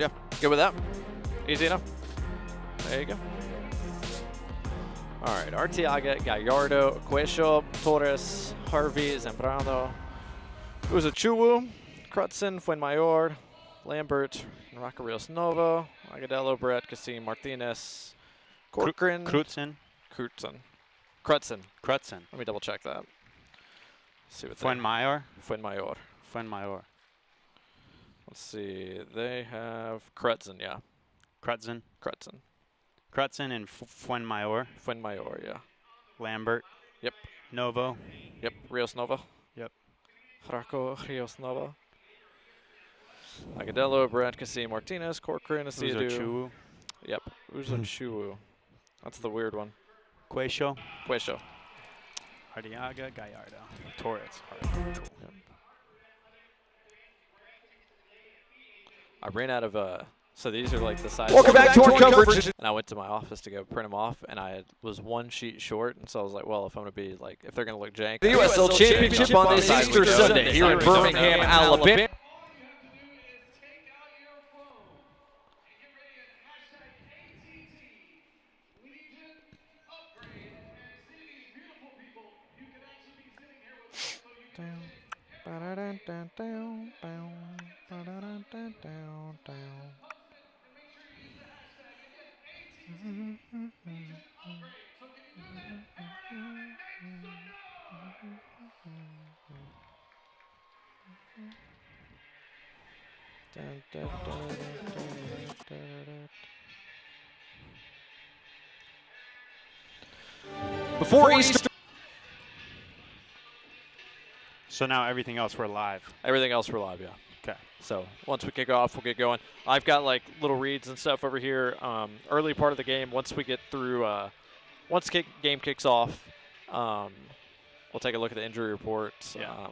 Yeah, good with that. Easy enough. There you go. All right, Arteaga, Gallardo, Cuello, Torres, Harvey, Zambrano, Uzachuwu, Crutzen, Fuenmayor, Lambert, Rocarios Novo, Agudelo, Brett, Cassim, Martinez, Corcoran. Crutzen. Let me double check that. See what Fuenmayor. Fuenmayor. Let's see. They have Crutzen, yeah. Crutzen and Fuenmayor. Fuenmayor, yeah. Lambert. Yep. Novo. Yep. Rios Nova. Yep. Rios Nova. Agudelo, Brett, Cassim, Martinez, Corcoran, Uzachuwu. Yep. Uzachuwu. That's the weird one. Cuello. Arteaga, Gallardo. Torres. Yep. I ran out of so these are like the size. Welcome back to our coverage. And I went to my office to go print them off, and I was one sheet short, and so I was like, well, if I'm going to be like, if they're going to look jank. The USL Championship on this Easter Sunday here in Birmingham, Alabama. Before Easter. So now everything else we're live. Everything else we're live, yeah. Okay. So once we kick off, we'll get going. I've got like little reads and stuff over here. Early part of the game, once we get through, once game kicks off, we'll take a look at the injury reports. Yeah.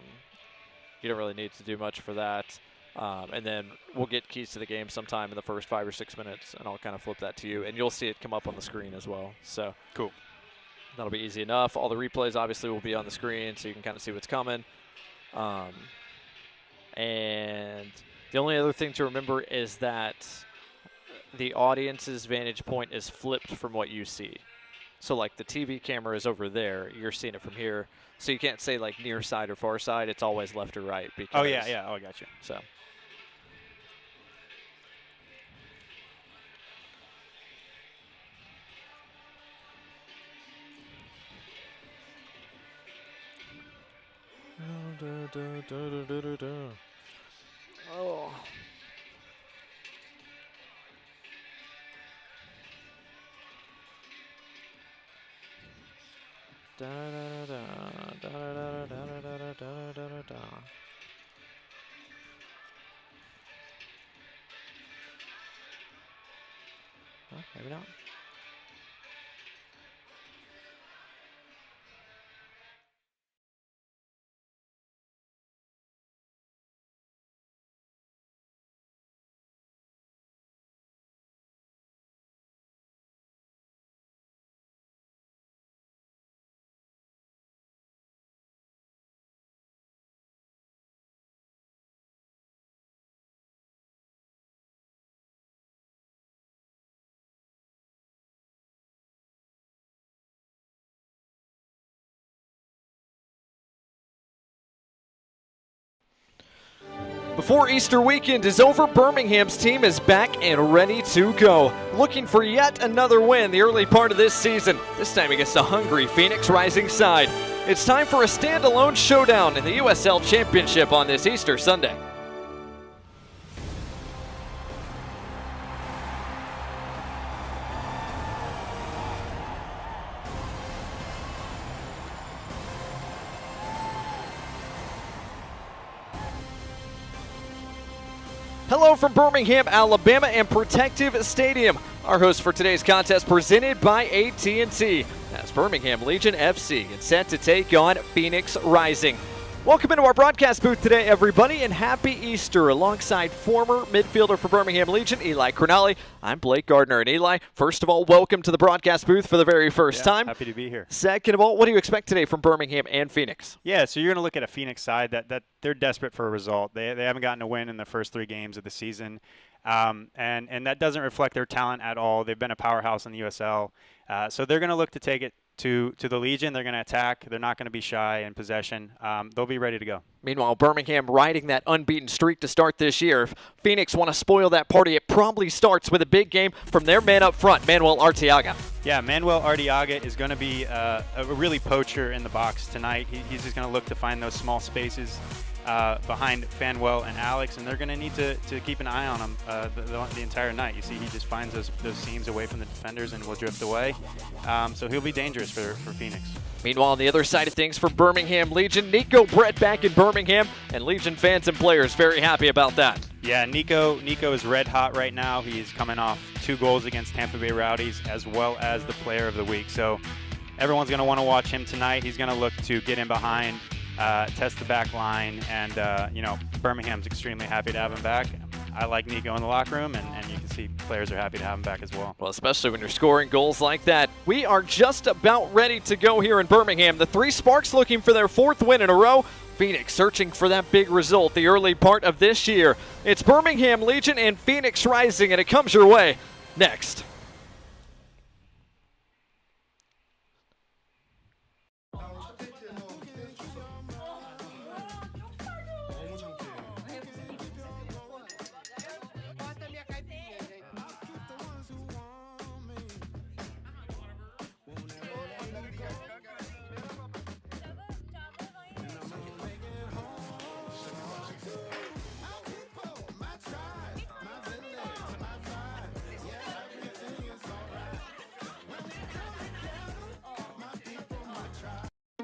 You don't really need to do much for that. And then we'll get keys to the game sometime in the first 5 or 6 minutes, and I'll kind of flip that to you, and you'll see it come up on the screen as well. So cool. That'll be easy enough. All the replays obviously will be on the screen, so you can kind of see what's coming. And the only other thing to remember is that the audience's vantage point is flipped from what you see. So like the TV camera is over there, you're seeing it from here. So you can't say like near side or far side, it's always left or right. Because, oh yeah, oh I got you. So. Oh. Maybe not. Before Easter weekend is over, Birmingham's team is back and ready to go. Looking for yet another win the early part of this season, this time against a hungry Phoenix Rising side. It's time for a standalone showdown in the USL Championship on this Easter Sunday. Hello from Birmingham, Alabama and Protective Stadium. Our host for today's contest presented by AT&T. As Birmingham Legion FC is set to take on Phoenix Rising. Welcome into our broadcast booth today, everybody, and happy Easter. Alongside former midfielder for Birmingham Legion, Eli Crognale, I'm Blake Gardner. And Eli, first of all, welcome to the broadcast booth for the very first time. Happy to be here. Second of all, what do you expect today from Birmingham and Phoenix? Yeah, so you're going to look at a Phoenix side that they're desperate for a result. They haven't gotten a win in the first 3 games of the season, and that doesn't reflect their talent at all. They've been a powerhouse in the USL, so they're going to look to take it to the Legion. They're going to attack. They're not going to be shy in possession. They'll be ready to go. Meanwhile, Birmingham riding that unbeaten streak to start this year. If Phoenix want to spoil that party, it probably starts with a big game from their man up front, Manuel Arteaga. Yeah, Manuel Arteaga is going to be a really poacher in the box tonight. He's just going to look to find those small spaces behind Fanwell and Alex, and they're going to need to keep an eye on him the entire night. You see, he just finds those seams away from the defenders and will drift away. So he'll be dangerous for Phoenix. Meanwhile, on the other side of things for Birmingham Legion, Nico Brett back in Birmingham, and Legion fans and players very happy about that. Yeah, Nico is red hot right now. He's coming off 2 goals against Tampa Bay Rowdies, as well as the Player of the Week. So everyone's going to want to watch him tonight. He's going to look to get in behind, test the back line, and Birmingham's extremely happy to have him back. I like Nico in the locker room, and you can see players are happy to have him back as well. Well, especially when you're scoring goals like that. We are just about ready to go here in Birmingham. The 3 Sparks looking for their 4th win in a row. Phoenix searching for that big result the early part of this year. It's Birmingham Legion and Phoenix Rising, and it comes your way next.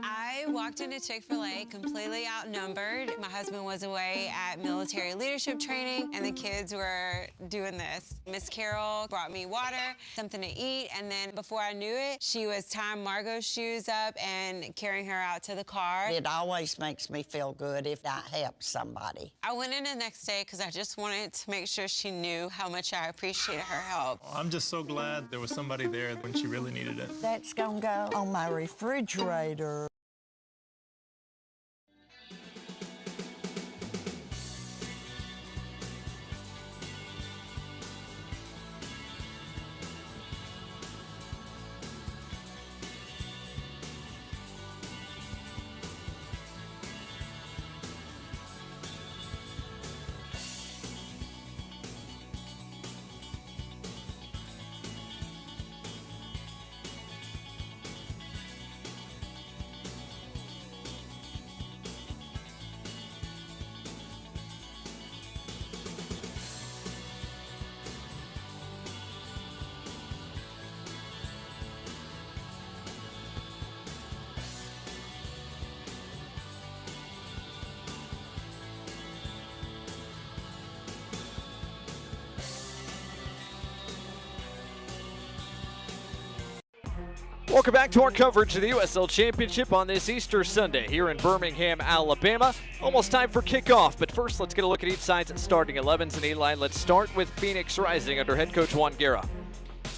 I walked into Chick-fil-A completely outnumbered. My husband was away at military leadership training, and the kids were doing this. Miss Carol brought me water, something to eat, and then before I knew it, she was tying Margot's shoes up and carrying her out to the car. It always makes me feel good if I help somebody. I went in the next day because I just wanted to make sure she knew how much I appreciated her help. I'm just so glad there was somebody there when she really needed it. That's gonna go on my refrigerator. Welcome back to our coverage of the USL Championship on this Easter Sunday here in Birmingham, Alabama. Almost time for kickoff, but first let's get a look at each side's starting 11s. And Eli, let's start with Phoenix Rising under head coach Juan Guerra.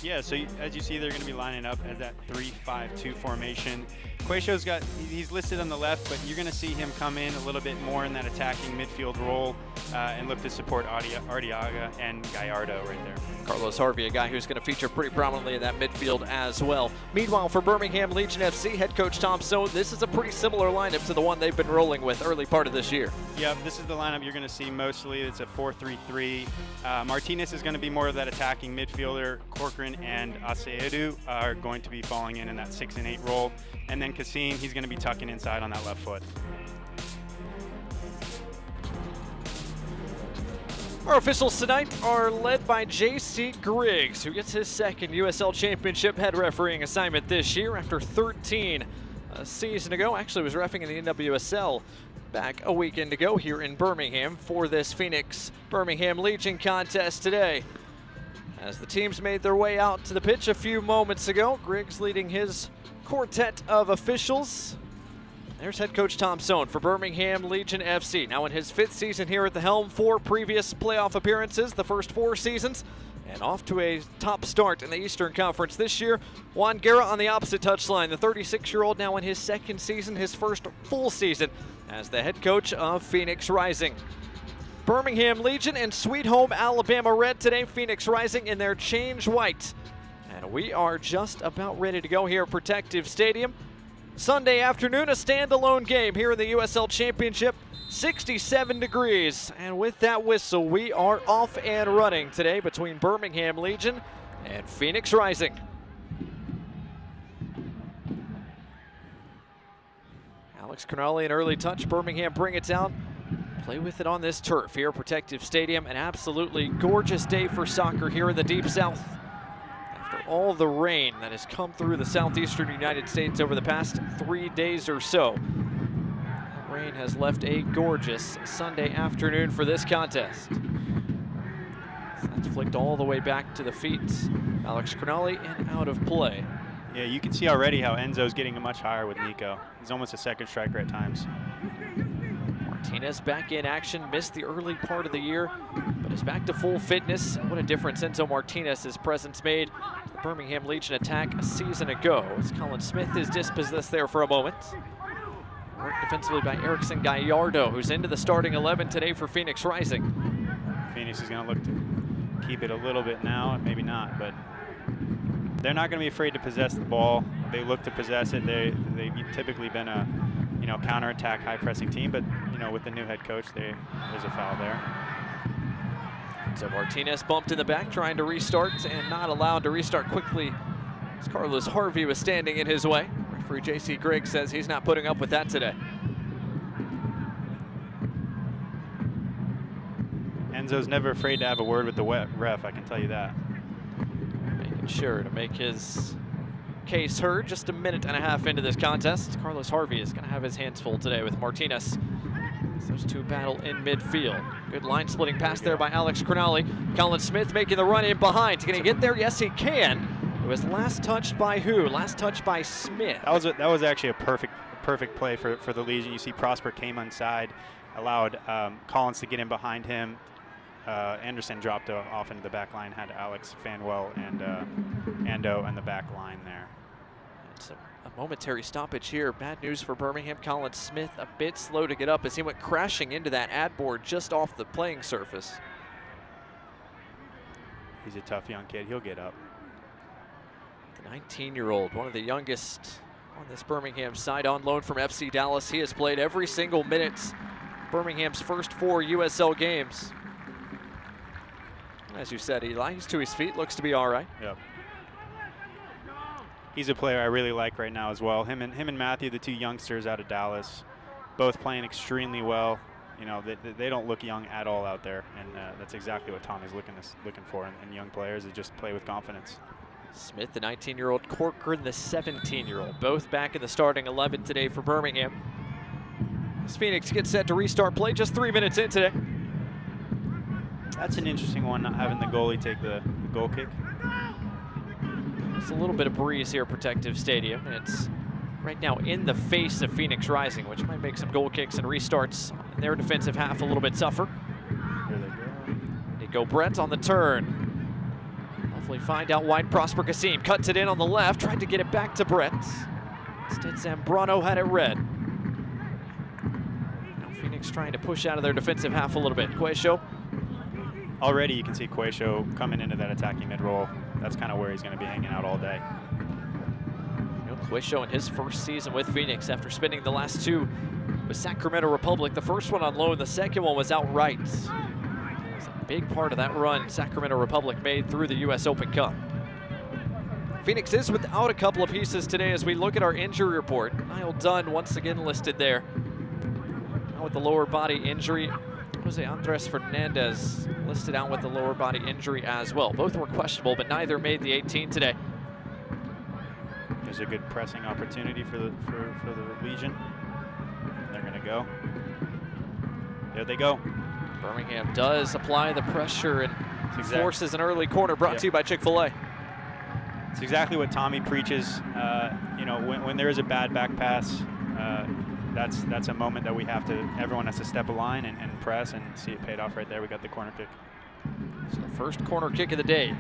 Yeah, so as you see, they're going to be lining up at that 3-5-2 formation. Quaisho's he's listed on the left, but you're going to see him come in a little bit more in that attacking midfield role and look to support Arteaga and Gallardo right there. Carlos Harvey, a guy who's going to feature pretty prominently in that midfield as well. Meanwhile, for Birmingham Legion FC, head coach Tom Stone, this is a pretty similar lineup to the one they've been rolling with early part of this year. Yeah, this is the lineup you're going to see mostly. It's a 4-3-3. Martinez is going to be more of that attacking midfielder. Corcoran and Acevedo are going to be falling in that 6 and 8 role. And then Cassim, he's going to be tucking inside on that left foot. Our officials tonight are led by J.C. Griggs, who gets his second USL Championship head refereeing assignment this year after 13 a season ago. Actually was reffing in the NWSL back a weekend ago here in Birmingham for this Phoenix Birmingham Legion contest today. As the teams made their way out to the pitch a few moments ago, Griggs leading his quartet of officials There's head coach Tom Sohn for Birmingham Legion FC. Now in his 5th season here at the helm, 4 previous playoff appearances, the first 4 seasons, and off to a top start in the Eastern Conference this year. Juan Guerra on the opposite touchline, the 36-year-old now in his 2nd season, his first full season as the head coach of Phoenix Rising. Birmingham Legion and Sweet Home Alabama Red today, Phoenix Rising in their change white. And we are just about ready to go here at Protective Stadium. Sunday afternoon, a standalone game here in the USL Championship, 67 degrees. And with that whistle, we are off and running today between Birmingham Legion and Phoenix Rising. Alex Cronali, an early touch. Birmingham bring it down. Play with it on this turf here at Protective Stadium. An absolutely gorgeous day for soccer here in the Deep South. After all the rain that has come through the southeastern United States over the past 3 days or so, that rain has left a gorgeous Sunday afternoon for this contest. That's flicked all the way back to the feet. Alex Cronali and out of play. Yeah, you can see already how Enzo's getting much higher with Nico. He's almost a second striker at times. Martinez back in action, missed the early part of the year, but is back to full fitness. What a difference Enzo Martinez's presence made to the Birmingham Legion attack a season ago. As Colin Smith is dispossessed there for a moment. Worked defensively by Erickson Gallardo, who's into the starting 11 today for Phoenix Rising. Phoenix is going to look to keep it a little bit now, and maybe not, but they're not going to be afraid to possess the ball. They look to possess it. They've typically been a counterattack, high-pressing team, but with the new head coach, there's a foul there. So Martinez bumped in the back, trying to restart, and not allowed to restart quickly as Carlos Harvey was standing in his way. Referee J.C. Grigg says he's not putting up with that today. Enzo's never afraid to have a word with the ref, I can tell you that. Making sure to make his case heard. Just a minute and a half into this contest, Carlos Harvey is going to have his hands full today with Martinez. Those two battle in midfield. Good line splitting pass there by Alex Cronali. Colin Smith making the run in behind. Can he get there? Yes, he can. It was last touched by who? Last touched by Smith. That was actually a perfect play for the Legion. You see Prosper came inside, allowed Collins to get in behind him. Anderson dropped off into the back line, had Alex Fanwell and Ando in the back line there. It's a momentary stoppage here. Bad news for Birmingham. Colin Smith a bit slow to get up as he went crashing into that ad board just off the playing surface. He's a tough young kid. He'll get up. The 19-year-old, one of the youngest on this Birmingham side, on loan from FC Dallas. He has played every single minute Birmingham's first 4 USL games. As you said, Eli, he's to his feet, looks to be all right. Yep. He's a player I really like right now as well. Him and Matthew, the 2 youngsters out of Dallas, both playing extremely well. They don't look young at all out there, and that's exactly what Tommy's looking for in young players, is just play with confidence. Smith, the 19-year-old, Corcoran, the 17-year-old, both back in the starting 11 today for Birmingham. As Phoenix gets set to restart play just 3 minutes in today. That's an interesting one, not having the goalie take the goal kick. It's a little bit of breeze here at Protective Stadium, and it's right now in the face of Phoenix Rising, which might make some goal kicks and restarts in their defensive half a little bit tougher. Here they go. Nico Brett on the turn. Hopefully find out wide. Prosper Kasim cuts it in on the left, tried to get it back to Brett. Instead, Zambrano had it red. Now Phoenix trying to push out of their defensive half a little bit. Cuesho. Already you can see Cuesho coming into that attacking mid-roll. That's kind of where he's going to be hanging out all day. Cuesho in his first season with Phoenix after spending the last 2 with Sacramento Republic. The first one on loan, the second one was outright. It was a big part of that run Sacramento Republic made through the U.S. Open Cup. Phoenix is without a couple of pieces today as we look at our injury report. Niall Dunn once again listed there. Now with the lower body injury. Jose Andres Fernandez listed out with the lower body injury as well. Both were questionable, but neither made the 18 today. There's a good pressing opportunity for the Legion. They're going to go. There they go. Birmingham does apply the pressure and forces an early corner brought to you by Chick-fil-A. It's exactly what Tommy preaches. When there is a bad back pass, that's a moment that everyone has to step a line and press and see it paid off right there. We got the corner kick. So the first corner kick of the day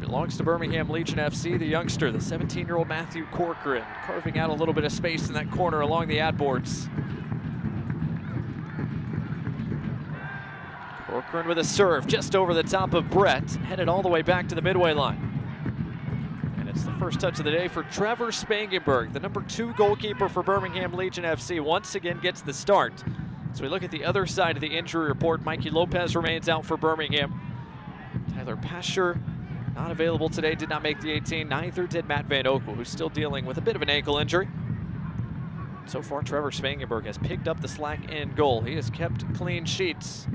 belongs to Birmingham Legion FC. The youngster, the 17-year-old Matthew Corcoran, carving out a little bit of space in that corner along the ad boards. Corcoran with a serve just over the top of Brett, headed all the way back to the midway line. And it's the first touch of the day for Trevor Spangenberg, the number 2 goalkeeper for Birmingham Legion FC, once again gets the start. So we look at the other side of the injury report. Mikey Lopez remains out for Birmingham. Tyler Pasher not available today, did not make the 18. Neither did Matt Van Okel, who's still dealing with a bit of an ankle injury. So far, Trevor Spangenberg has picked up the slack in goal. He has kept clean sheets.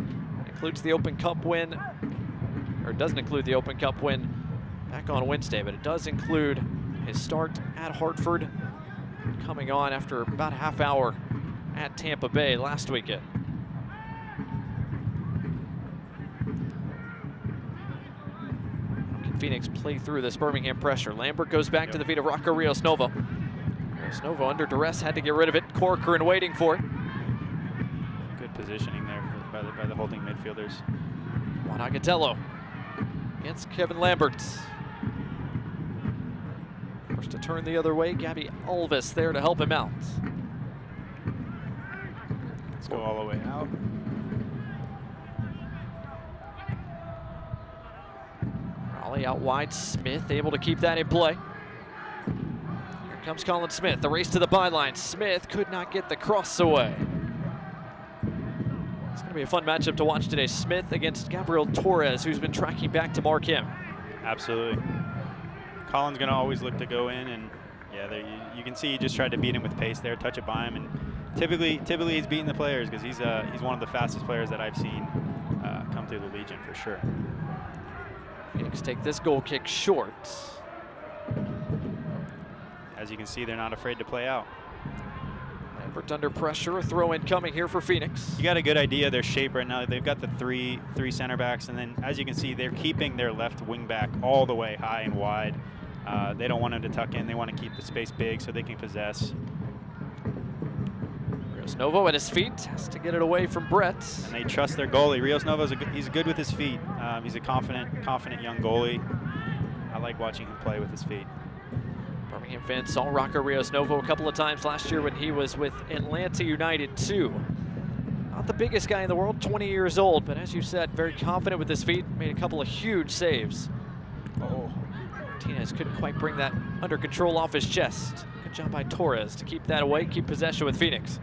Includes the Open Cup win, or doesn't include the Open Cup win back on Wednesday, but it does include his start at Hartford, coming on after about a half hour at Tampa Bay last weekend. How can Phoenix play through this Birmingham pressure? Lambert goes back to the feet of Rocco Rios Novo. Rios Novo under duress, had to get rid of it. Corcoran waiting for it. Good positioning there by the holding midfielders. Juan Agatello against Kevin Lambert. Forced to turn the other way. Gabby Alves there to help him out. Let's go all the way out. Raleigh out wide. Smith able to keep that in play. Here comes Colin Smith. The race to the byline. Smith could not get the cross away. It's going to be a fun matchup to watch today. Smith against Gabriel Torres, who's been tracking back to mark him. Absolutely. Colin's going to always look to go in, and yeah, there you can see he just tried to beat him with pace there, touch it by him, and typically he's beating the players because he's one of the fastest players that I've seen come through the Legion for sure. Phoenix take this goal kick short. As you can see, they're not afraid to play out. Lambert under pressure, a throw in coming here for Phoenix. You got a good idea of their shape right now. They've got the three center backs, and then as you can see, they're keeping their left wing back all the way high and wide. They don't want him to tuck in. They want to keep the space big so they can possess. Rios Novo at his feet, has to get it away from Brett. And they trust their goalie. Rios Novo, he's good with his feet. He's a confident young goalie. I like watching him play with his feet. Birmingham fans saw Rocco Rios Novo a couple of times last year when he was with Atlanta United 2. Not the biggest guy in the world, 20 years old, but as you said, very confident with his feet, made a couple of huge saves. Oh, Martinez couldn't quite bring that under control off his chest. Good job by Torres to keep that away, keep possession with Phoenix.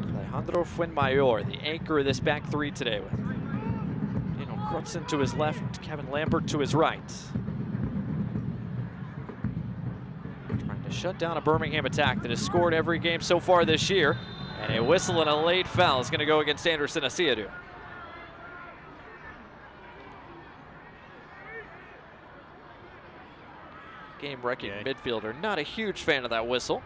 Alejandro Fuenmayor, the anchor of this back three today, with Crutzen to his left, Kevin Lambert to his right. Trying to shut down a Birmingham attack that has scored every game so far this year. And a whistle and a late foul is going to go against Anderson Asiadu. Game-wrecking midfielder. Not a huge fan of that whistle.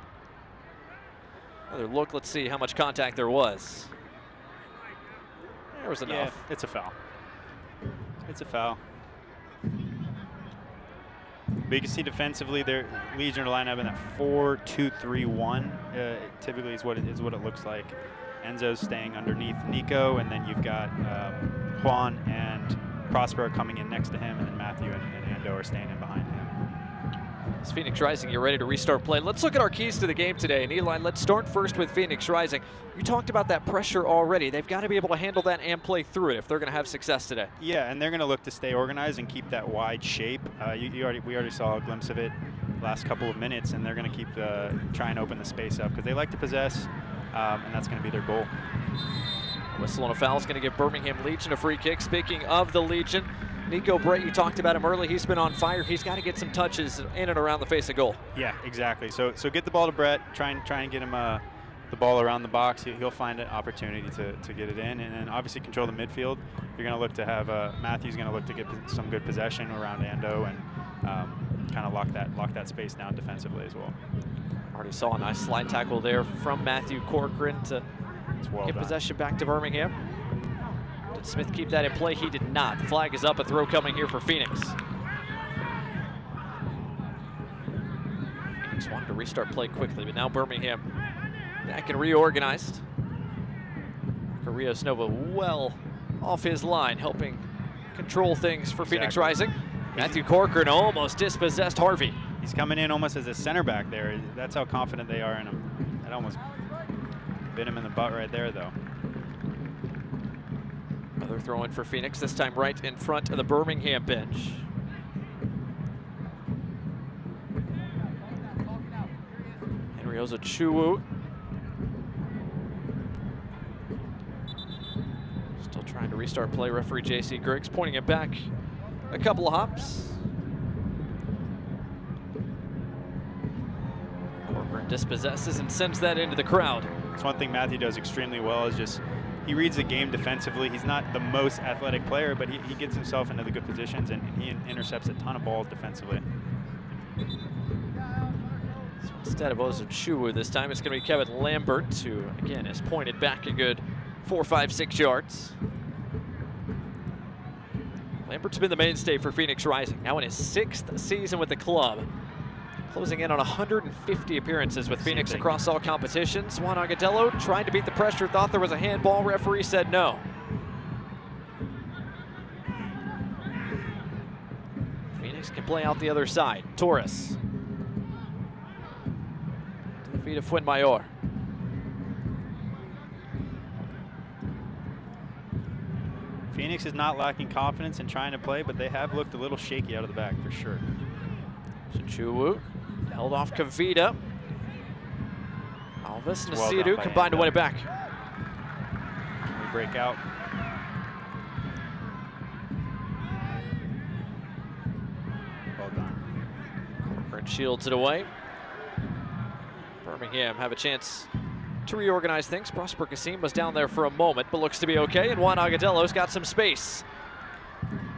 Another look, let's see how much contact there was. There was enough. Yeah, it's a foul. It's a foul. But you can see defensively, their Legion are lined up in that 4-2-3-1. Typically is what it looks like. Enzo's staying underneath Nico, and then you've got Juan and Prospero coming in next to him, and then Matthew and Ando are staying in behind him. As Phoenix Rising, you're ready to restart play. Let's look at our keys to the game today. And Eli, let's start first with Phoenix Rising. You talked about that pressure already. They've got to be able to handle that and play through it if they're going to have success today. Yeah, and they're going to look to stay organized and keep that wide shape. We already saw a glimpse of it last couple of minutes, and they're going to keep try and open the space up because they like to possess, and that's going to be their goal. Whistle on a foul is going to give Birmingham Legion a free kick. Speaking of the Legion, Nico Brett, you talked about him early. He's been on fire. He's got to get some touches in and around the face of goal. Yeah, exactly. So get the ball to Brett. Try and get him the ball around the box. He'll find an opportunity to get it in, and then obviously control the midfield. You're going to look to have Matthew's going to look to get some good possession around Ando and kind of lock that space down defensively as well. Already saw a nice slide tackle there from Matthew Corcoran to get possession back to Birmingham. Did Smith keep that in play? He did not. The flag is up. A throw coming here for Phoenix. Phoenix wanted to restart play quickly, but now Birmingham back and reorganized. Rios Nova well off his line, helping control things for Phoenix Rising. Matthew Corcoran almost dispossessed Harvey. He's coming in almost as a center back there. That's how confident they are in him. That almost bit him in the butt right there, though. Another throw in for Phoenix, this time right in front of the Birmingham bench. Henrioza Chuwu. Still trying to restart play. Referee J.C. Griggs pointing it back a couple of hops. Corcoran dispossesses and sends that into the crowd. It's one thing Matthew does extremely well is just he reads the game defensively. He's not the most athletic player, but he gets himself into the good positions and he intercepts a ton of balls defensively. So instead of Ozo Chuwu this time, it's going to be Kevin Lambert, who again is pointed back a good 4, 5, 6 yards. Lambert's been the mainstay for Phoenix Rising, now in his 6th season with the club. Closing in on 150 appearances with Phoenix across all competitions. Juan Agadello tried to beat the pressure, thought there was a handball. Referee said no. Phoenix can play out the other side. Torres. To the feet of Fuenmayor. Phoenix is not lacking confidence in trying to play, but they have looked a little shaky out of the back for sure. So Chuwu held off Kavita. Alves and Nasiru combined to win it back. Can we break out? Well done. Corcoran shields it away. Birmingham have a chance to reorganize things. Prosper Kassim was down there for a moment, but looks to be okay, and Juan Agadello's got some space.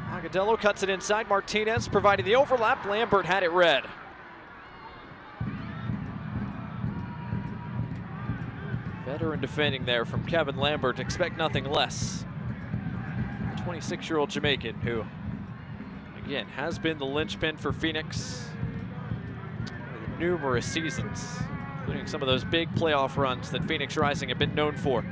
Agadello cuts it inside. Martinez providing the overlap. Lambert had it read. Veteran defending there from Kevin Lambert. Expect nothing less. 26-year-old Jamaican who, again, has been the linchpin for Phoenix in numerous seasons, including some of those big playoff runs that Phoenix Rising have been known for.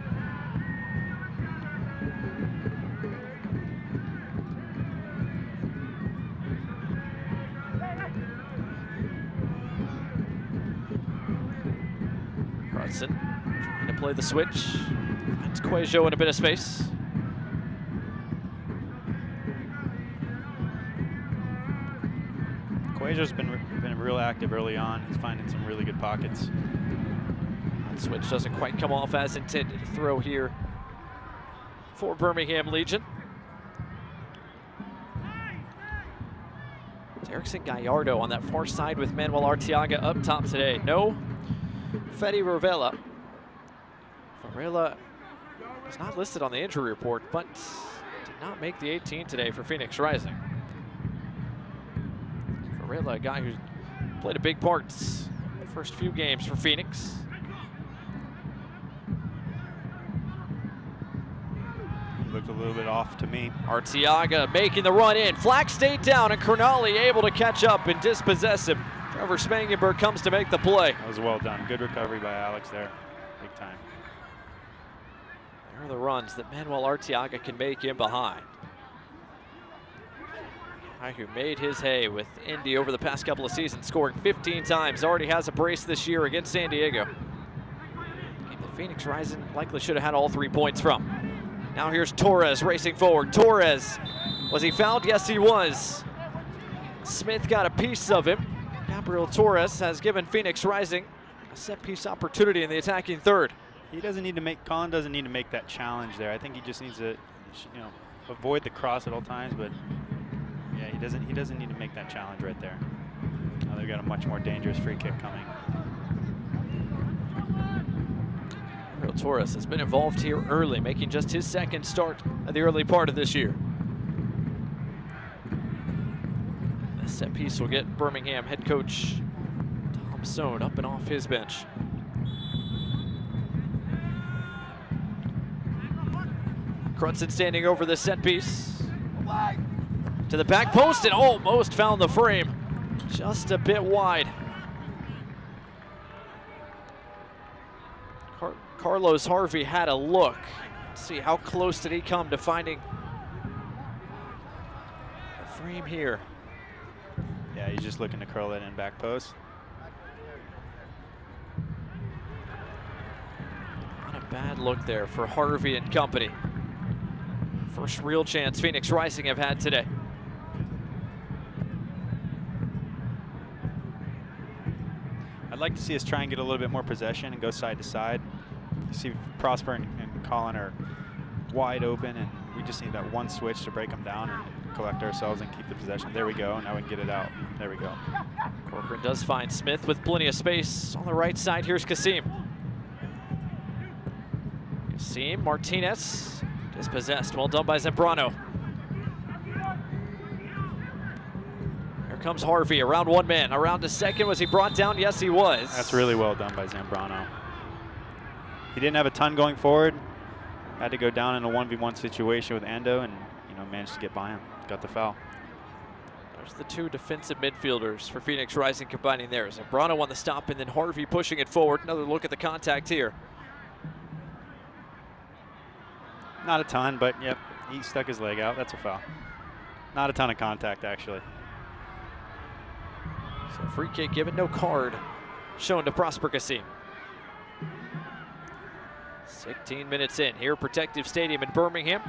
Hudson trying to play the switch. Finds Cuejo in a bit of space. Cuejo's been real active early on. He's finding some really good pockets. That switch doesn't quite come off as intended. Throw here for Birmingham Legion. Derrickson Gallardo on that far side with Manuel Arteaga up top today. No Fede Varela. Varela was not listed on the injury report, but did not make the 18 today for Phoenix Rising. Varela, a guy who's played a big part in the first few games for Phoenix. He looked a little bit off to me. Arteaga making the run in. Flack stayed down, and Crognale able to catch up and dispossess him. Trevor Spangenberg comes to make the play. That was well done. Good recovery by Alex there. Big time. There are the runs that Manuel Arteaga can make in behind. A guy who made his hay with Indy over the past couple of seasons, scoring 15 times. Already has a brace this year against San Diego. Game that Phoenix Rising likely should have had all 3 points from. Now here's Torres racing forward. Torres, was he fouled? Yes, he was. Smith got a piece of him. Gabriel Torres has given Phoenix Rising a set-piece opportunity in the attacking third. He doesn't need to make, Colin doesn't need to make that challenge there. I think he just needs to, avoid the cross at all times, but yeah, he doesn't need to make that challenge right there. Now they've got a much more dangerous free kick coming. Gabriel Torres has been involved here early, making just his 2nd start of the early part of this year. The set piece will get Birmingham head coach Tom Sohn up and off his bench. Crutson standing over the set piece. To the back post and almost found the frame. Just a bit wide. Carlos Harvey had a look. Let's see, how close did he come to finding a frame here? Yeah, he's just looking to curl it in back post. Not a bad look there for Harvey and company. First real chance Phoenix Rising have had today. I'd like to see us try and get a little bit more possession and go side to side. You see Prosper and Colin are wide open, and we just need that one switch to break them down and collect ourselves and keep the possession. There we go. Now we can get it out. There we go. Corcoran does find Smith with plenty of space. On the right side, here's Kasim. Kasim, Martinez, dispossessed. Well done by Zambrano. Here comes Harvey, around one man. Around to second. Was he brought down? Yes, he was. That's really well done by Zambrano. He didn't have a ton going forward. Had to go down in a 1v1 situation with Ando, and managed to get by him. Got the foul. There's the two defensive midfielders for Phoenix Rising combining there. Zambrano on the stop, and then Harvey pushing it forward. Another look at the contact here. Not a ton, but yep, he stuck his leg out. That's a foul. Not a ton of contact, actually. So free kick given, no card shown to Prosper Kasim. 16 minutes in here, Protective Stadium in Birmingham.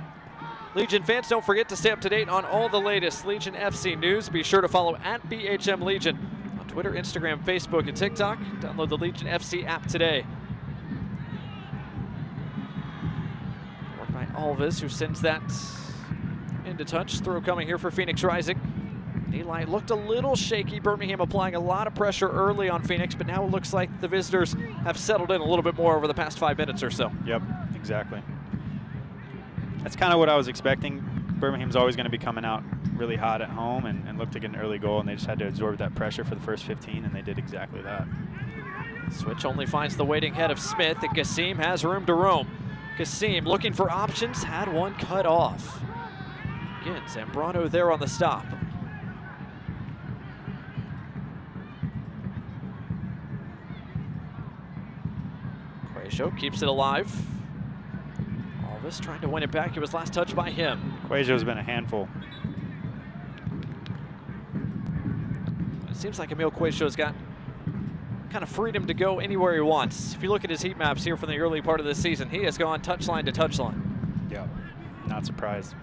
Legion fans, don't forget to stay up to date on all the latest Legion FC news. Be sure to follow @BHM Legion on Twitter, Instagram, Facebook, and TikTok. Download the Legion FC app today. Work by Alves, who sends that into touch. Throw coming here for Phoenix Rising. Eli looked a little shaky. Birmingham applying a lot of pressure early on Phoenix, but now it looks like the visitors have settled in a little bit more over the past 5 minutes or so. Yep, exactly. That's kind of what I was expecting. Birmingham's always going to be coming out really hot at home and look to get an early goal, and they just had to absorb that pressure for the first 15, and they did exactly that. Switch only finds the waiting head of Smith, and Kasim has room to roam. Kasim looking for options, had one cut off. Again, Zambrano there on the stop. Quajo keeps it alive. Alves trying to win it back. It was last touched by him. Quajo's been a handful. It seems like Emil Quajo's got kind of freedom to go anywhere he wants. If you look at his heat maps here from the early part of this season, he has gone touchline to touchline. Yeah, not surprised.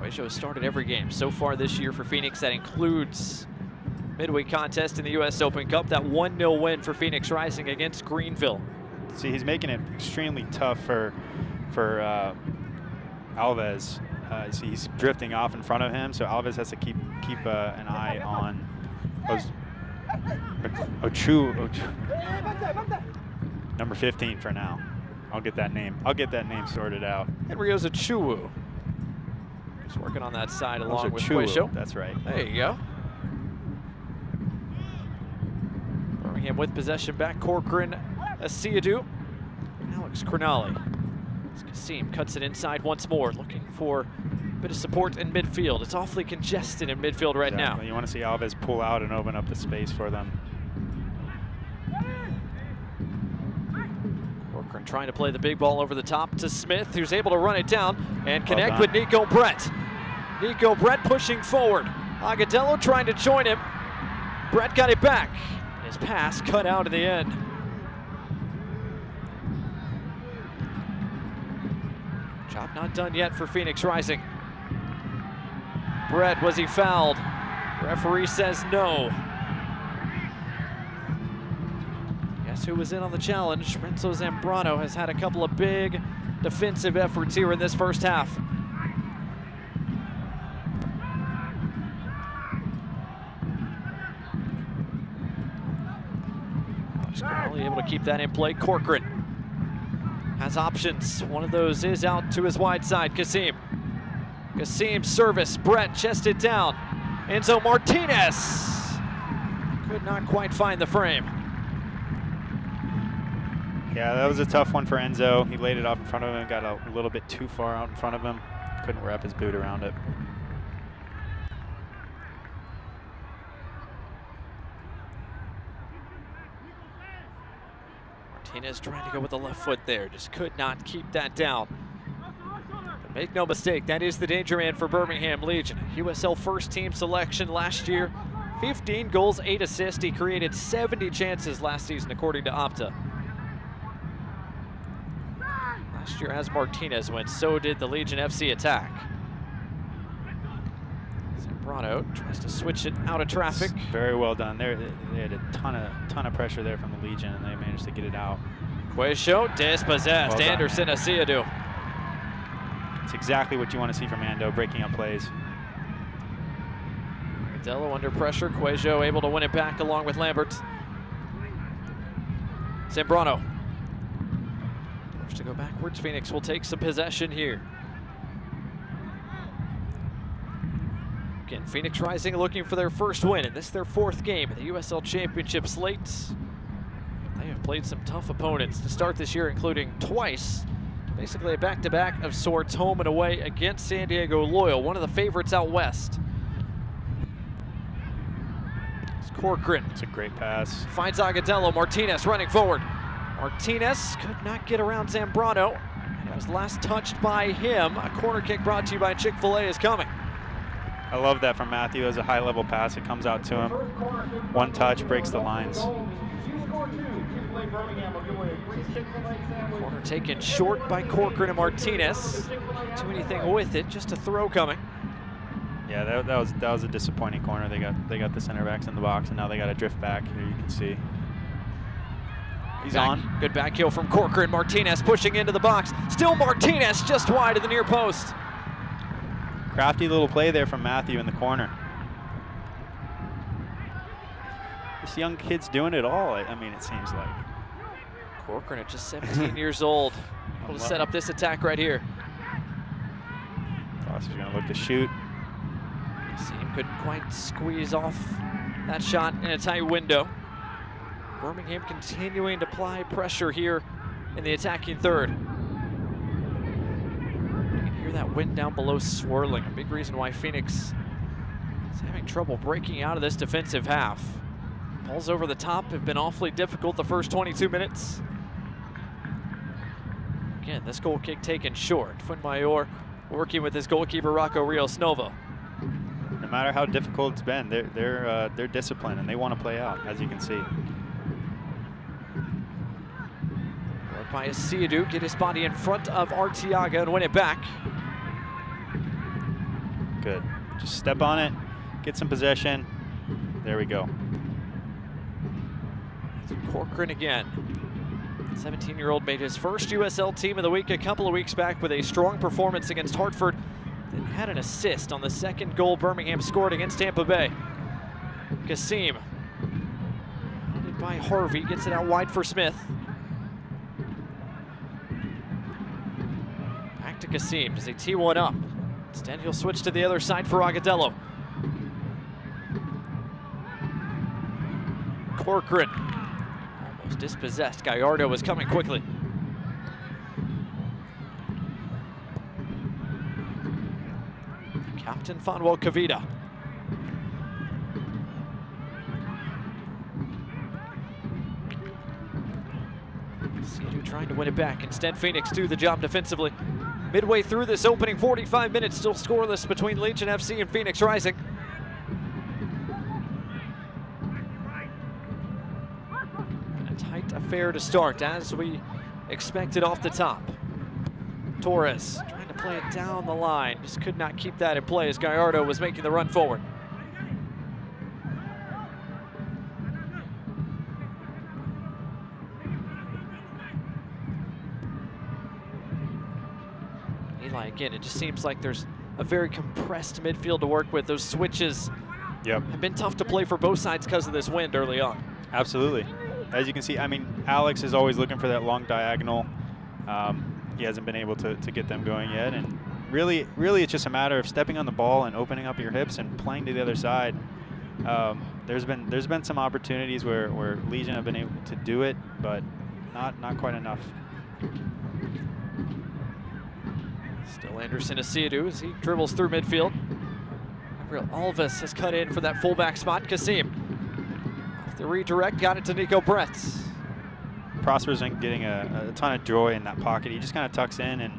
Quajo has started every game so far this year for Phoenix. That includes midweek contest in the U.S. Open Cup, that 1-0 win for Phoenix Rising against Greenville. See, he's making it extremely tough for Alves. See, he's drifting off in front of him, so Alves has to keep an eye on Ochu. Number 15 for now. I'll get that name sorted out. Henrio's Ochuwu. He's working on that side along with Ochuwu. Quajo. That's right. There you go. Birmingham with possession back. Corcoran, Asiadu, Alex Cronali. Kasim cuts it inside once more, looking for a bit of support in midfield. It's awfully congested in midfield right now. You want to see Alves pull out and open up the space for them. Corcoran trying to play the big ball over the top to Smith, who's able to run it down and connect with Nico Brett. Nico Brett pushing forward. Agadello trying to join him. Brett got it back. His pass cut out in the end. Job not done yet for Phoenix Rising. Brett, was he fouled? Referee says no. Guess who was in on the challenge? Renzo Zambrano has had a couple of big defensive efforts here in this first half. Cronali able to keep that in play. Corcoran has options. One of those is out to his wide side. Kasim. Kasim's service. Brett chested down. Enzo Martinez could not quite find the frame. Yeah, that was a tough one for Enzo. He laid it up in front of him, got a little bit too far out in front of him. Couldn't wrap his boot around it. Martinez trying to go with the left foot there, just could not keep that down. But make no mistake, that is the danger man for Birmingham Legion. USL first team selection last year, 15 goals, 8 assists. He created 70 chances last season according to Opta. Last year as Martinez went, so did the Legion FC attack. Zambrano tries to switch it out of traffic. Very well done. They had a ton of pressure there from the Legion, and they managed to get it out. Quaisho dispossessed. Well Anderson Asiadu. It's exactly what you want to see from Ando, breaking up plays. Dello under pressure. Quaisho able to win it back along with Lambert. Zambrano. To go backwards, Phoenix will take some possession here. Again, Phoenix Rising looking for their first win, and this is their 4th game of the USL Championship slate. They have played some tough opponents to start this year, including twice, basically a back-to-back of sorts, home and away against San Diego Loyal, one of the favorites out west. It's Corcoran. It's a great pass. Finds Agudelo. Martinez running forward. Martinez could not get around Zambrano. It was last touched by him. A corner kick brought to you by Chick-fil-A is coming. I love that from Matthew. It was a high-level pass. It comes out to him. One touch, breaks the lines. Corner taken short by Corcoran and Martinez. Can't do anything with it, just a throw coming. Yeah, that was a disappointing corner. They got the center backs in the box, and now they got to drift back. Here you can see. He's on. Good back heel from Corcoran. Martinez pushing into the box. Still Martinez just wide of the near post. Crafty little play there from Matthew in the corner. This young kid's doing it all, I mean, it seems like. Corcoran at just 17 years old. Able to set up this attack right here. Foster's going to look to shoot. Kasim couldn't quite squeeze off that shot in a tight window. Birmingham continuing to apply pressure here in the attacking third. You can hear that wind down below swirling. A big reason why Phoenix is having trouble breaking out of this defensive half. Balls over the top have been awfully difficult the first 22 minutes. Again, this goal kick taken short. Fuenmayor working with his goalkeeper Rocco Rios Novo. No matter how difficult it's been, they're disciplined and they want to play out, as you can see. By Asiadu, get his body in front of Arteaga and win it back. Good. Just step on it, get some possession. There we go. Corcoran again. 17-year-old made his first USL team of the week a couple of weeks back with a strong performance against Hartford. Then had an assist on the second goal Birmingham scored against Tampa Bay. Kasim, hounded by Harvey, gets it out wide for Smith. Back to Kasim, does he tee one up? Instead, he'll switch to the other side for Agudelo. Corcoran, almost dispossessed. Gallardo was coming quickly. Captain Fonwell Kavita. Asiadu trying to win it back. Instead, Phoenix do the job defensively. Midway through this opening 45 minutes, still scoreless between Legion FC and Phoenix Rising. A tight affair to start, as we expected off the top. Torres trying to play it down the line, just could not keep that in play as Gallardo was making the run forward. Again, it just seems like there's a very compressed midfield to work with. Those switches have been tough to play for both sides because of this wind early on. Absolutely. As you can see, I mean, Alex is always looking for that long diagonal. He hasn't been able to get them going yet. And really, it's just a matter of stepping on the ball and opening up your hips and playing to the other side. There's been some opportunities where Legion have been able to do it, but not quite enough. Still Anderson Asiadu as he dribbles through midfield. Gabriel Alves has cut in for that fullback spot. Kasim off the redirect, got it to Nico Bretz. Prosper's been getting a ton of joy in that pocket. He just kind of tucks in, and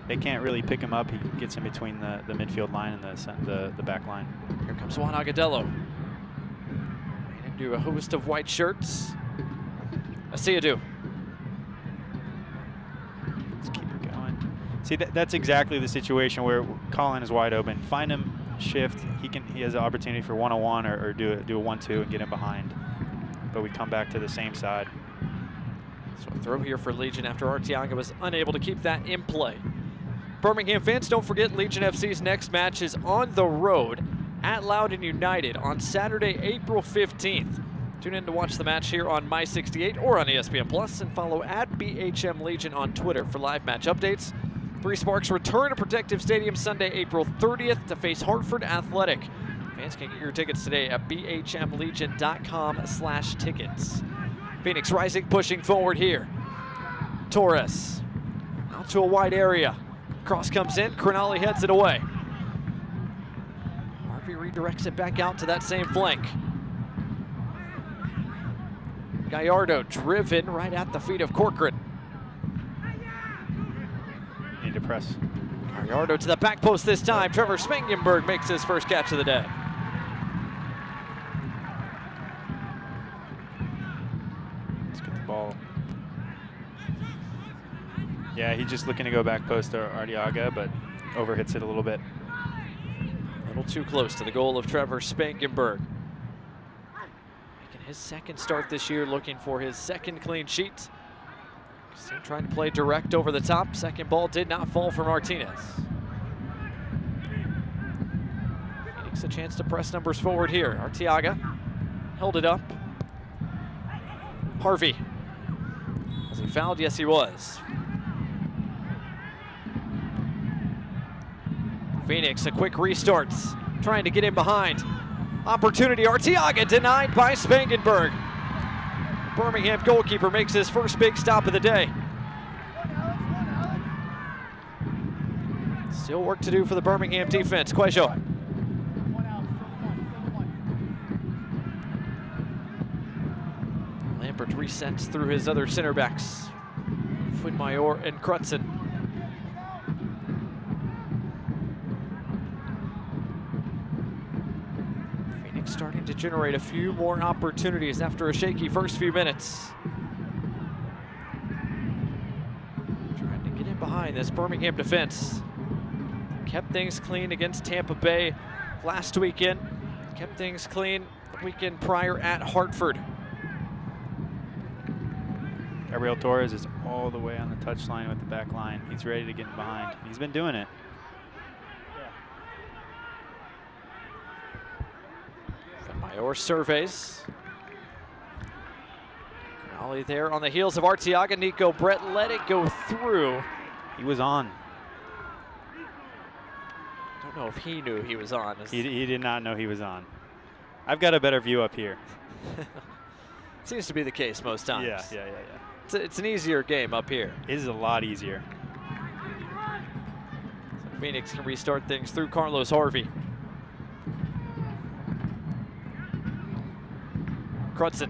they can't really pick him up. He gets in between the midfield line and the back line. Here comes Juan Agudelo. Into a host of white shirts. Asiadu. Let's keep it going. See, that's exactly the situation where Colin is wide open. Find him, shift. He has an opportunity for one-on-one or do a 1-2 and get him behind. But we come back to the same side. So a throw here for Legion after Arteaga was unable to keep that in play. Birmingham fans, don't forget Legion FC's next match is on the road at Loudoun United on Saturday, April 15th. Tune in to watch the match here on My 68 or on ESPN Plus, and follow at BHM Legion on Twitter for live match updates. Three Sparks return to Protective Stadium Sunday, April 30th to face Hartford Athletic. Fans can get your tickets today at bhmlegion.com/tickets. Phoenix Rising pushing forward here. Torres out to a wide area. Cross comes in, Cronali heads it away. Harvey redirects it back out to that same flank. Gallardo driven right at the feet of Corcoran. Need to press. Gallardo to the back post this time. Trevor Spangenberg makes his first catch of the day. Let's get the ball. Yeah, he's just looking to go back post to Arteaga, but overhits it a little bit. A little too close to the goal of Trevor Spangenberg. Making his second start this year, looking for his second clean sheet. Still trying to play direct over the top. Second ball did not fall for Martinez. Phoenix a chance to press numbers forward here. Arteaga held it up. Harvey. Was he fouled? Yes, he was. Phoenix, a quick restarts, trying to get in behind. Opportunity, Arteaga denied by Spangenberg. Birmingham goalkeeper makes his first big stop of the day. Still work to do for the Birmingham defense. Quejo. Lambert resets through his other center backs. Fuenmayor and Crutzen. Starting to generate a few more opportunities after a shaky first few minutes. Trying to get in behind this Birmingham defense. Kept things clean against Tampa Bay last weekend. Kept things clean the weekend prior at Hartford. Gabriel Torres is all the way on the touchline with the back line. He's ready to get in behind. He's been doing it. Mayor surveys. Ollie there on the heels of Arteaga. Nico Brett let it go through. He was on. Don't know if he knew he was on. He did not know he was on. I've got a better view up here. Seems to be the case most times. Yeah. It's an easier game up here. It is a lot easier. So Phoenix can restart things through Carlos Harvey. Crutzen.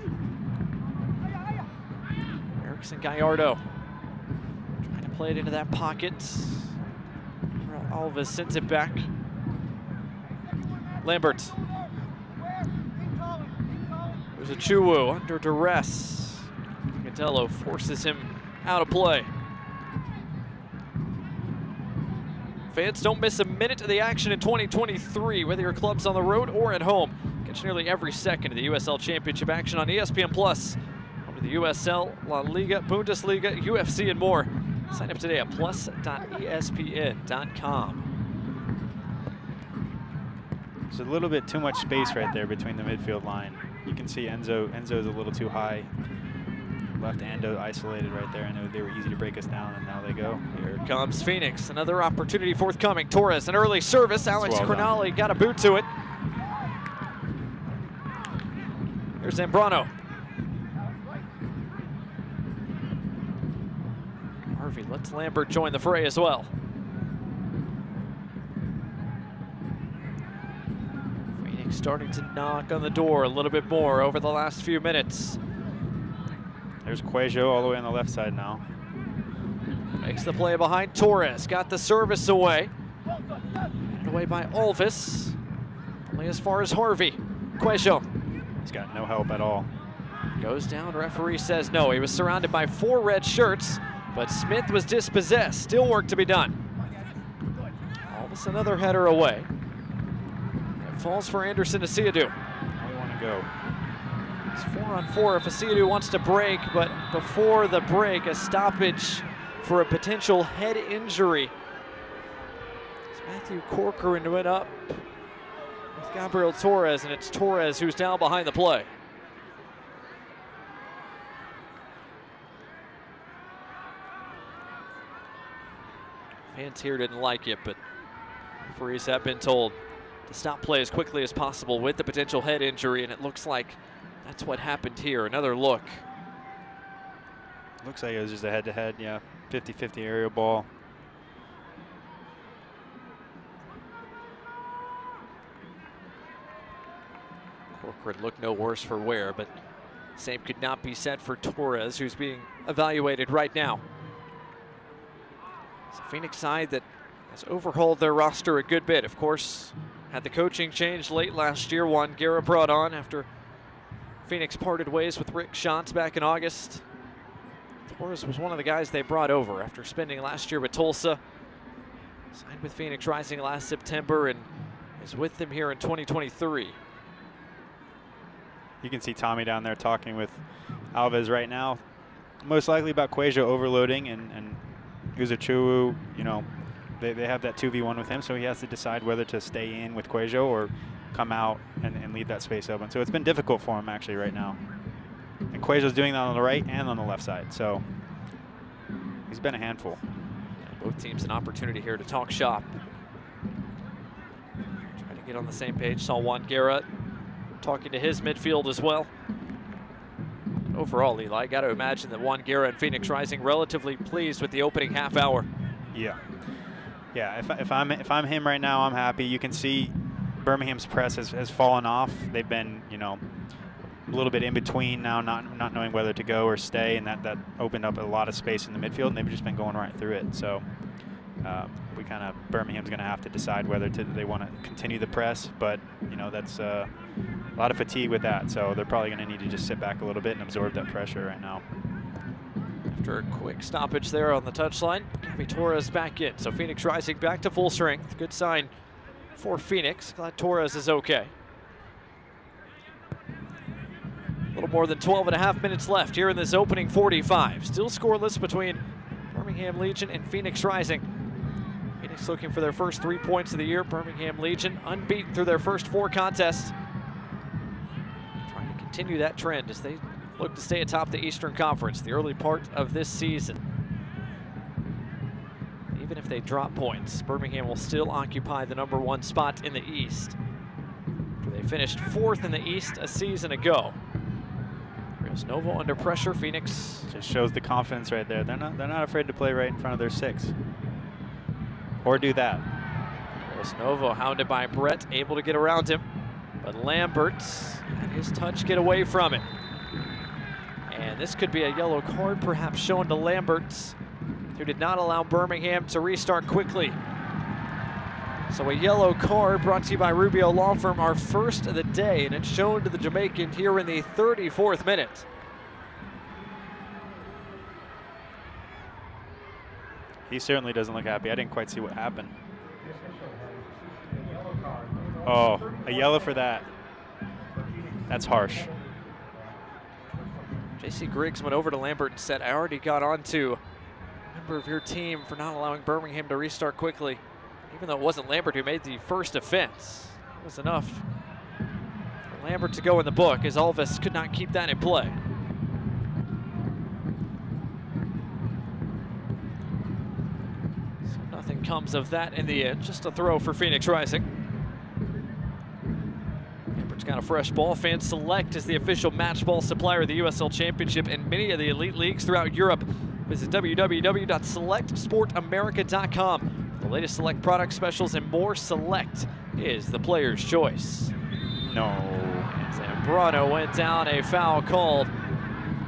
Erickson Gallardo trying to play it into that pocket. Alves sends it back. Lambert. There's a Chuwu under duress. Gatello forces him out of play. Fans, don't miss a minute of the action in 2023, whether your club's on the road or at home. Catch nearly every second of the USL Championship action on ESPN Plus. Over the USL, La Liga, Bundesliga, UFC, and more. Sign up today at plus.espn.com. There's a little bit too much space right there between the midfield line. You can see Enzo's a little too high. Left Ando isolated right there. I know they were easy to break us down, and now they go. Here comes Phoenix. Another opportunity forthcoming. Torres, an early service. Alex Cronali got a boot to it. Here's Zambrano. Harvey lets Lambert join the fray as well. Phoenix starting to knock on the door a little bit more over the last few minutes. There's Cuejo all the way on the left side now. Makes the play behind Torres. Got the service away. And away by Alvis. Only as far as Harvey. Cuejo. He's got no help at all. Goes down. Referee says no. He was surrounded by 4 red shirts, but Smith was dispossessed. Still work to be done. Alvis another header away. It falls for Anderson Asiadu. How do you want to go? It's 4-on-4 if Asiadu wants to break, but before the break, a stoppage for a potential head injury. As Matthew Corcoran went up with Gabriel Torres, and it's Torres who's down behind the play. Fans here didn't like it, but referees have been told to stop play as quickly as possible with the potential head injury, and it looks like that's what happened here. Another look. Looks like it was just a head-to-head, yeah. 50-50 aerial ball. Corcoran looked no worse for wear, but same could not be said for Torres, who's being evaluated right now. It's a Phoenix side that has overhauled their roster a good bit. Of course, had the coaching change late last year. Juan Guerra brought on after Phoenix parted ways with Rick Schatz back in August. Torres was one of the guys they brought over after spending last year with Tulsa. Signed with Phoenix Rising last September and is with them here in 2023. You can see Tommy down there talking with Alves right now. Most likely about Cuejo overloading and Uzuchua, you know, they have that 2v1 with him, so he has to decide whether to stay in with Cuejo or come out and leave that space open. So it's been difficult for him actually right now. And Cuejo's doing that on the right and on the left side, so he's been a handful. Both teams an opportunity here to talk shop. Try to get on the same page. Saw Juan Guerra talking to his midfield as well. Overall, Eli, got to imagine that Juan Guerra and Phoenix Rising relatively pleased with the opening half hour. Yeah. Yeah, if I'm him right now, I'm happy. You can see Birmingham's press has fallen off. They've been, you know, a little bit in between now, not knowing whether to go or stay, and that opened up a lot of space in the midfield, and they've just been going right through it. So Birmingham's going to have to decide whether they want to continue the press, but you know that's a lot of fatigue with that. So they're probably going to need to just sit back a little bit and absorb that pressure right now. After a quick stoppage there on the touchline, Gabby Torres back in. So Phoenix Rising back to full strength. Good sign for Phoenix. Glad Torres is okay. A little more than 12.5 minutes left here in this opening 45. Still scoreless between Birmingham Legion and Phoenix Rising. Phoenix looking for their first 3 points of the year. Birmingham Legion unbeaten through their first 4 contests. Trying to continue that trend as they look to stay atop the Eastern Conference the early part of this season. Even if they drop points, Birmingham will still occupy the #1 spot in the East. They finished 4th in the East a season ago. Rios Novo under pressure. Phoenix just shows the confidence right there. They're not afraid to play right in front of their 6. Or do that. Rios Novo hounded by Brett, able to get around him. But Lambert and his touch get away from it. And this could be a yellow card perhaps shown to Lambert, who did not allow Birmingham to restart quickly. So a yellow card brought to you by Rubio Law Firm, our first of the day, and it's shown to the Jamaican here in the 34th minute. He certainly doesn't look happy. I didn't quite see what happened. Oh, a yellow for that. That's harsh. J.C. Griggs went over to Lambert and said, I already got on to a member of your team for not allowing Birmingham to restart quickly. Even though it wasn't Lambert who made the first offense, it was enough for Lambert to go in the book, as Alvis could not keep that in play. So nothing comes of that in the end, just a throw for Phoenix Rising. Lambert's got a fresh ball. Fan Select is the official match ball supplier of the USL Championship and many of the elite leagues throughout Europe. Visit www.selectsportamerica.com. The latest Select product specials and more. Select is the player's choice. No. Zambrano went down, a foul called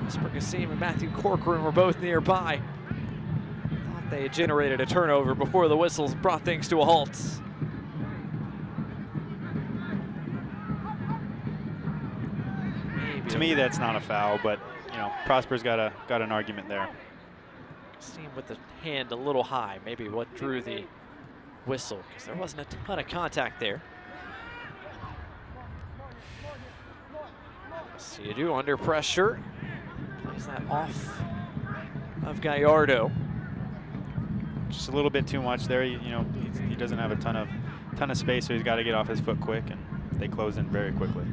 Jesper Kassim and Matthew Corcoran were both nearby. Thought they had generated a turnover before the whistles brought things to a halt. To me, that's not a foul, but you know, Prosper's got an argument there. Kassim with the hand a little high, maybe what drew the whistle, because there wasn't a ton of contact there. Siadu under pressure, plays that off of Gallardo. Just a little bit too much there. You know, he doesn't have a ton of space, so he's got to get off his foot quick, and they close in very quickly.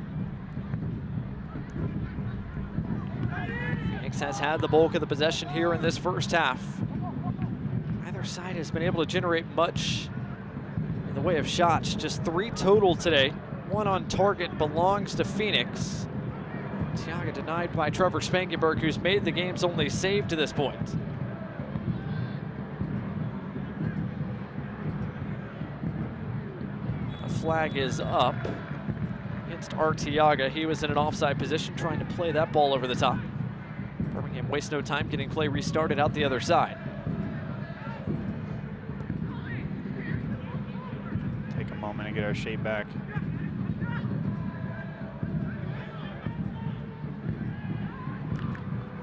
Phoenix has had the bulk of the possession here in this first half. Neither side has been able to generate much in the way of shots. Just 3 total today. 1 on target belongs to Phoenix. Tiaga denied by Trevor Spangenberg, who's made the game's only save to this point. The flag is up against Arteaga. He was in an offside position trying to play that ball over the top. Birmingham wastes no time getting play restarted out the other side. Take a moment to get our shape back.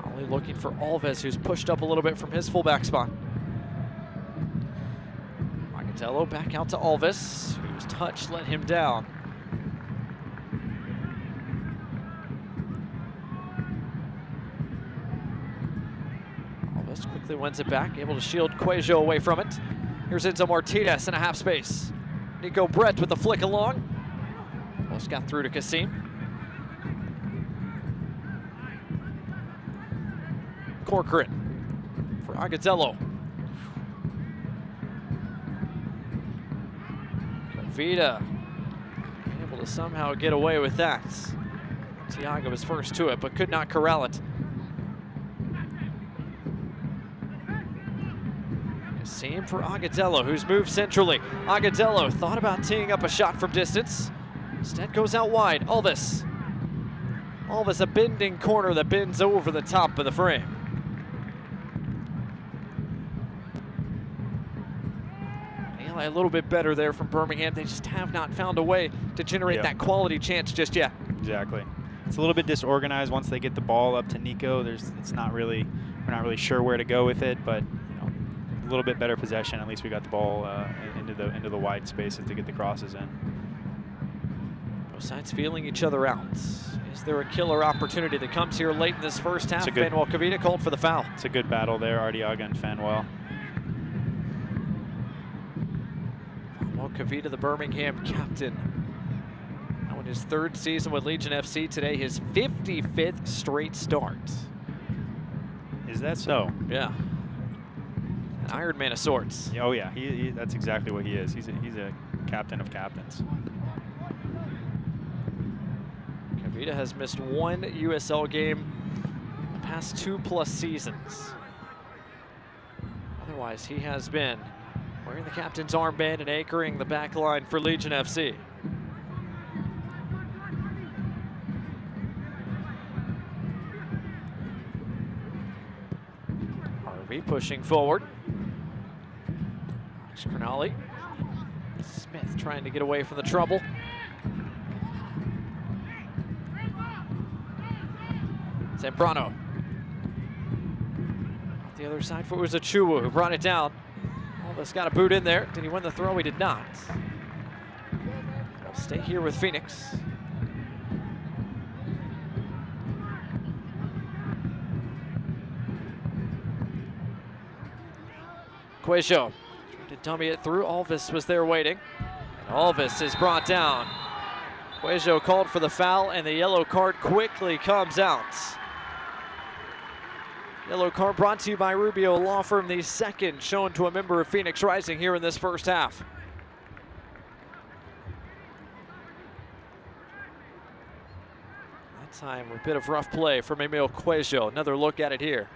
Ollie looking for Alves, who's pushed up a little bit from his fullback spot. Magatello back out to Alves, whose touch let him down. Alves quickly wins it back, able to shield Cuejo away from it. Here's Enzo Martinez in a half space. Nico Brett with the flick along. Almost got through to Kassim. Corcoran for Agazello. Vida able to somehow get away with that. Tiago was first to it, but could not corral it. Kassim for Agazello, who's moved centrally. Agazello thought about teeing up a shot from distance. Instead goes out wide. Alves. Alves, a bending corner that bends over the top of the frame. A little bit better there from Birmingham. They just have not found a way to generate that quality chance just yet. Exactly. It's a little bit disorganized once they get the ball up to Nico. We're not really sure where to go with it, but you know, a little bit better possession. At least we got the ball into the wide spaces to get the crosses in. Both sides feeling each other out. Is there a killer opportunity that comes here late in this first half? Fanuel Kavita called for the foul. It's a good battle there, Arteaga and Fanuel. Kavita, the Birmingham captain, now in his 3rd season with Legion FC, today his 55th straight start. Is that so? Yeah. An Iron Man of sorts. Oh yeah, that's exactly what he is. He's a captain of captains. Kavita has missed 1 USL game the past 2+ seasons. Otherwise, he has been wearing the captain's armband and anchoring the back line for Legion FC. Harvey pushing forward. Alex Crognale. Smith trying to get away from the trouble. Zambrano. Off the other side for Achua, who brought it down. Alves got a boot in there. Did he win the throw? He did not. We'll stay here with Phoenix. Cuejo tried to dummy it through. Alves was there waiting. And Alves is brought down. Cuejo called for the foul, and the yellow card quickly comes out. Yellow card brought to you by Rubio Law Firm, the 2nd shown to a member of Phoenix Rising here in this first half. That time a bit of rough play from Emil Cuejo. Another look at it here.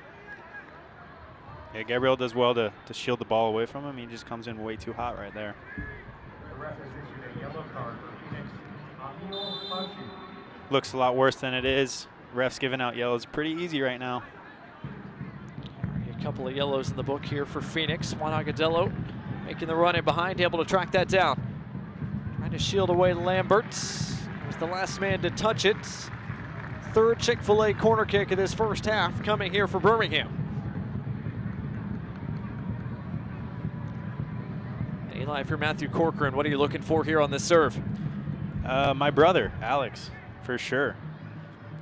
Yeah, Gabriel does well to shield the ball away from him. He just comes in way too hot right there. Looks a lot worse than it is. refs giving out yellows pretty easy right now. A couple of yellows in the book here for Phoenix. Juan Agudelo making the run in behind, able to track that down. Trying to shield away Lambert. Was the last man to touch it. Third Chick-fil-A corner kick of this first half coming here for Birmingham. Eli, if you're Matthew Corcoran, what are you looking for here on this serve? My brother, Alex, for sure.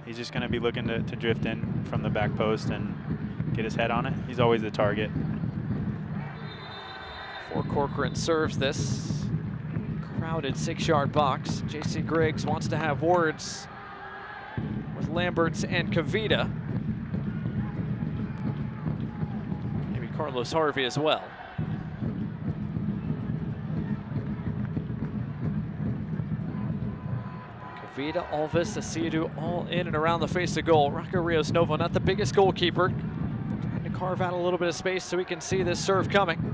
He's just going to be looking to drift in from the back post and get his head on it. He's always the target. Before Corcoran serves this crowded 6-yard box, J.C. Griggs wants to have words with Lamberts and Kavita. Maybe Carlos Harvey as well. Kavita, Alvis, Asidu all in and around the face of goal. Rocco Rios Novo, not the biggest goalkeeper. Trying to carve out a little bit of space so we can see this serve coming.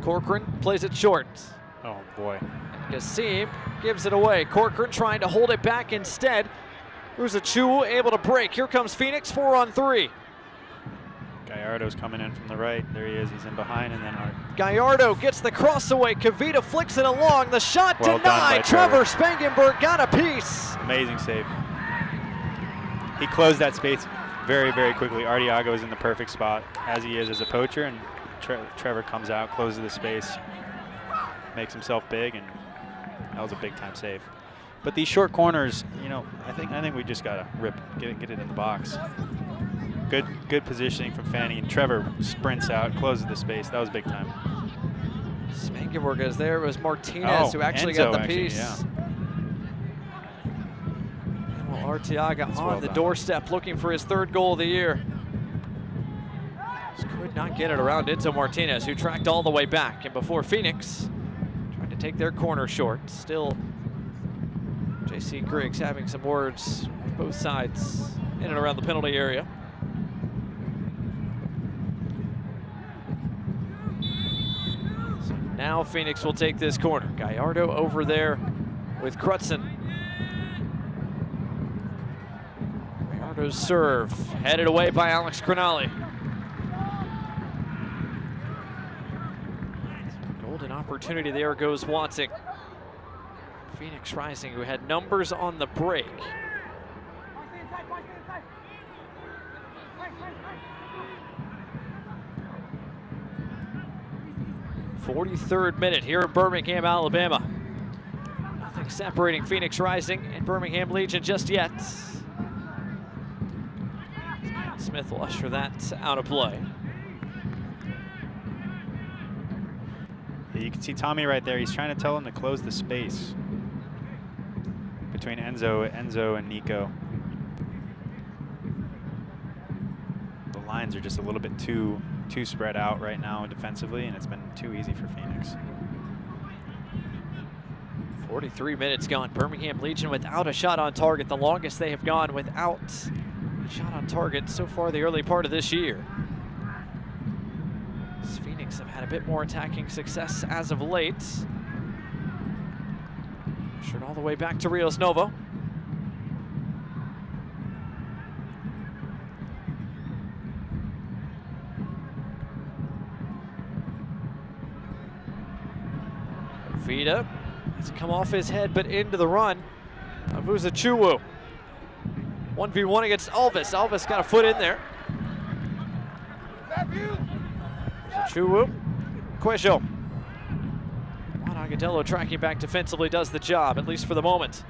Corcoran plays it short. Oh boy. Kassim gives it away. Corcoran trying to hold it back instead. Uzachu able to break. Here comes Phoenix, 4-on-3. Gallardo's coming in from the right. There he is. He's in behind, and then Gallardo gets the cross away. Kavita flicks it along. The shot well denied. Trevor Spangenberg got a piece. Amazing save. He closed that space very, very quickly. Artiago is in the perfect spot, as he is as a poacher, and Trevor comes out, closes the space, makes himself big, and that was a big-time save. But these short corners, you know, I think we just gotta get it in the box. Good positioning from Fanny, and Trevor sprints out, closes the space. That was big time. Spangenberg is there. It was Martinez who actually got the piece. Yeah. Well, Arteaga on well the done. doorstep looking for his 3rd goal of the year. Just could not get it around Enzo Martinez, who tracked all the way back. And before Phoenix trying to take their corner short. Still J.C. Griggs having some words with both sides in and around the penalty area. So now Phoenix will take this corner. Gallardo over there with Crutzen. Gallardo's serve headed away by Alex Cronali. Golden opportunity there goes Watsing. Phoenix Rising, who had numbers on the break. 43rd minute here in Birmingham, Alabama. Nothing separating Phoenix Rising and Birmingham Legion just yet. Smith will usher that out of play. Yeah, you can see Tommy right there. He's trying to tell him to close the space between Enzo and Nico. The lines are just a little bit too spread out right now defensively, and it's been too easy for Phoenix. 43 minutes gone. Birmingham Legion without a shot on target. The longest they have gone without a shot on target so far the early part of this year. Phoenix have had a bit more attacking success as of late. Pushed all the way back to Rios Novo. Vida has come off his head, but into the run of Uzachu. 1v1 against Alvis. Alvis got a foot in there. Uzachu, Cuejo. Juan Agudelo tracking back defensively does the job, at least for the moment.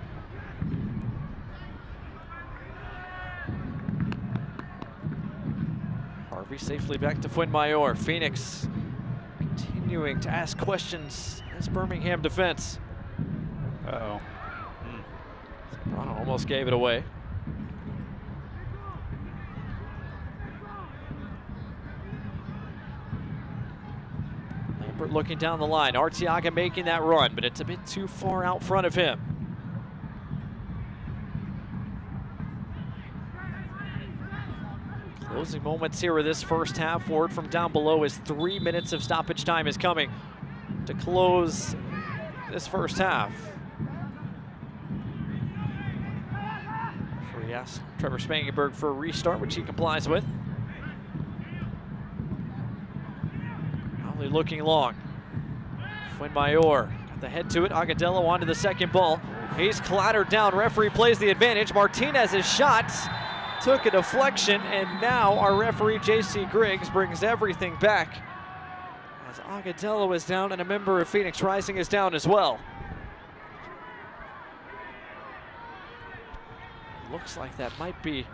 Harvey safely back to Fuenmayor. Phoenix continuing to ask questions as Birmingham defense. Uh-oh. Zambrano almost gave it away. Lambert looking down the line. Arteaga making that run, but it's a bit too far out front of him. Closing moments here of this first half. Word from down below is 3 minutes of stoppage time is coming to close this first half. asked Trevor Spangenberg for a restart, which he complies with. Only looking long. Fuenmayor got the head to it. Agudelo onto the second ball. He's clattered down. Referee plays the advantage. Martinez's shot took a deflection, and now our referee, J.C. Griggs, brings everything back as Agudelo is down and a member of Phoenix Rising is down as well. It looks like that might be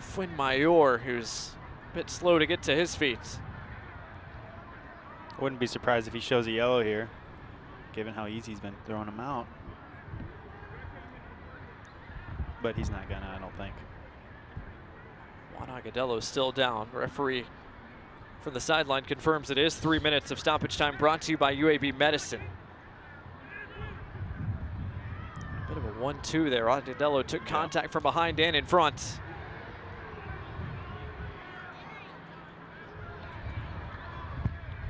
Fuenmayor, who's a bit slow to get to his feet. Wouldn't be surprised if he shows a yellow here, given how easy he's been throwing him out. But he's not gonna, I don't think. Juan Agudelo is still down. Referee from the sideline confirms it is 3 minutes of stoppage time, brought to you by UAB Medicine. Bit of a 1-2 there. Agudelo took contact from behind and in front.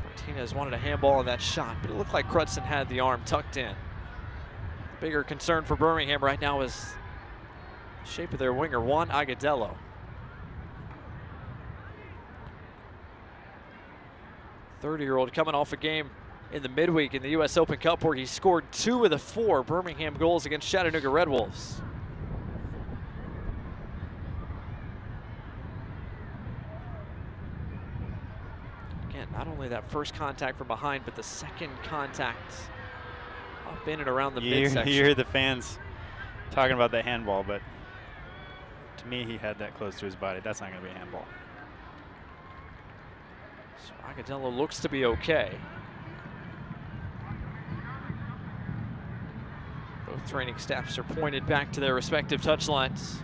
Martinez wanted a handball on that shot, but it looked like Crutzen had the arm tucked in. The bigger concern for Birmingham right now is the shape of their winger, Juan Agudelo. 30-year-old coming off a game in the midweek in the U.S. Open Cup where he scored 2 of the 4 Birmingham goals against Chattanooga Red Wolves. Again, not only that first contact from behind, but the second contact up in and around the midsection. You hear the fans talking about the handball, but to me, he had that close to his body. That's not going to be a handball. So Agudelo looks to be okay. Both training staffs are pointed back to their respective touchlines.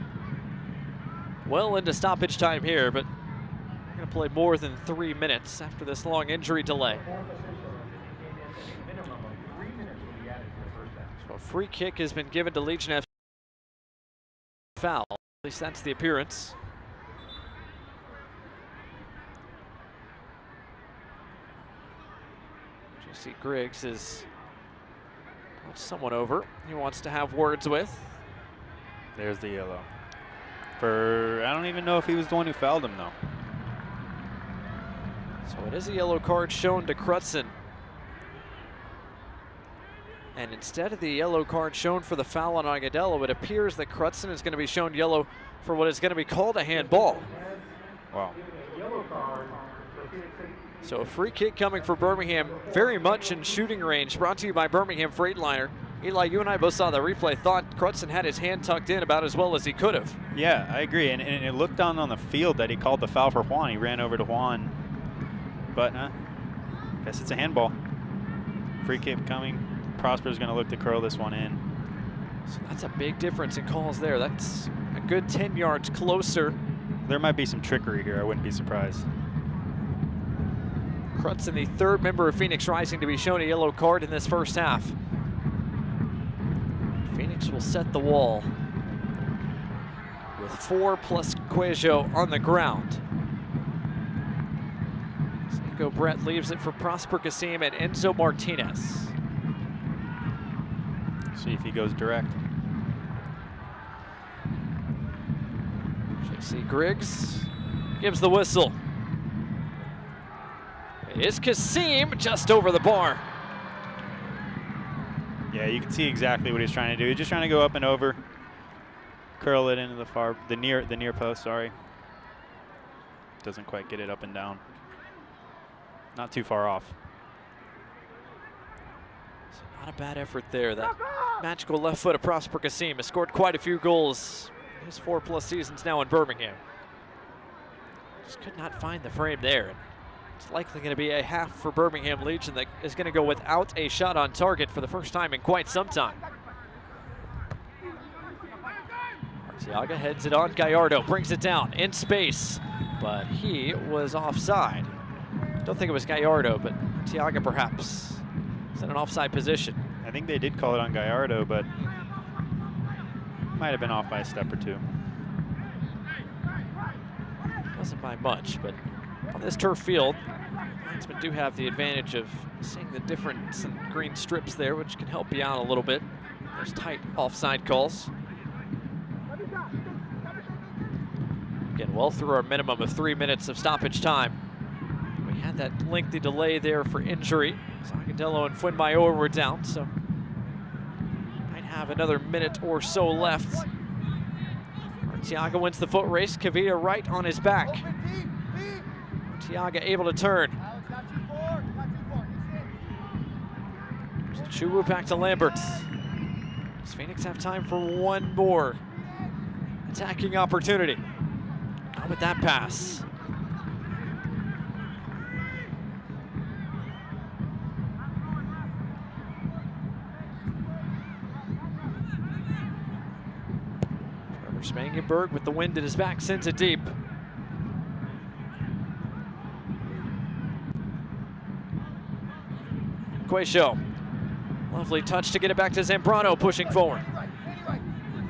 Well into stoppage time here, but we're going to play more than 3 minutes after this long injury delay. So a free kick has been given to Legion FC. Foul. At least that's the appearance. J.C. Griggs is someone over he wants to have words with. There's the yellow. I don't even know if he was the one who fouled him, though. So it is a yellow card shown to Crutzen. And instead of the yellow card shown for the foul on Agudelo, it appears that Crutzen is going to be shown yellow for what is going to be called a handball. Wow. So a free kick coming for Birmingham, very much in shooting range, brought to you by Birmingham Freightliner. Eli, you and I both saw the replay, thought Crutzen had his hand tucked in about as well as he could have. Yeah, I agree, and it looked down on the field that he called the foul for Juan. He ran over to Juan, but guess it's a handball. Free kick coming. Prosper's gonna look to curl this one in. So that's a big difference in calls there. That's a good 10 yards closer. There might be some trickery here, I wouldn't be surprised. Crutzen, the 3rd member of Phoenix Rising to be shown a yellow card in this first half. Phoenix will set the wall with 4 plus Cuello on the ground. Nico Brett leaves it for Prosper Kasim and Enzo Martinez. See if he goes direct. J.C. Griggs gives the whistle. It is Kasim just over the bar. Yeah, you can see exactly what he's trying to do. He's just trying to go up and over, curl it into the near post. Sorry, doesn't quite get it up and down. Not too far off. So not a bad effort there. That magical left foot of Prosper Kasim has scored quite a few goals in his 4 plus seasons now in Birmingham. Just could not find the frame there. It's likely going to be a half for Birmingham Legion that is going to go without a shot on target for the first time in quite some time. Arteaga heads it on. Gallardo brings it down in space, but he was offside. Don't think it was Gallardo, but Arteaga perhaps is in an offside position. I think they did call it on Gallardo, but might have been off by a step or two. Wasn't by much, but on this turf field, linesmen do have the advantage of seeing the difference in green strips there, which can help you out a little bit. Those tight offside calls. Again, well through our minimum of 3 minutes of stoppage time. We had that lengthy delay there for injury. Zagadello and Fuenmayor were down, so might have another minute or so left. Arteaga wins the foot race. Kavita right on his back. Arteaga able to turn. Chuwu back to Lambert. Does Phoenix have time for one more attacking opportunity? Not with that pass. Trevor Spangenberg with the wind at his back sends it deep. Quayshow. Lovely touch to get it back to Zambrano, pushing forward.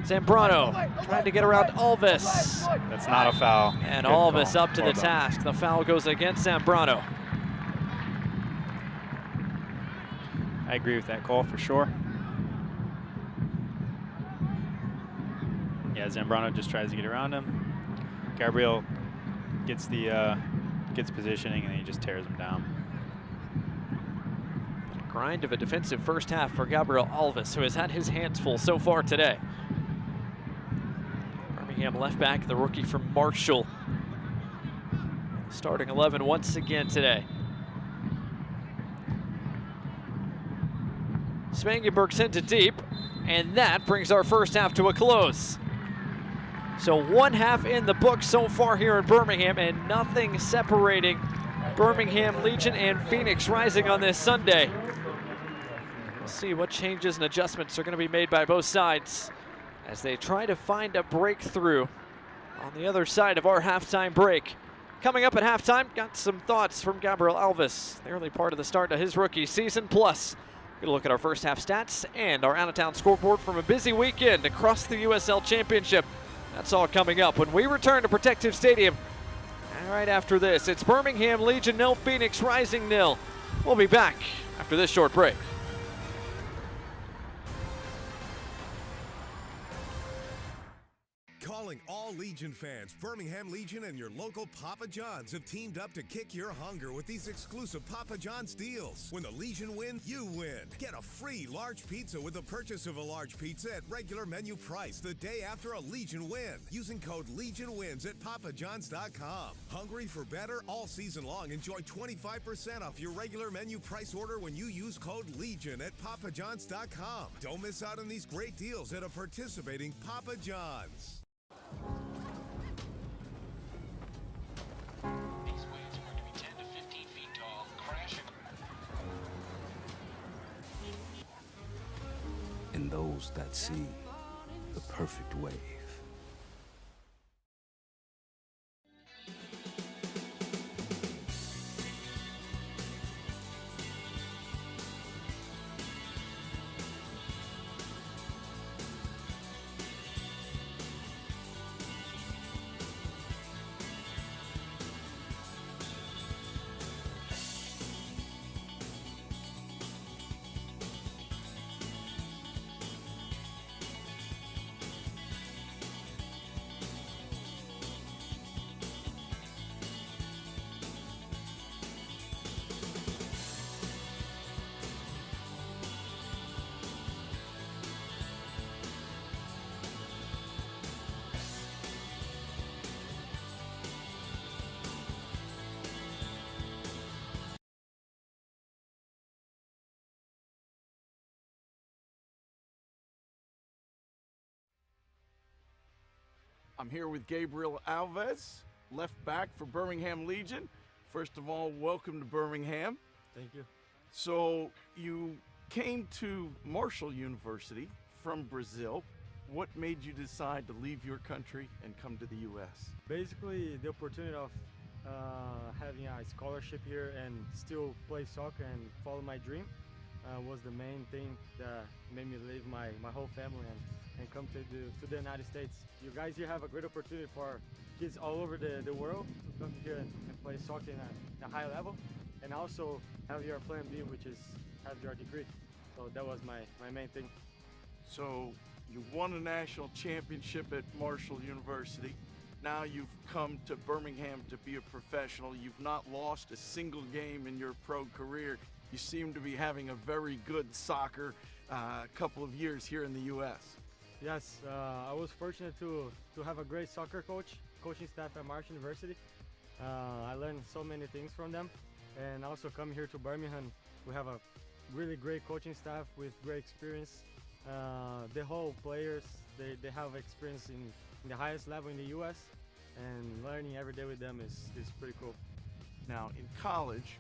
Zambrano trying to get around Alves. That's not a foul. And Good Alves call. up to Well the done. task. The foul goes against Zambrano. I agree with that call for sure. Yeah, Zambrano just tries to get around him. Gabriel gets positioning and then he just tears him down. Grind of a defensive first half for Gabriel Alves, who has had his hands full so far today. Birmingham left back, the rookie from Marshall. Starting 11 once again today. Spangenberg sent it deep, and that brings our first half to a close. So one half in the book so far here in Birmingham, and nothing separating Birmingham Legion and Phoenix Rising on this Sunday. We'll see what changes and adjustments are going to be made by both sides as they try to find a breakthrough on the other side of our halftime break. Coming up at halftime, got some thoughts from Gabriel Alves, the early part of the start of his rookie season, plus gonna look at our first half stats and our out-of-town scoreboard from a busy weekend across the USL Championship. That's all coming up when we return to Protective Stadium. And right after this, it's Birmingham Legion 0, Phoenix Rising 0. We'll be back after this short break. Calling all Legion fans, Birmingham Legion and your local Papa John's have teamed up to kick your hunger with these exclusive Papa John's deals. When the Legion win, you win. Get a free large pizza with the purchase of a large pizza at regular menu price the day after a Legion win using code LEGIONWINS at papajohns.com. Hungry for better? All season long, enjoy 25% off your regular menu price order when you use code LEGION at papajohns.com. Don't miss out on these great deals at a participating Papa John's. These waves are going to be 10 to 15 feet tall, crashing. And those that see the perfect wave. I'm here with Gabriel Alves, left back for Birmingham Legion. First of all, welcome to Birmingham. Thank you. So you came to Marshall University from Brazil. What made you decide to leave your country and come to the U.S.? Basically, the opportunity of having a scholarship here and still play soccer and follow my dream was the main thing that made me leave my whole family and come to the United States. You guys here have a great opportunity for kids all over the world to come here and play soccer in a high level, and also have your plan B, which is have your degree. So that was my main thing. So you won a national championship at Marshall University. Now you've come to Birmingham to be a professional. You've not lost a single game in your pro career. You seem to be having a very good soccer couple of years here in the U.S. Yes, I was fortunate to have a great soccer coaching staff at Marsh University. I learned so many things from them, and also come here to Birmingham. We have a really great coaching staff with great experience. The whole players, they have experience in the highest level in the U.S., and learning every day with them is pretty cool. Now, in college,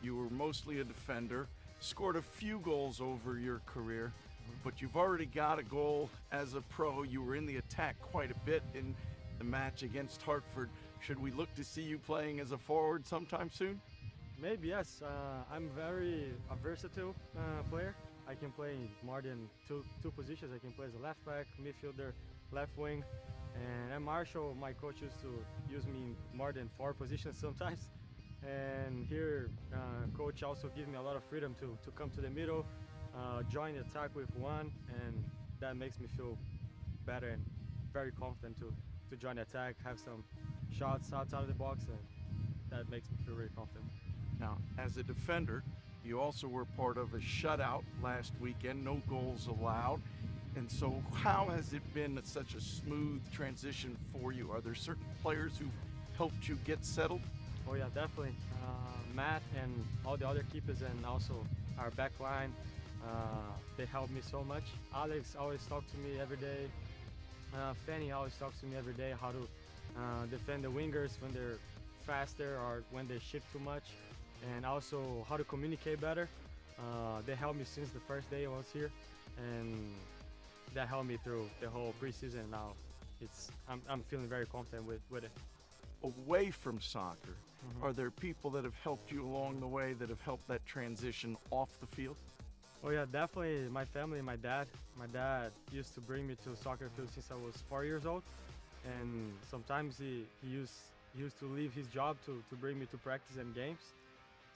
you were mostly a defender, scored a few goals over your career, but you've already got a goal as a pro. You were in the attack quite a bit in the match against Hartford. Should we look to see you playing as a forward sometime soon? Maybe, yes. I'm a versatile player. I can play more than two positions. I can play as a left back, midfielder, left wing. And at Marshall, my coach used to use me in more than 4 positions sometimes. And here, coach also gives me a lot of freedom to come to the middle, join the attack with one, and that makes me feel better and very confident to join the attack, have some shots outside of the box, and that makes me feel really confident. Now, as a defender, you also were part of a shutout last weekend, no goals allowed. And so how has it been such a smooth transition for you? Are there certain players who helped you get settled? Oh yeah, definitely. Matt and all the other keepers, and also our back line, they helped me so much. Alex always talks to me every day. Fanny always talks to me every day how to defend the wingers when they're faster or when they shift too much, and also how to communicate better. They helped me since the first day I was here, and that helped me through the whole preseason. Now I'm feeling very confident with it. Away from soccer, are there people that have helped you along the way that have helped that transition off the field? Oh yeah, definitely my family, my dad. My dad used to bring me to a soccer field since I was 4 years old, and sometimes he used to leave his job to bring me to practice and games.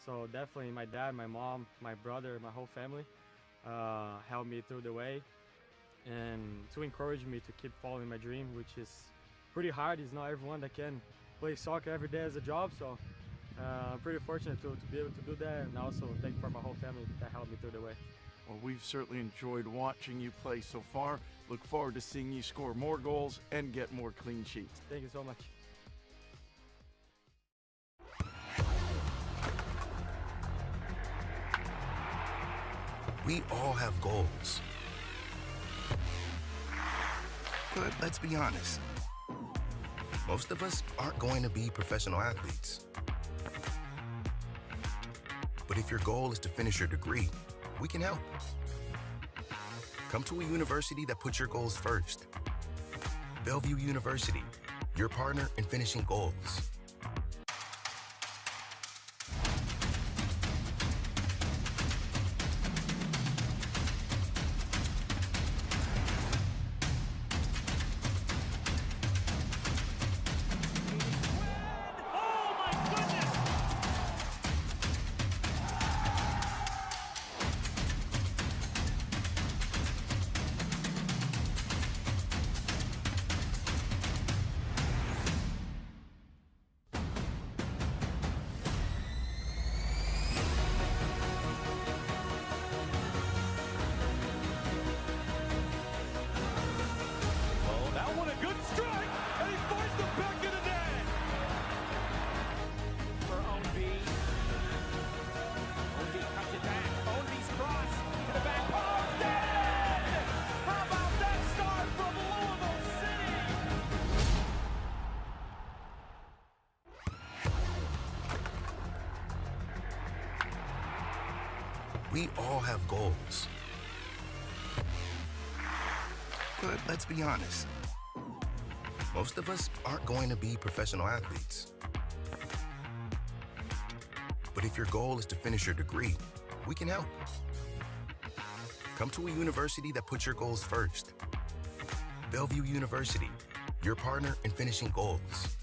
So definitely my dad, my mom, my brother, my whole family helped me through the way, and to encourage me to keep following my dream, which is pretty hard. It's not everyone that can play soccer every day as a job, so I'm pretty fortunate to be able to do that, and also thank for my whole family that helped me through the way. Well, we've certainly enjoyed watching you play so far. Look forward to seeing you score more goals and get more clean sheets. Thank you so much. We all have goals. But let's be honest, most of us aren't going to be professional athletes. But if your goal is to finish your degree, we can help. Come to a university that puts your goals first. Bellevue University, your partner in finishing goals. We all have goals. But let's be honest, most of us aren't going to be professional athletes. But if your goal is to finish your degree, we can help. Come to a university that puts your goals first. Bellevue University, your partner in finishing goals.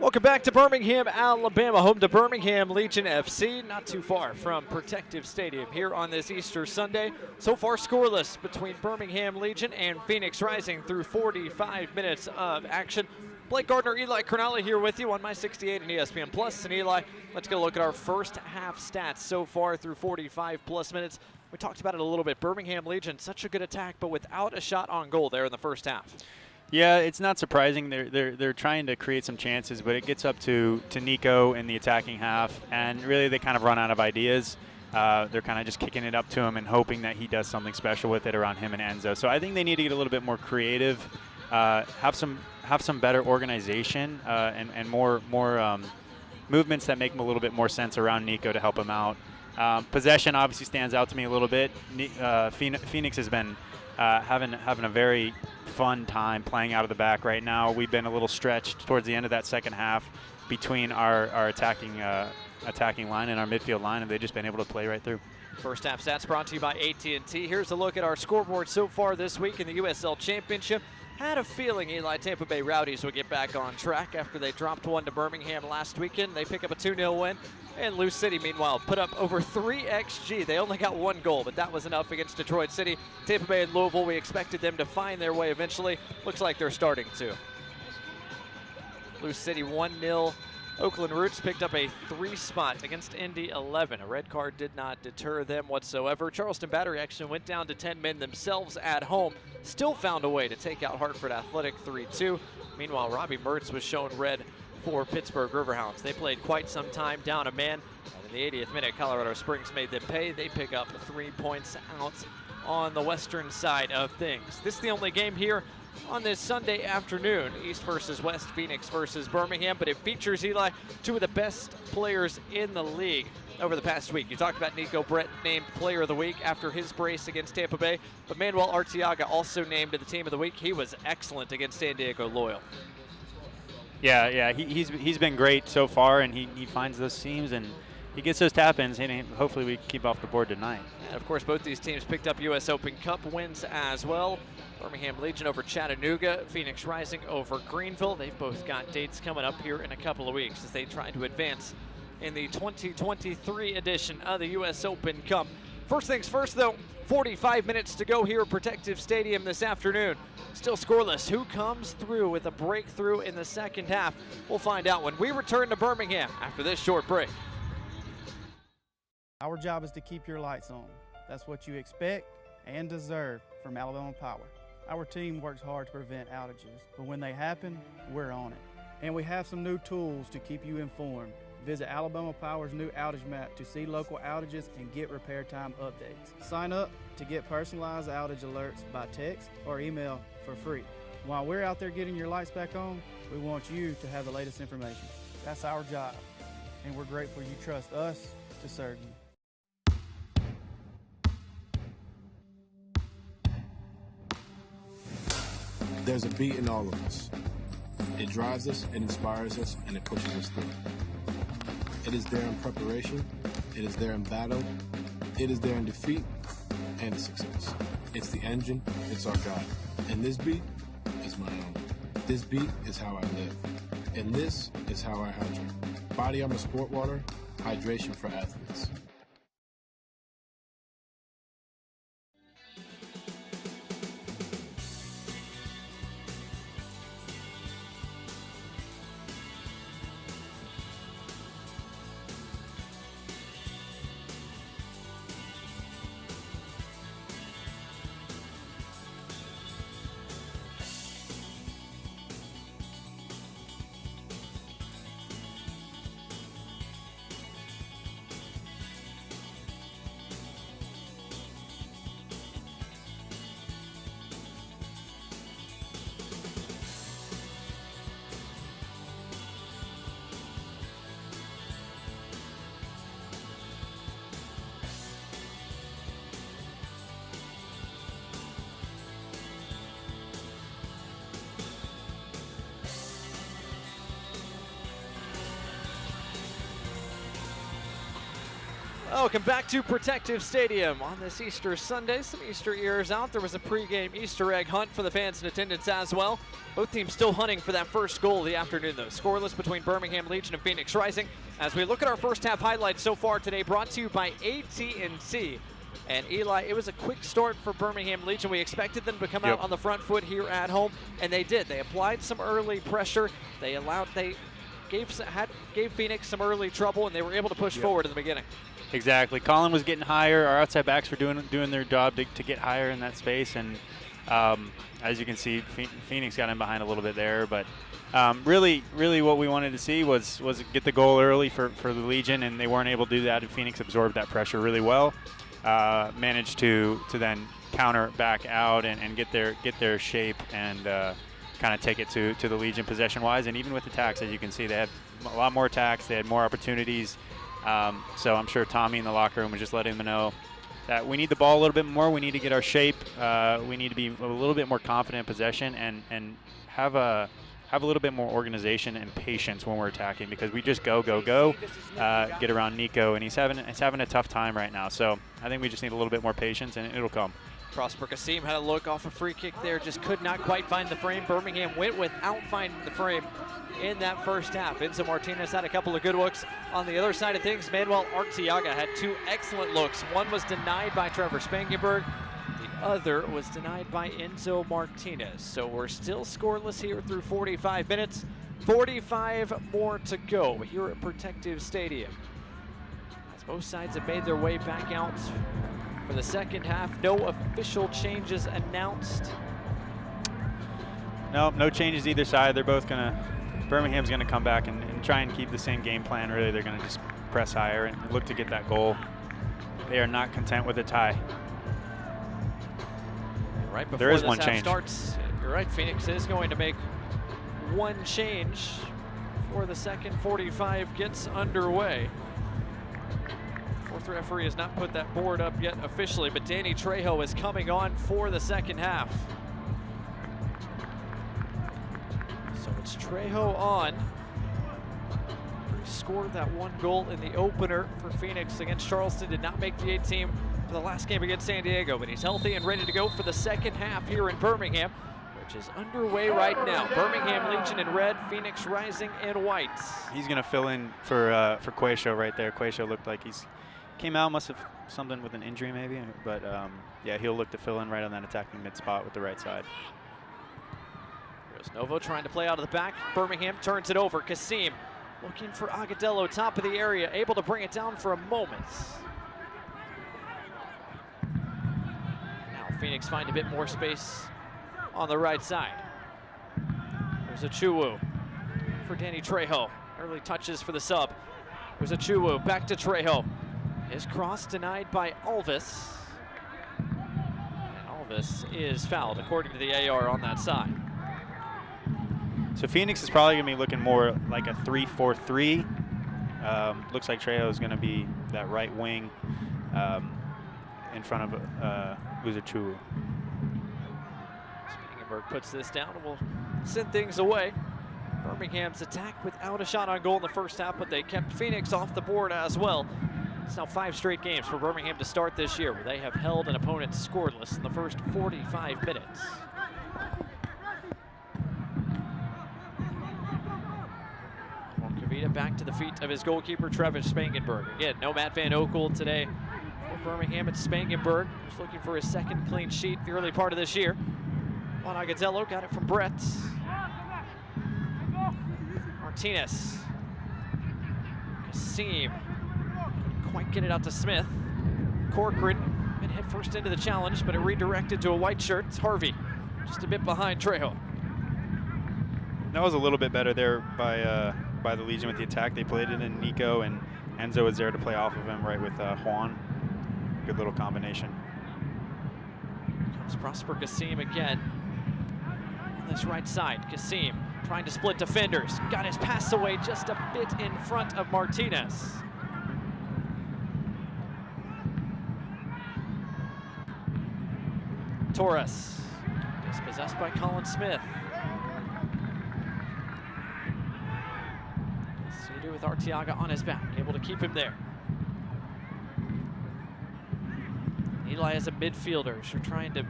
Welcome back to Birmingham, Alabama, home to Birmingham Legion FC, not too far from Protective Stadium here on this Easter Sunday. So far scoreless between Birmingham Legion and Phoenix Rising through 45 minutes of action. Blake Gardner, Eli Cronulla here with you on My 68 and ESPN Plus. And Eli, let's go look at our first half stats so far through 45 plus minutes. We talked about it a little bit. Birmingham Legion, such a good attack, but without a shot on goal there in the first half. Yeah, it's not surprising. They're trying to create some chances, but it gets up to Nico in the attacking half, and really they kind of run out of ideas. They're kind of just kicking it up to him and hoping that he does something special with it around him and Enzo. So I think they need to get a little bit more creative, have some better organization, and more movements that make a little bit more sense around Nico to help him out. Possession obviously stands out to me a little bit. Phoenix has been having a very fun time playing out of the back right now. We've been a little stretched towards the end of that second half between our attacking line and our midfield line, and they've just been able to play right through. First half stats brought to you by AT&T. Here's a look at our scoreboard so far this week in the USL Championship. Had a feeling, Eli, Tampa Bay Rowdies would get back on track after they dropped one to Birmingham last weekend. They pick up a 2-0 win. And Lou City, meanwhile, put up over 3 XG. They only got 1 goal, but that was enough against Detroit City. Tampa Bay and Louisville, we expected them to find their way eventually. Looks like they're starting to. Lou City 1-0. Oakland Roots picked up a 3 spot against Indy 11. A red card did not deter them whatsoever. Charleston Battery action went down to 10 men themselves at home. Still found a way to take out Hartford Athletic 3-2. Meanwhile, Robbie Mertz was shown red for Pittsburgh Riverhounds. They played quite some time down a man. And in the 80th minute, Colorado Springs made them pay. They pick up 3 points out on the western side of things. This is the only game here on this Sunday afternoon, East versus West, Phoenix versus Birmingham, but it features, Eli, 2 of the best players in the league over the past week. You talked about Nico Brett named Player of the Week after his brace against Tampa Bay, but Manuel Arteaga also named to the Team of the Week. He was excellent against San Diego Loyal. Yeah, he's been great so far, and he finds those seams and he gets those tap-ins, and hopefully we keep off the board tonight. And of course, both these teams picked up U.S. Open Cup wins as well. Birmingham Legion over Chattanooga, Phoenix Rising over Greenville. They've both got dates coming up here in a couple of weeks as they try to advance in the 2023 edition of the U.S. Open Cup. First things first, though, 45 minutes to go here at Protective Stadium this afternoon. Still scoreless. Who comes through with a breakthrough in the second half? We'll find out when we return to Birmingham after this short break. Our job is to keep your lights on. That's what you expect and deserve from Alabama Power. Our team works hard to prevent outages, but when they happen, we're on it. And we have some new tools to keep you informed. Visit Alabama Power's new outage map to see local outages and get repair time updates. Sign up to get personalized outage alerts by text or email for free. While we're out there getting your lights back on, we want you to have the latest information. That's our job, and we're grateful you trust us to serve you. There's a beat in all of us. It drives us, it inspires us, and it pushes us through. It is there in preparation, it is there in battle, it is there in defeat and success. It's the engine, it's our God. And this beat is my own. This beat is how I live. And this is how I hydrate. Body Armor Sport Water, hydration for athletes. Welcome back to Protective Stadium on this Easter Sunday. Some Easter ears out. There was a pregame Easter egg hunt for the fans in attendance as well. Both teams still hunting for that first goal of the afternoon, though. Scoreless between Birmingham Legion and Phoenix Rising. As we look at our first half highlights so far today, brought to you by AT&T. And Eli, it was a quick start for Birmingham Legion. We expected them to come out on the front foot here at home, and they did. They applied some early pressure. They gave Phoenix some early trouble, and they were able to push forward in the beginning. Exactly. Colin was getting higher. Our outside backs were doing their job to get higher in that space, and as you can see, Phoenix got in behind a little bit there. But really, what we wanted to see was get the goal early for the Legion, and they weren't able to do that. And Phoenix absorbed that pressure really well. Managed to then counter back out and get their shape and kind of take it to the Legion possession-wise. And even with attacks, as you can see, they had a lot more attacks. They had more opportunities. So I'm sure Tommy in the locker room was just letting them know that we need the ball a little bit more. We need to get our shape. We need to be a little bit more confident in possession and have a little bit more organization and patience when we're attacking, because we just go, get around Nico, and he's having a tough time right now. So I think we just need a little bit more patience, and it'll come. Prosper Kasim had a look off a free kick there, just could not quite find the frame. Birmingham went without finding the frame in that first half. Enzo Martinez had a couple of good looks. On the other side of things, Manuel Arteaga had two excellent looks. One was denied by Trevor Spangenberg. The other was denied by Enzo Martinez. So we're still scoreless here through 45 minutes. 45 more to go here at Protective Stadium. As both sides have made their way back out for the second half. No official changes announced. No changes either side. They're both Birmingham's gonna come back and try and keep the same game plan. Really, they're gonna just press higher and look to get that goal. They are not content with a tie. Right before there is this one half change. Starts, you're right, Phoenix is going to make one change before the second 45 gets underway. Fourth referee has not put that board up yet officially, but Danny Trejo is coming on for the second half. So it's Trejo on. He scored that one goal in the opener for Phoenix against Charleston. Did not make the 8 team for the last game against San Diego, but he's healthy and ready to go for the second half here in Birmingham, which is underway right now. Birmingham Legion in red, Phoenix Rising in white. He's going to fill in for Quayshow right there. Quayshow looked like he's came out, must have something with an injury maybe, but yeah, he'll look to fill in right on that attacking mid spot with the right side. Here's Novo trying to play out of the back. Birmingham turns it over. Kasim looking for Agadello, top of the area, able to bring it down for a moment. Now Phoenix find a bit more space on the right side. There's a Chuwu for Danny Trejo. Early touches for the sub. There's a Chuwu, back to Trejo. His cross denied by Alvis. And Alvis is fouled according to the AR on that side. So Phoenix is probably going to be looking more like a 3-4-3. Looks like Trejo is going to be that right wing in front of Uzuchulu. Spangenberg puts this down and will send things away. Birmingham's attack without a shot on goal in the first half, but they kept Phoenix off the board as well. It's now 5 straight games for Birmingham to start this year, where they have held an opponent scoreless in the first 45 minutes. Kavita back to the feet of his goalkeeper, Travis Spangenberg. Again, no Matt Van Oekel today for Birmingham. It's Spangenberg, who's looking for his second clean sheet the early part of this year. Juan Agadello got it from Brett. Martinez. Kasim. Quite get it out to Smith. Corcoran been head first into the challenge, but it redirected to a white shirt. It's Harvey, just a bit behind Trejo. That was a little bit better there by the Legion with the attack. They played it in Nico, and Enzo was there to play off of him right with Juan. Good little combination. Comes Prosper Kasim again. On this right side, Kasim trying to split defenders. Got his pass away just a bit in front of Martinez. Torres, dispossessed by Colin Smith. Cedar with Arteaga on his back, able to keep him there. Eli as a midfielder, as you're trying to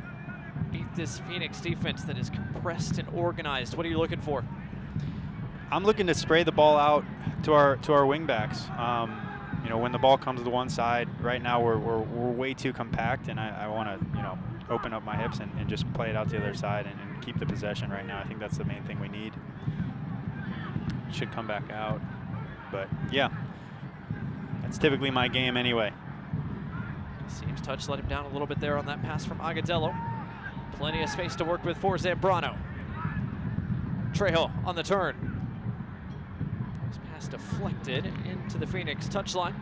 beat this Phoenix defense that is compressed and organized. What are you looking for? I'm looking to spray the ball out to our wing backs. You know, when the ball comes to one side, right now we're way too compact, and I want to, you know, open up my hips and just play it out to the other side and keep the possession right now. I think that's the main thing we need. Should come back out, but yeah, that's typically my game anyway. Seems touch let him down a little bit there on that pass from Agadello. Plenty of space to work with for Zambrano. Trejo on the turn. This pass deflected into the Phoenix touchline.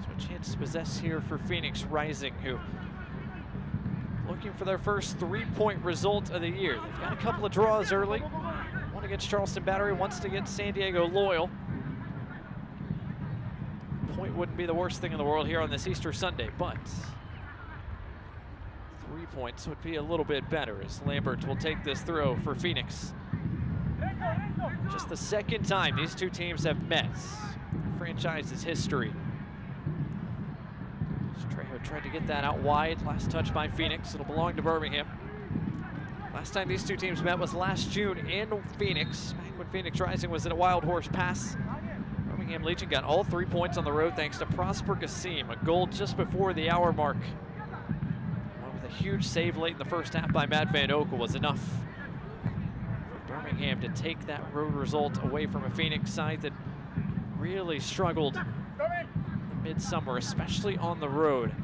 So a chance to possess here for Phoenix Rising, who looking for their first 3-point result of the year. They've got a couple of draws early. One against Charleston Battery, once against San Diego Loyal. Point wouldn't be the worst thing in the world here on this Easter Sunday, but 3 points would be a little bit better as Lambert will take this throw for Phoenix. Just the second time these two teams have met in franchise's history. Trejo tried to get that out wide. Last touch by Phoenix. It'll belong to Birmingham. Last time these two teams met was last June in Phoenix, back when Phoenix Rising was at a Wild Horse Pass. Birmingham Legion got all 3 points on the road thanks to Prosper Gassim, a goal just before the hour mark. With a huge save late in the first half by Matt Van Okel was enough for Birmingham to take that road result away from a Phoenix side that really struggled in midsummer, especially on the road.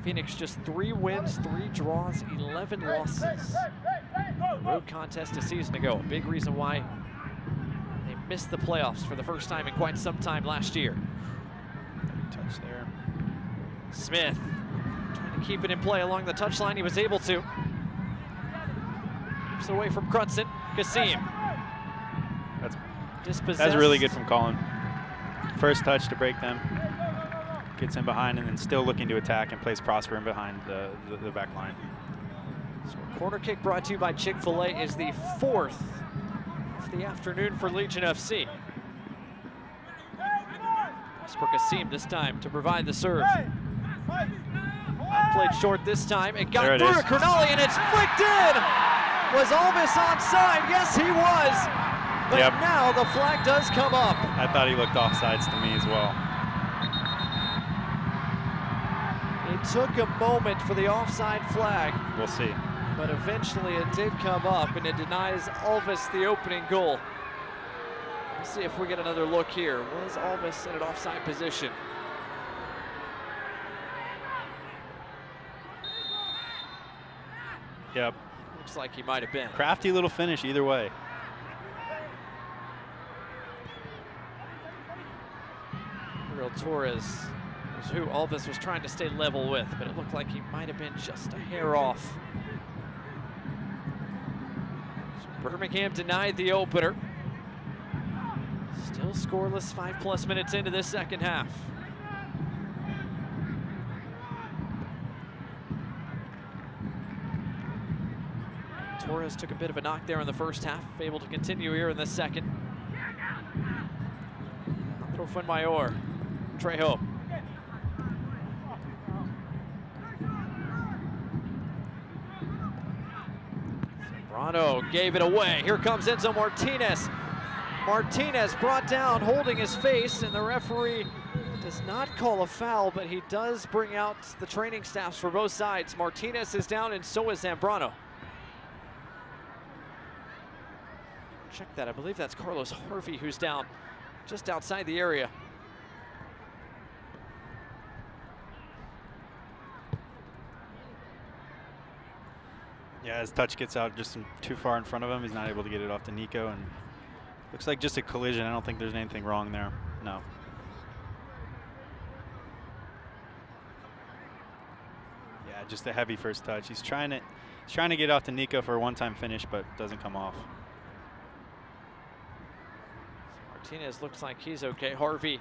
Phoenix just 3 wins, 3 draws, 11 losses. Road contest a season ago. A big reason why they missed the playoffs for the first time in quite some time last year. Touch there. Smith trying to keep it in play along the touchline. He was able to. Keeps it away from Crunson. Gassim. That's really good from Colin. First touch to break them. Gets in behind and then still looking to attack and plays Prosper in behind the back line. So a corner kick brought to you by Chick-fil-A is the 4th of the afternoon for Legion FC. Prosper Gassim this time to provide the serve. Played short this time. It got through to Cernali and it's flicked in. Was Alvis onside? Yes, he was. But now the flag does come up. I thought he looked offsides to me as well. It took a moment for the offside flag. We'll see. But eventually it did come up and it denies Alvis the opening goal. Let's see if we get another look here. Was Alvis in an offside position? Yep. Looks like he might have been. Crafty little finish either way. Gabriel Torres was who Alvis was trying to stay level with, but it looked like he might have been just a hair off. So Birmingham denied the opener. Still scoreless 5+ minutes into this second half. Torres took a bit of a knock there in the first half, able to continue here in the second. Pedro Fuenmayor, Trejo. Zambrano gave it away. Here comes Enzo Martinez. Martinez brought down, holding his face, and the referee does not call a foul, but he does bring out the training staffs for both sides. Martinez is down, and so is Zambrano. Check that. I believe that's Carlos Harvey who's down just outside the area. Yeah, his touch gets out just too far in front of him. He's not able to get it off to Nico, and looks like just a collision. I don't think there's anything wrong there. No. Yeah, just a heavy first touch. He's trying to get off to Nico for a one-time finish, but doesn't come off. Martinez looks like he's okay. Harvey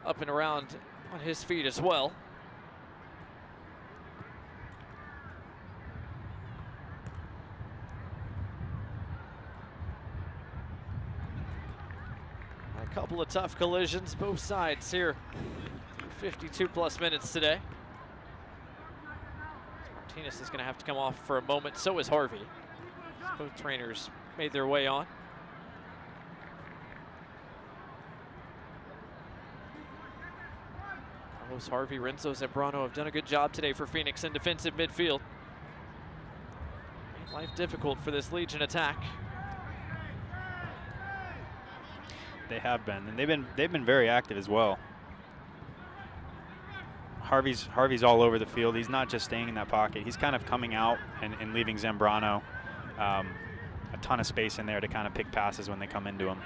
up and around on his feet as well. Couple of tough collisions, both sides here. 52+ minutes today. Martinez is going to have to come off for a moment. So is Harvey. Both trainers made their way on. Carlos Harvey, Renzo Zambrano have done a good job today for Phoenix in defensive midfield. Made life difficult for this Legion attack. They have been, and they've been very active as well. Harvey's all over the field. He's not just staying in that pocket. He's kind of coming out and leaving Zambrano a ton of space in there to kind of pick passes when they come into him.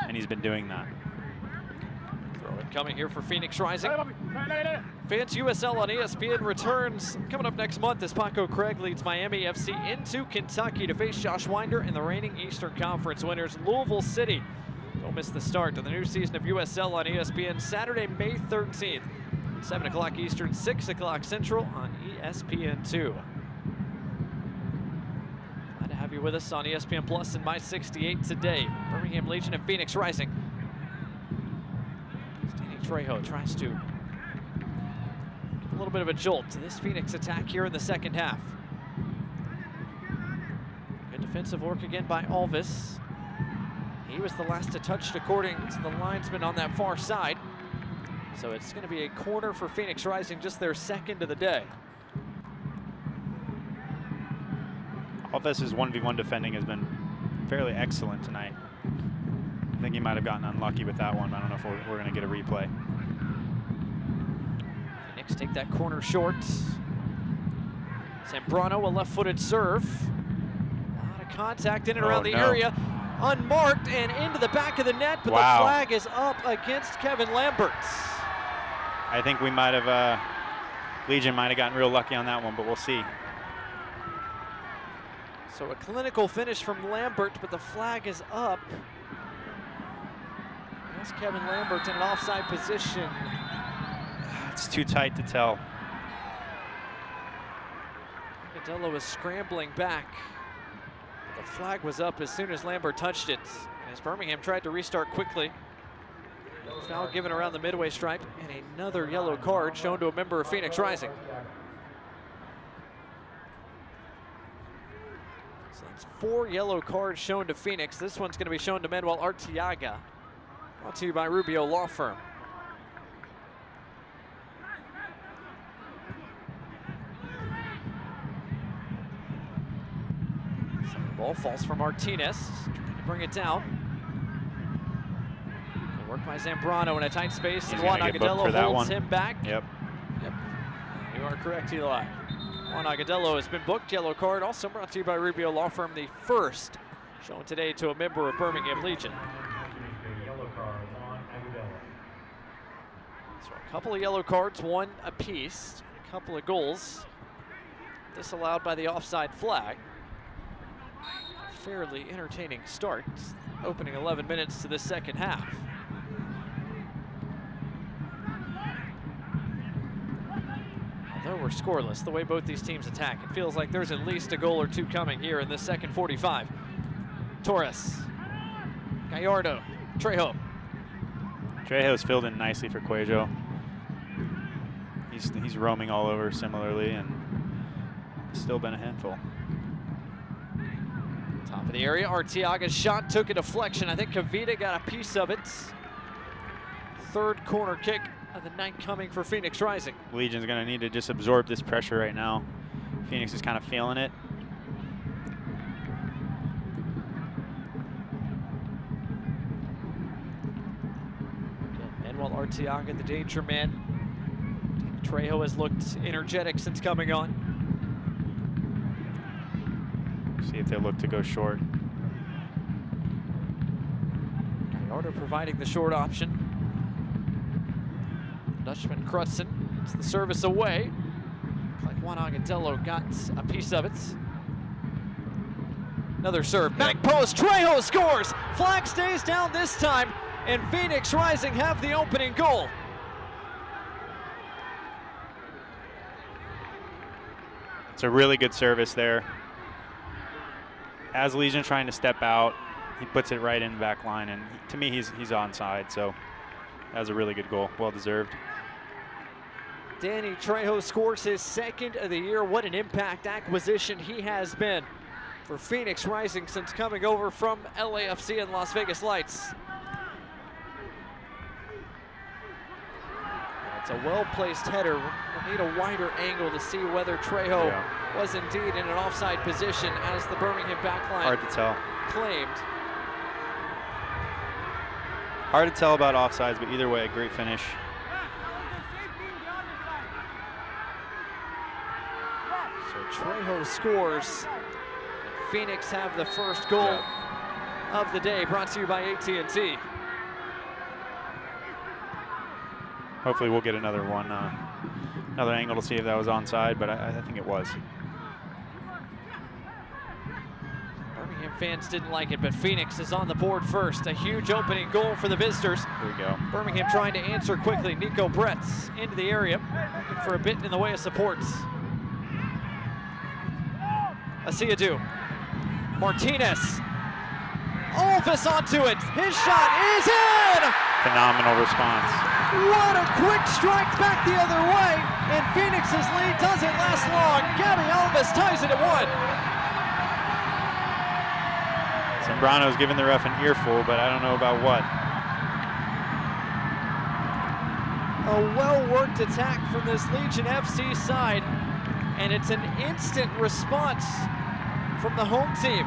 And he's been doing that. Throw it coming here for Phoenix Rising. Fans USL on ESPN returns coming up next month as Paco Craig leads Miami FC into Kentucky to face Josh Winder and the reigning Eastern Conference winners Louisville City. Don't miss the start of the new season of USL on ESPN Saturday, May 13th. 7 o'clock Eastern, 6 o'clock Central on ESPN2. Glad to have you with us on ESPN Plus and My 68 today. Birmingham Legion and Phoenix Rising. Danny Trejo tries to give a little bit of a jolt to this Phoenix attack here in the second half. Good defensive work again by Alvis. He was the last to touch according to the linesman on that far side. So it's going to be a corner for Phoenix Rising, just their second of the day. Alves' 1v1 defending has been fairly excellent tonight. I think he might have gotten unlucky with that one. I don't know if we're going to get a replay. Phoenix take that corner short. Zambrano, a left-footed serve. A lot of contact in and around the area. Unmarked and into the back of the net, but the flag is up against Kevin Lambert. I think we might have, Legion might have gotten real lucky on that one, but we'll see. So a clinical finish from Lambert, but the flag is up. That's Kevin Lambert in an offside position. It's too tight to tell. Agadello is scrambling back. But the flag was up as soon as Lambert touched it. As Birmingham tried to restart quickly. Foul given around the midway stripe, and another yellow card shown to a member of Phoenix Rising. So that's 4 yellow cards shown to Phoenix. This one's going to be shown to Manuel Arteaga. Brought to you by Rubio Law Firm. So the ball falls for Martinez, trying to bring it down. Work by Zambrano in a tight space, and Juan Agadello holds him back. Yep. You are correct, Eli. Juan Agadello has been booked. Yellow card, also brought to you by Rubio Law Firm, the first shown today to a member of Birmingham Legion. So a couple of yellow cards, 1 apiece, a couple of goals disallowed by the offside flag. A fairly entertaining start, opening 11 minutes to the second half. Although we're scoreless, the way both these teams attack, it feels like there's at least a goal or 2 coming here in this second 45. Torres, Gallardo, Trejo. Trejo's filled in nicely for Cuello. He's roaming all over similarly, and still been a handful. Top of the area, Arteaga's shot took a deflection. I think Kavita got a piece of it. Third corner kick of the night coming for Phoenix Rising. Legion's going to need to just absorb this pressure right now. Phoenix is kind of feeling it. Manuel Arteaga, the danger man. Trejo has looked energetic since coming on. See if they look to go short. Gallardo providing the short option. Dutchman Crutzen, it's the service away. Looks like Juan Agadello got a piece of it. Another serve, back post, Trejo scores! Flag stays down this time, and Phoenix Rising have the opening goal. It's a really good service there. As Legion trying to step out, he puts it right in the back line, and to me, he's onside. So that was a really good goal, well deserved. Danny Trejo scores his second of the year. What an impact acquisition he has been for Phoenix Rising since coming over from LAFC and Las Vegas Lights. It's a well-placed header. We'll need a wider angle to see whether Trejo was indeed in an offside position as the Birmingham backline Hard to tell. claimed. Hard to tell about offsides, but either way, a great finish. So Trejo scores. Phoenix have the first goal of the day, brought to you by AT&T. Hopefully we'll get another one, another angle to see if that was onside, but I think it was. Birmingham fans didn't like it, but Phoenix is on the board first. A huge opening goal for the visitors. Here we go. Birmingham trying to answer quickly. Nico Bretz into the area, looking for a bit in the way of supports. Asiadu. Martinez. Alves onto it. His shot is in! Phenomenal response. What a quick strike back the other way, and Phoenix's lead doesn't last long. Gabby Alves ties it at 1. Zambrano's giving the ref an earful, but I don't know about what. A well-worked attack from this Legion FC side, and it's an instant response from the home team.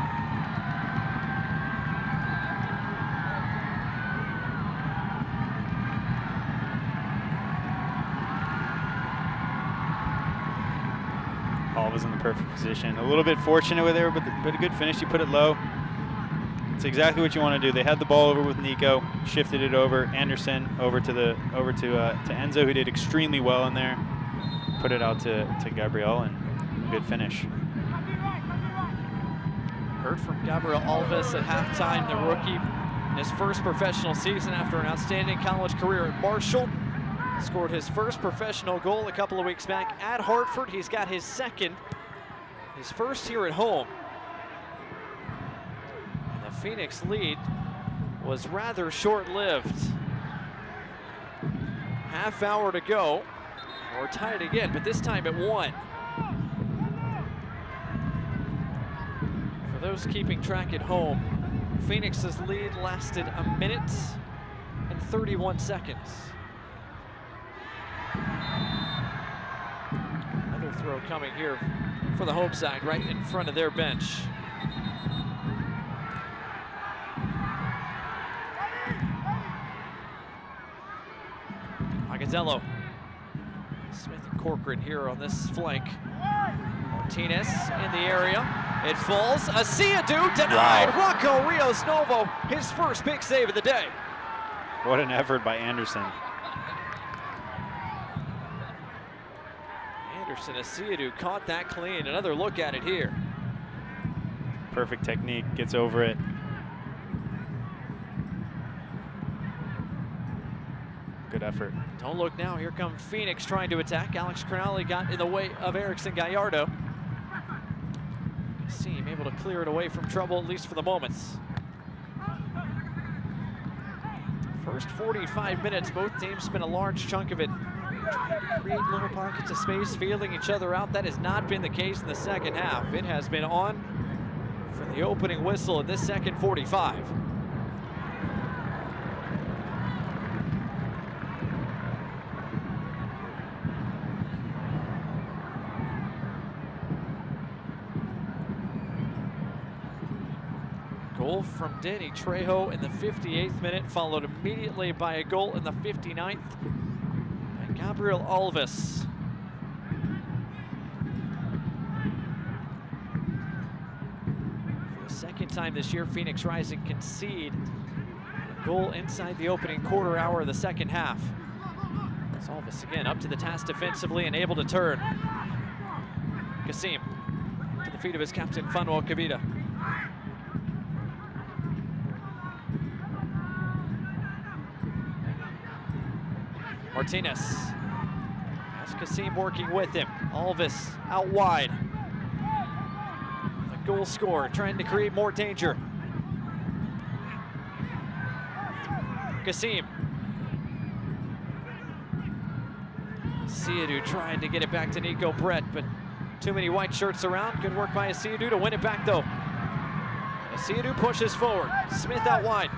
Alves in the perfect position. A little bit fortunate with there, but a good finish. He put it low. It's exactly what you want to do. They had the ball over with Nico, shifted it over. Anderson over to Enzo, who did extremely well in there. Put it out to Gabriel, and good finish. Heard from Gabriel Alves at halftime, the rookie, in his first professional season after an outstanding college career at Marshall. Scored his first professional goal a couple of weeks back at Hartford. He's got his second, his first here at home. And the Phoenix lead was rather short-lived. Half hour to go. We're tied again, but this time at 1. For those keeping track at home, Phoenix's lead lasted 1 minute and 31 seconds. Another throw coming here for the home side, right in front of their bench. Agazello. Smith and Corcoran here on this flank. Martinez in the area. It falls. Asiadu denied. Wow. Rocco Rios Novo, his first big save of the day. What an effort by Anderson. Anderson Asiadu caught that clean. Another look at it here. Perfect technique, gets over it. Good effort. Don't look now. Here come Phoenix trying to attack. Alex Cronali got in the way of Erickson Gallardo. Seem able to clear it away from trouble, at least for the moments. First 45 minutes, both teams spent a large chunk of it trying to create little pockets of space, feeling each other out. That has not been the case in the second half. It has been on from the opening whistle in this second 45. Goal from Danny Trejo in the 58th minute, followed immediately by a goal in the 59th by Gabriel Alves. For the second time this year, Phoenix Rising concede a goal inside the opening quarter hour of the second half. It's Alves again up to the task defensively and able to turn. Kasim to the feet of his captain, Fanuel Kavita. Martinez has Kasim working with him. Alves out wide. The goal scorer trying to create more danger. Kasim. Siadu trying to get it back to Nico Brett, but too many white shirts around. Good work by Siadu to win it back, though. Siadu pushes forward. Smith out wide.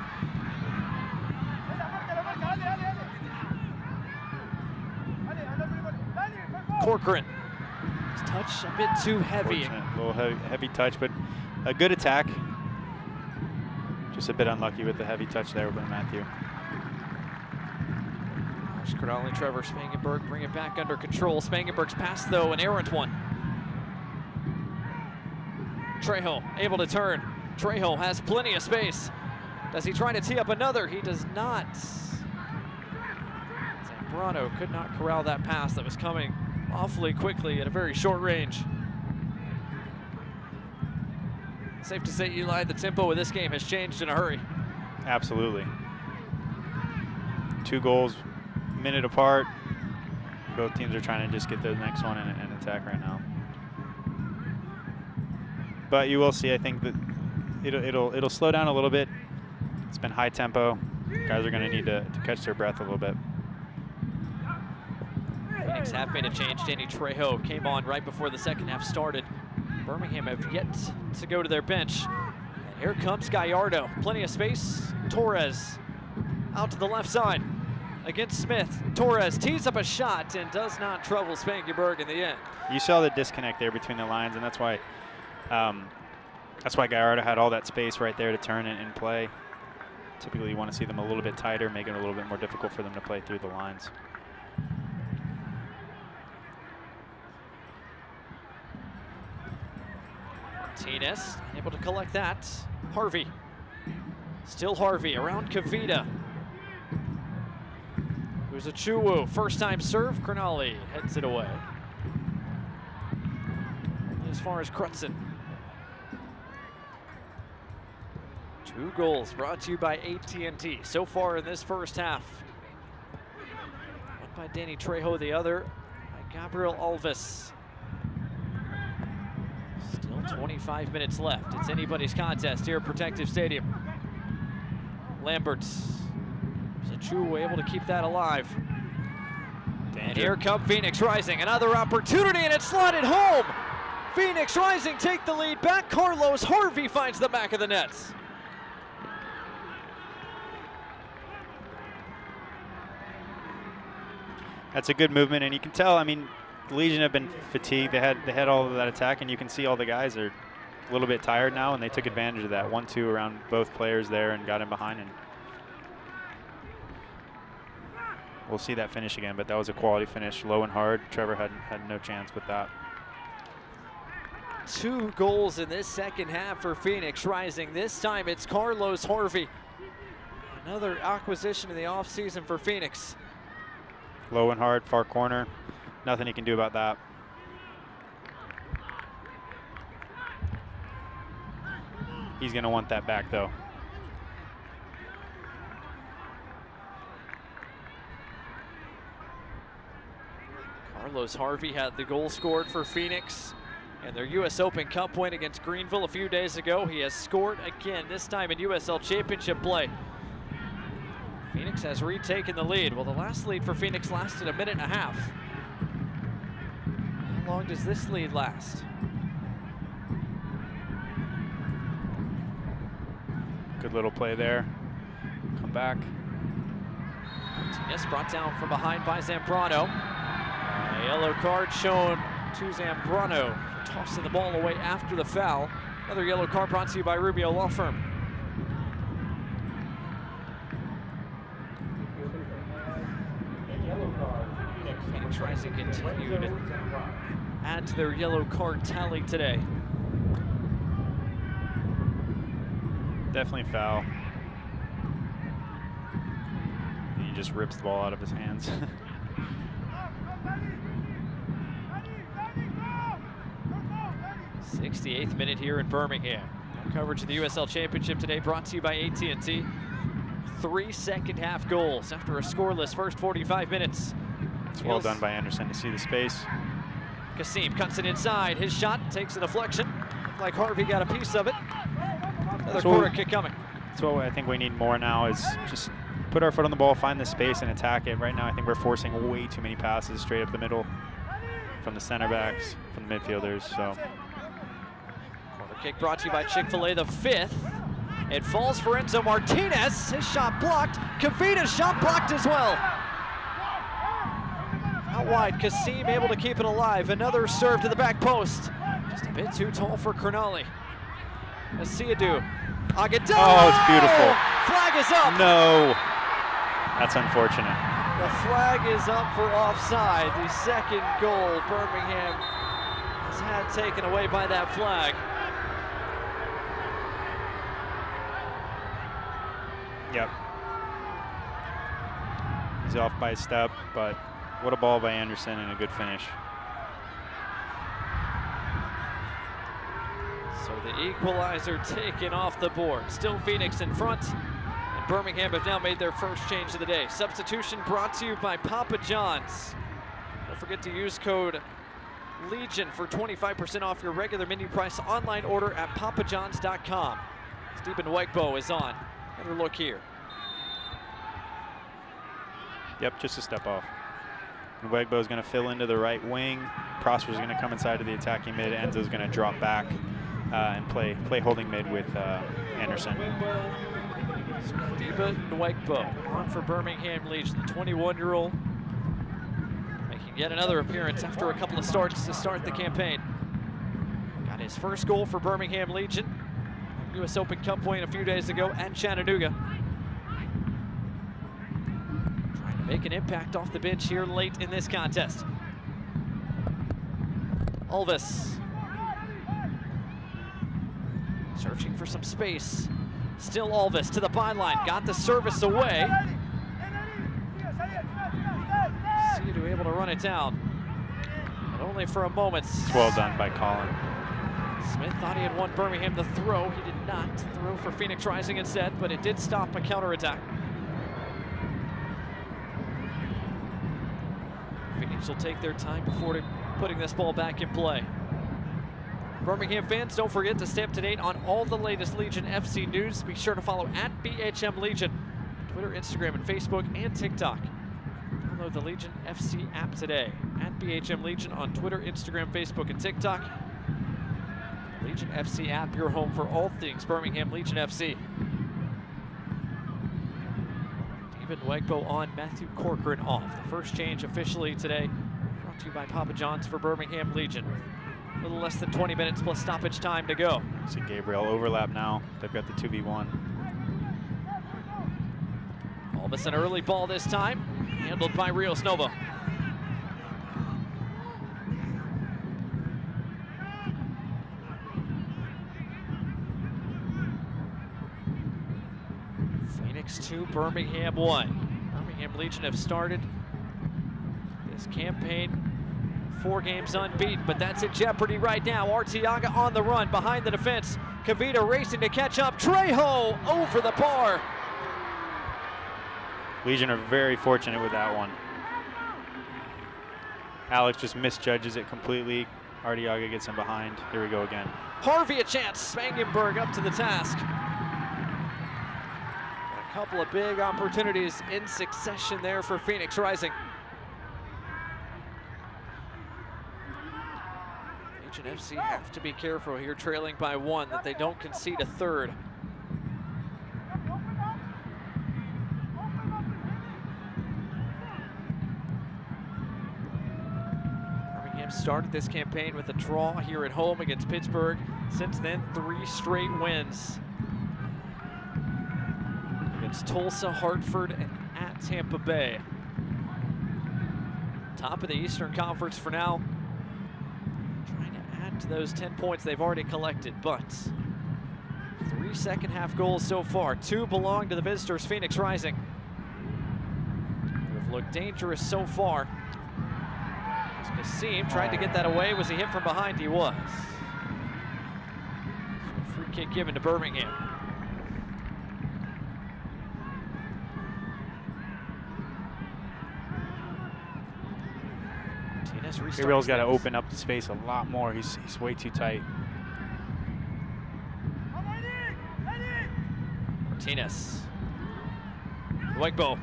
Corcoran. His touch a bit too heavy. A little heavy touch, but a good attack. Just a bit unlucky with the heavy touch there by Matthew. There's Cronali, Trevor Spangenberg bring it back under control. Spangenberg's pass, though, an errant one. Trejo able to turn. Trejo has plenty of space. Does he try to tee up another? He does not. Zambrano could not corral that pass that was coming awfully quickly at a very short range. Safe to say, Eli, the tempo of this game has changed in a hurry. Absolutely. 2 goals, minute apart. Both teams are trying to just get the next one and attack right now. But you will see, I think that it'll slow down a little bit. It's been high tempo. Guys are going to need to catch their breath a little bit. Phoenix have made a change. Danny Trejo came on right before the second half started. Birmingham have yet to go to their bench. And here comes Gallardo. Plenty of space. Torres out to the left side against Smith. Torres tees up a shot and does not trouble Spangenberg in the end. You saw the disconnect there between the lines, and that's why Gallardo had all that space right there to turn and play. Typically, you want to see them a little bit tighter, make it a little bit more difficult for them to play through the lines. Martinez able to collect that. Harvey. Still Harvey around Kavita. Who's a Chuwu. First time serve. Cronali heads it away. Only as far as Crutzen. 2 goals brought to you by AT&T so far in this first half. One by Danny Trejo, the other by Gabriel Alves. Still 25 minutes left. It's anybody's contest here at Protective Stadium. Lamberts. Zachu able to keep that alive. Danger. And here come Phoenix Rising. Another opportunity, and it's slotted home. Phoenix Rising take the lead back. Carlos Harvey finds the back of the nets. That's a good movement, and you can tell, I mean, the Legion have been fatigued. They had all of that attack, and you can see all the guys are a little bit tired now, and they took advantage of that. 1-2 around both players there and got in behind. And we'll see that finish again, but that was a quality finish, low and hard. Trevor had no chance with that. 2 goals in this second half for Phoenix Rising. This time it's Carlos Harvey. Another acquisition in the offseason for Phoenix. Low and hard, far corner. Nothing he can do about that. He's going to want that back, though. Carlos Harvey had the goal scored for Phoenix in their U.S. Open Cup win against Greenville a few days ago. He has scored again, this time in USL Championship play. Phoenix has retaken the lead. Well, the last lead for Phoenix lasted a minute and a half. How long does this lead last? Good little play there. Come back. Martinez brought down from behind by Zambrano. A yellow card shown to Zambrano for tossing the ball away after the foul. Another yellow card brought to you by Rubio Law Firm. Phoenix Rising continue to add to their yellow card tally today. Definitely foul. He just rips the ball out of his hands. 68th minute here in Birmingham. Our coverage of the USL Championship today brought to you by AT&T. 3 second half goals after a scoreless first 45 minutes. It's well done by Anderson to see the space. Kasim cuts it inside. His shot takes a deflection. Looked like Harvey got a piece of it. Another corner kick coming. That's what I think we need more now, is just put our foot on the ball, find the space, and attack it. Right now, I think we're forcing way too many passes straight up the middle from the center backs, from the midfielders. So, corner kick brought to you by Chick-fil-A, the 5th. It falls for Enzo Martinez. His shot blocked. Kavita's shot blocked as well. Out wide, Kasim able to keep it alive. Another serve to the back post. Just a bit too tall for Crognale. Asiadu. Agudelo! oh, it's beautiful. Flag is up. No, that's unfortunate. The flag is up for offside. The second goal Birmingham has had taken away by that flag. Yep. He's off by a step, but what a ball by Anderson and a good finish. So the equalizer taken off the board. Still Phoenix in front. And Birmingham have now made their first change of the day. Substitution brought to you by Papa John's. Don't forget to use code LEGION for 25% off your regular menu price online order at papajohns.com. Stephen Wegbo is on. Another look here. Yep, just a step off. And Wegbo is going to fill into the right wing. Prosper's going to come inside to the attacking mid. Enzo's going to drop back and play holding mid with Anderson. Stephen Wegbo on for Birmingham Legion, the 21-year-old, making yet another appearance after a couple of starts to start the campaign. Got his first goal for Birmingham Legion. U.S. Open Cup win a few days ago at Chattanooga. Trying to make an impact off the bench here late in this contest. Alvis. Searching for some space. Still Alvis to the byline. Got the service away. Asiadu able to run it down. But only for a moment. It's well done by Colin. Smith thought he had won Birmingham the throw. He did not throw for Phoenix Rising instead, but it did stop a counterattack. Phoenix will take their time before putting this ball back in play. Birmingham fans, don't forget to stay up to date on all the latest Legion FC news. Be sure to follow at BHM Legion, Twitter, Instagram, and Facebook, and TikTok. Download the Legion FC app today. At BHM Legion on Twitter, Instagram, Facebook, and TikTok. Legion FC app, your home for all things Birmingham Legion FC. David Wegbo on, Matthew Corcoran off. The first change officially today, brought to you by Papa John's for Birmingham Legion. A little less than 20 minutes plus stoppage time to go. See Gabriel overlap now. They've got the 2v1. All of us an early ball this time, handled by Rios Nova. Phoenix 2, Birmingham 1. Birmingham Legion have started this campaign 4 games unbeaten, but that's in jeopardy right now. Arteaga on the run behind the defense. Kavita racing to catch up. Trejo over the bar. Legion are very fortunate with that one. Alex just misjudges it completely. Arteaga gets him behind. Here we go again. Harvey a chance. Spangenberg up to the task. A couple of big opportunities in succession there for Phoenix Rising. Legion FC have to be careful here, trailing by 1, that they don't concede a third. Birmingham started this campaign with a draw here at home against Pittsburgh. Since then, 3 straight wins against Tulsa, Hartford, and at Tampa Bay. Top of the Eastern Conference for now. To those 10 points they've already collected, but 3 second half goals so far. 2 belong to the visitors, Phoenix Rising, who have looked dangerous so far. As Kasim tried to get that away. Was he hit from behind? He was. Free kick given to Birmingham. Gabriel's got to open up the space a lot more. He's way too tight. Martinez. Wegbo.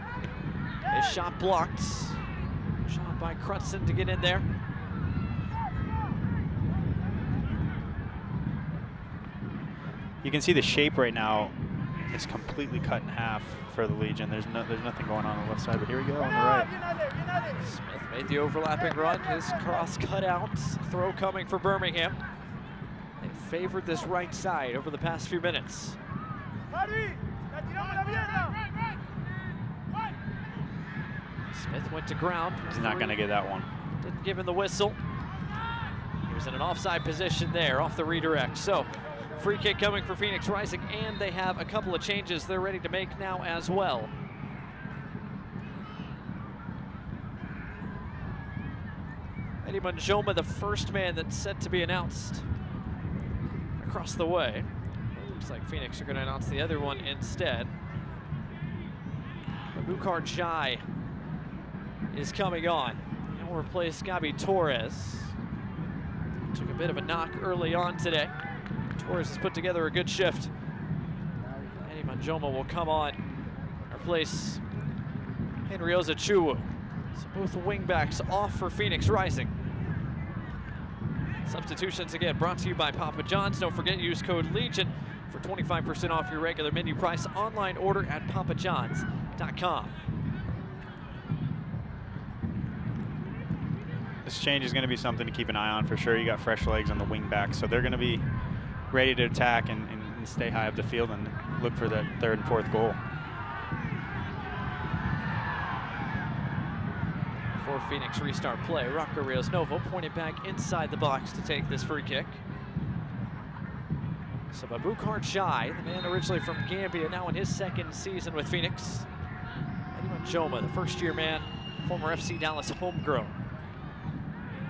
His shot blocked. Shot by Crutzen to get in there. You can see the shape right now is completely cut in half for the Legion. There's nothing going on the left side, but here we go on the right. Smith made the overlapping run. His cross cut out. Throw coming for Birmingham. They favored this right side over the past few minutes. Smith went to ground. He's not going to get that one. Didn't give him the whistle. He was in an offside position there off the redirect. So free kick coming for Phoenix Rising, and they have a couple of changes they're ready to make now as well. Eddie Manjoma, the first man that's set to be announced across the way. Looks like Phoenix are going to announce the other one instead. Bukhar Jai is coming on. He'll replace Gabi Torres. Took a bit of a knock early on today. Torres has put together a good shift. Eddie Manjoma will come on, replace Henrioza Chuwu. So both wingbacks off for Phoenix Rising. Substitutions again brought to you by Papa John's. Don't forget, use code LEGION for 25% off your regular menu price. Online order at papajohns.com. This change is going to be something to keep an eye on for sure. You got fresh legs on the wing back, so they're going to be ready to attack and stay high up the field and look for that third and fourth goal. Before Phoenix restart play, Rocco Rios Novo pointed back inside the box to take this free kick. So Bukhar Jai, the man originally from Gambia, now in his second season with Phoenix. Eddie Manjoma, the first-year man, former FC Dallas homegrown.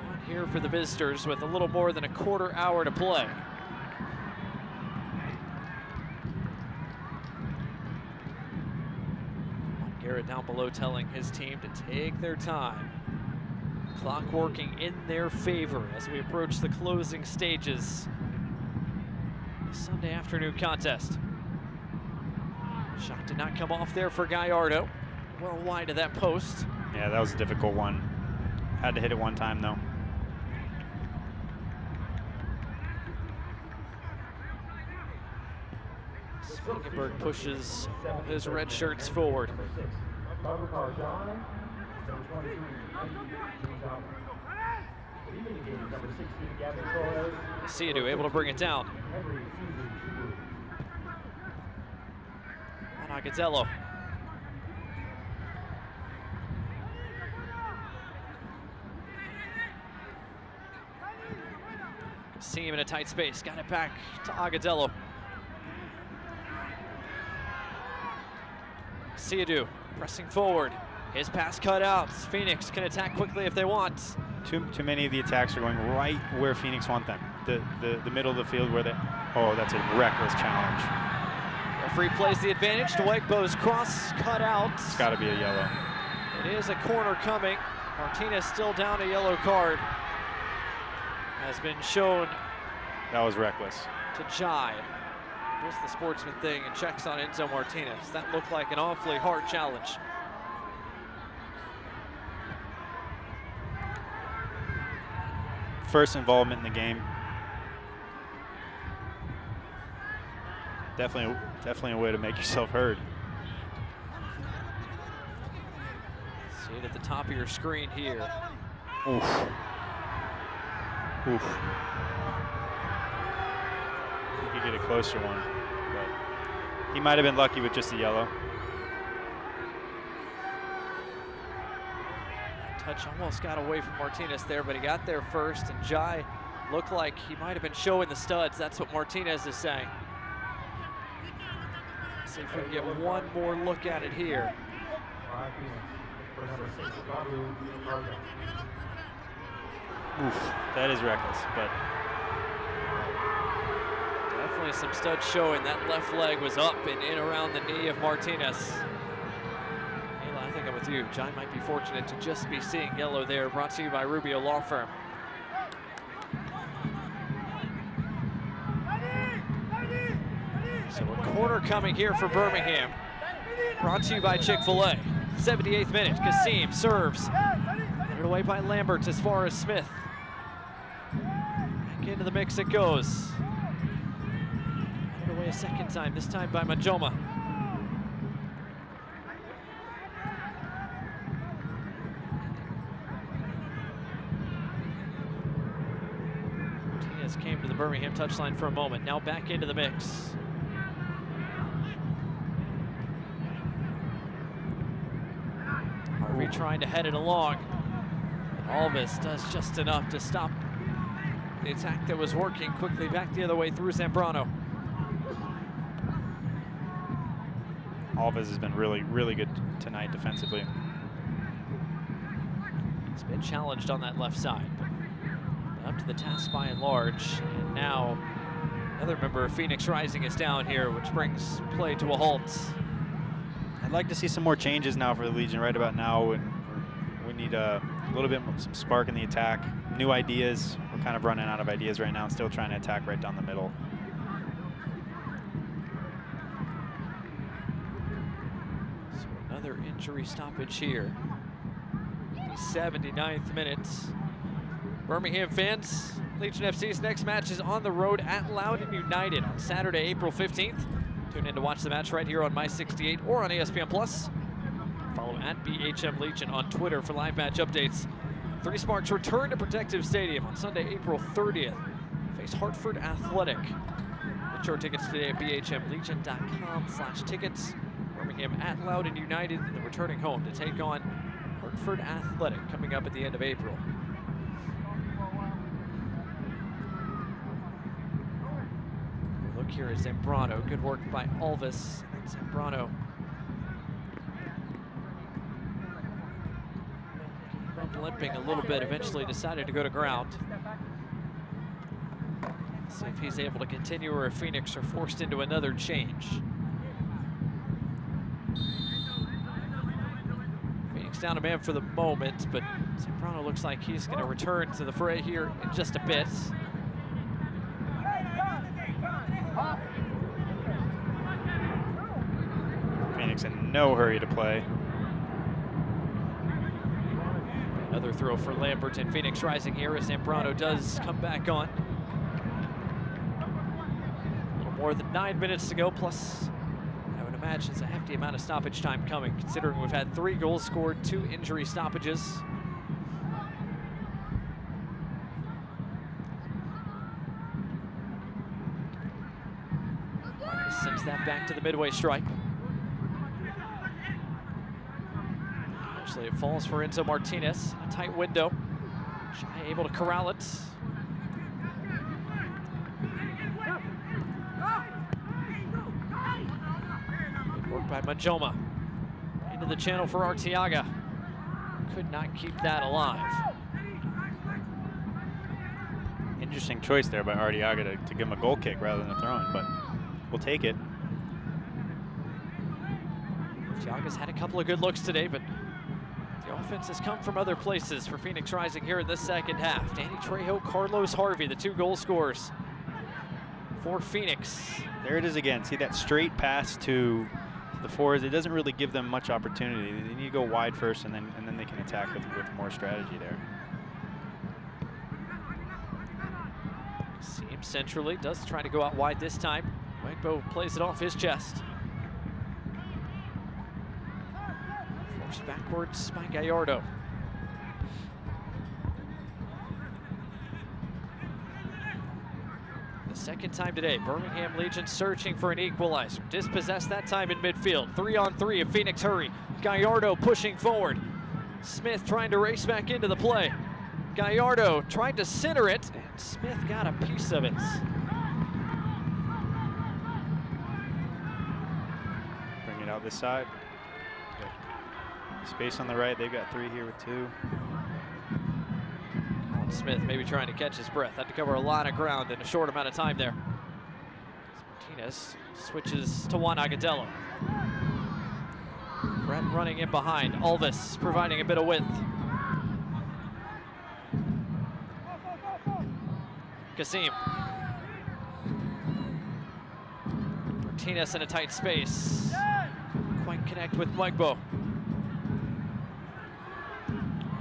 On here for the visitors with a little more than a quarter hour to play. Garrett down below telling his team to take their time. Clock working in their favor as we approach the closing stages. Sunday afternoon contest. Shot did not come off there for Gallardo. Well wide of that post. Yeah, that was a difficult one. Had to hit it one time though. Spangenberg pushes his red shirts forward. Siadu able to bring it down. And Agazello. See him in a tight space. Got it back to Agazello. Siadu pressing forward. His pass cut out. Phoenix can attack quickly if they want. Too many of the attacks are going right where Phoenix want them. The middle of the field where they... Oh, that's a reckless challenge. Referee plays the advantage. Dwegbo's cross cut out. It's got to be a yellow. It is a corner coming. Martinez still down a yellow card. Has been shown. That was reckless. To Jai. Does the sportsman thing and checks on Enzo Martinez. That looked like an awfully hard challenge. First involvement in the game. Definitely a way to make yourself heard. See it at the top of your screen here. Oof. Oof. You could get a closer one, but he might have been lucky with just the yellow. Touch almost got away from Martinez there, but he got there first, and Jai looked like he might have been showing the studs. That's what Martinez is saying. Let's see if we can get one more look at it here. Oof, that is reckless, but definitely some studs showing. That left leg was up and in around the knee of Martinez. I think I'm with you. Jai might be fortunate to just be seeing yellow there. Brought to you by Rubio Law Firm. So a corner coming here for Birmingham. brought to you by Chick-fil-A. 78th minute, Kasim serves. Put it away by Lambert as far as Smith. Back into the mix it goes. Put it away a second time, this time by Majoma. Martinez came to the Birmingham touchline for a moment, now back into the mix. Harvey trying to head it along. Alvis does just enough to stop the attack that was working. Quickly back the other way through Zambrano. Alvis has been really, really good tonight defensively. He's been challenged on that left side, but up to the task by and large. And now another member of Phoenix Rising is down here, which brings play to a halt. I'd like to see some more changes now for the Legion right about now, and we need a little bit more, some spark in the attack, new ideas. We're kind of running out of ideas right now and still trying to attack right down the middle. So another injury stoppage here. The 79th minute. Birmingham fans, Legion FC's next match is on the road at Loudoun United on Saturday, April 15th. Tune in to watch the match right here on My68 or on ESPN+. Follow at BHM Legion on Twitter for live match updates. 3 Sparks return to Protective Stadium on Sunday, April 30th. Face Hartford Athletic. Get your tickets today at bhmlegion.com/tickets. Birmingham at Loudoun United, and the returning home to take on Hartford Athletic coming up at the end of April. Look here at Zambrano. Good work by Alvis. Zambrano limping a little bit, eventually decided to go to ground. See if he's able to continue or if Phoenix are forced into another change. Phoenix down a man for the moment, but Zambrano looks like he's going to return to the fray here in just a bit. Phoenix in no hurry to play. Another throw for Lambert, and Phoenix Rising here as Zambrano does come back on. A little more than 9 minutes to go, plus I would imagine it's a hefty amount of stoppage time coming, considering we've had 3 goals scored, 2 injury stoppages. Sends that back to the midway stripe. Actually, it falls for Enzo Martinez. A tight window. Shai able to corral it. Good work by Majoma. Into the channel for Arteaga. Could not keep that alive. Interesting choice there by Arteaga to give him a goal kick rather than a throw-in, but we'll take it. Arteaga's had a couple of good looks today, but the offense has come from other places for Phoenix Rising here in this second half. Danny Trejo, Carlos Harvey, the 2 goal scorers for Phoenix. There it is again. See that straight pass to the forwards? It doesn't really give them much opportunity. They need to go wide first, and then they can attack with more strategy there. Seems centrally, does try to go out wide this time. Wegbo plays it off his chest. Forced backwards by Gallardo. The second time today, Birmingham Legion searching for an equalizer. Dispossessed that time in midfield. 3-on-3 of Phoenix hurry. Gallardo pushing forward. Smith trying to race back into the play. Gallardo tried to center it, and Smith got a piece of it. Bring it out this side. Space on the right. They've got 3 here with 2. Colin Smith maybe trying to catch his breath. Had to cover a lot of ground in a short amount of time there. Martinez switches to Juan Agadello. Brett running in behind. Alvis providing a bit of width. Kasim. Martinez in a tight space. quite connect with Mwegbo.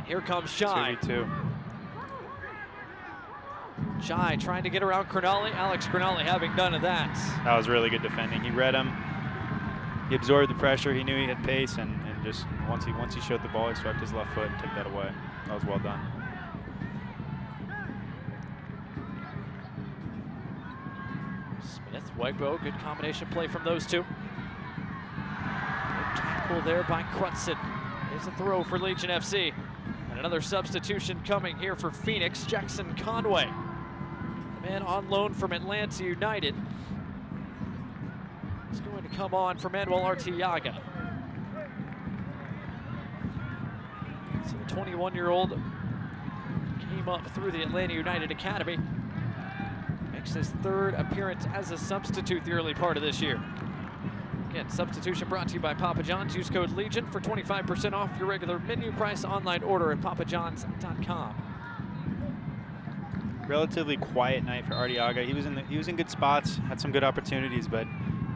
Here comes Shai. 2v2. Shai trying to get around Crognale. Alex Crognale having none of that. That was really good defending. He read him. He absorbed the pressure. He knew he had pace, and just once he showed the ball, he swept his left foot and took that away. That was well done. Smith, Mwegbo, good combination play from those two. Good tackle there by Crutzen. There's a throw for Legion FC. And another substitution coming here for Phoenix, Jackson Conway. The man on loan from Atlanta United. He's going to come on for Manuel Arteaga. So the 21-year-old came up through the Atlanta United Academy. Makes his third appearance as a substitute the early part of this year. Again, substitution brought to you by Papa John's. Use code LEGION for 25% off your regular menu price online order at papajohns.com. Relatively quiet night for Arteaga. He was in good spots, had some good opportunities, but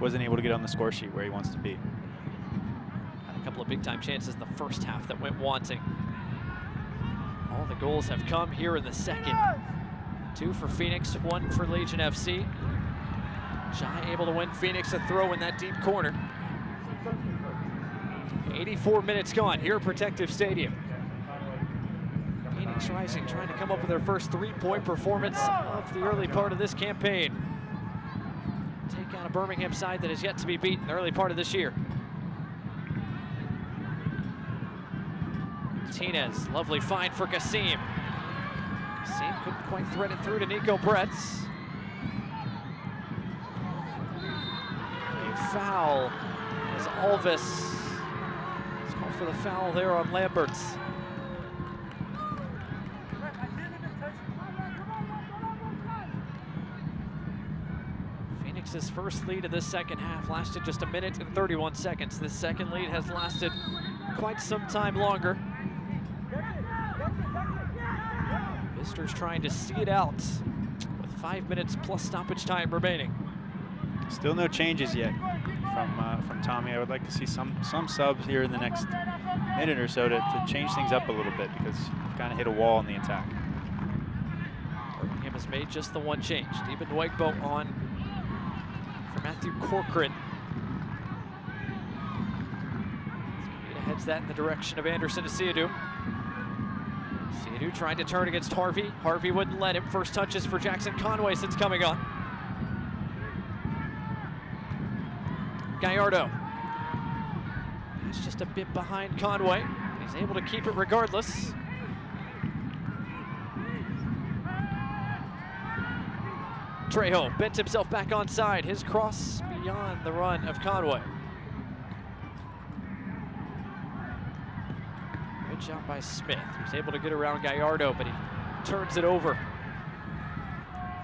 wasn't able to get on the score sheet where he wants to be. Had a couple of big-time chances in the first half that went wanting. All the goals have come here in the second. 2 for Phoenix, 1 for Legion FC. Shai able to win Phoenix a throw in that deep corner. 84 minutes gone here at Protective Stadium. Phoenix Rising trying to come up with their first 3-point performance of the early part of this campaign. Take out a Birmingham side that has yet to be beaten in the early part of this year. Martinez, lovely find for Kasim. Kasim couldn't quite thread it through to Nico Bretz. A foul as Alves. Let's call for the foul there on Lamberts. Phoenix's first lead of this second half lasted just 1 minute and 31 seconds. This second lead has lasted quite some time longer. Visitors trying to see it out with 5 minutes plus stoppage time remaining. Still no changes yet from Tommy. I would like to see some subs here in the next minute or so to change things up a little bit, because we've kind of hit a wall in the attack. Birmingham has made just the one change. Stephen Mwegbo on for Matthew Corcoran. Heads that in the direction of Anderson Asiadu. Asiadu trying to turn against Harvey. Harvey wouldn't let him. First touches for Jackson Conway since coming on. Gallardo. He's just a bit behind Conway. He's able to keep it regardless. Trejo bent himself back onside. His cross beyond the run of Conway. Good job by Smith. He was able to get around Gallardo, but he turns it over.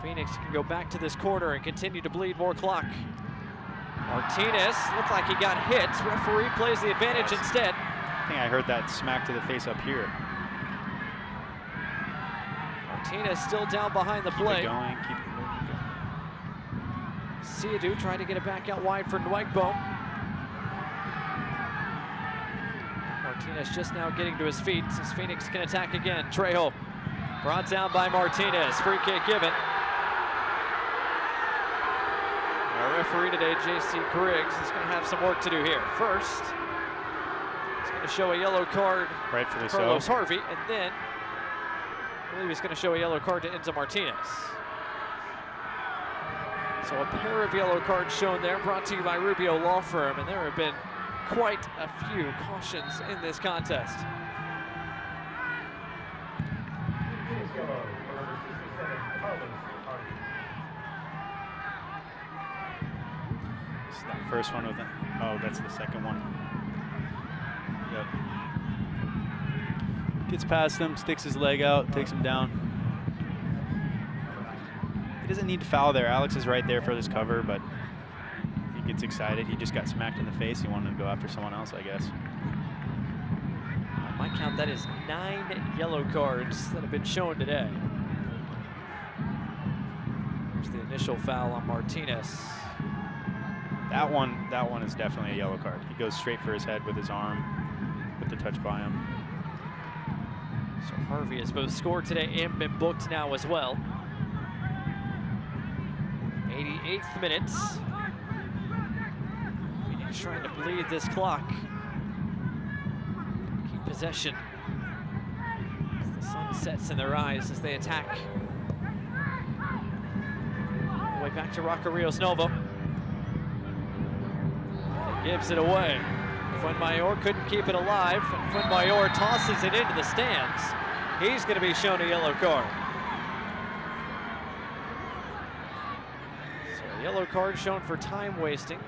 Phoenix can go back to this corner and continue to bleed more clock. Martinez looked like he got hit. Referee plays the advantage instead. I think I heard that smack to the face up here. Martinez still down behind the play. Keep it going, keep it going. Asiadu trying to get it back out wide for Nwegbo. Martinez just now getting to his feet as Phoenix can attack again. Trejo brought down by Martinez. Free kick given. Our referee today, J.C. Griggs, is going to have some work to do here. First, he's going to show a yellow card Rightfully to Carlos so. Harvey, and then I believe he's going to show a yellow card to Enzo Martinez. So a pair of yellow cards shown there, brought to you by Rubio Law Firm, and there have been quite a few cautions in this contest. It's that first one with it. Oh, that's the second one. Yep. Gets past him, sticks his leg out, takes him down. He doesn't need to foul there. Alex is right there for this cover, but he gets excited. He just got smacked in the face. He wanted to go after someone else, I guess. On my count, that is 9 yellow cards that have been shown today. There's the initial foul on Martinez. That one is definitely a yellow card. He goes straight for his head with his arm, with the touch by him. So Harvey has both scored today and been booked now as well. 88th minute. Phoenix trying to bleed this clock. Keep possession. As the sun sets in their eyes as they attack. Way back to Rockerios Novo. Gives it away. Fuenmayor couldn't keep it alive. Fuenmayor tosses it into the stands. He's going to be shown a yellow card. So a yellow card shown for time wasting.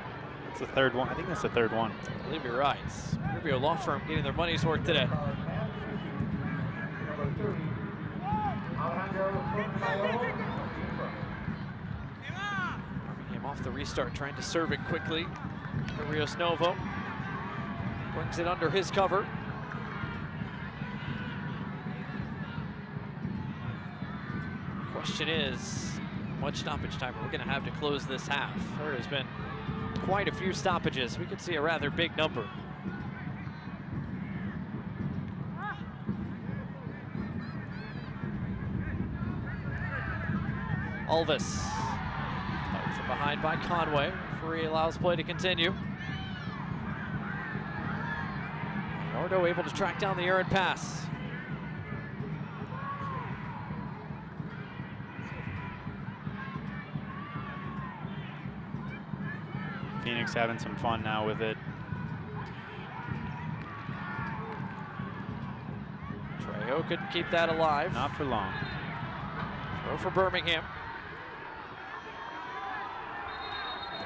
That's the third one. I think that's the third one. I believe you're right. Rubio Law Firm getting their money's worth today. Birmingham off the restart, trying to serve it quickly. Rios Novo brings it under his cover. Question is, how much stoppage time are we going to have to close this half? There has been quite a few stoppages. We could see a rather big number. Alvis. Out from behind by Conway. Referee allows play to continue. Nardo able to track down the errant pass. Phoenix having some fun now with it. Trejo couldn't keep that alive. Not for long. Throw for Birmingham.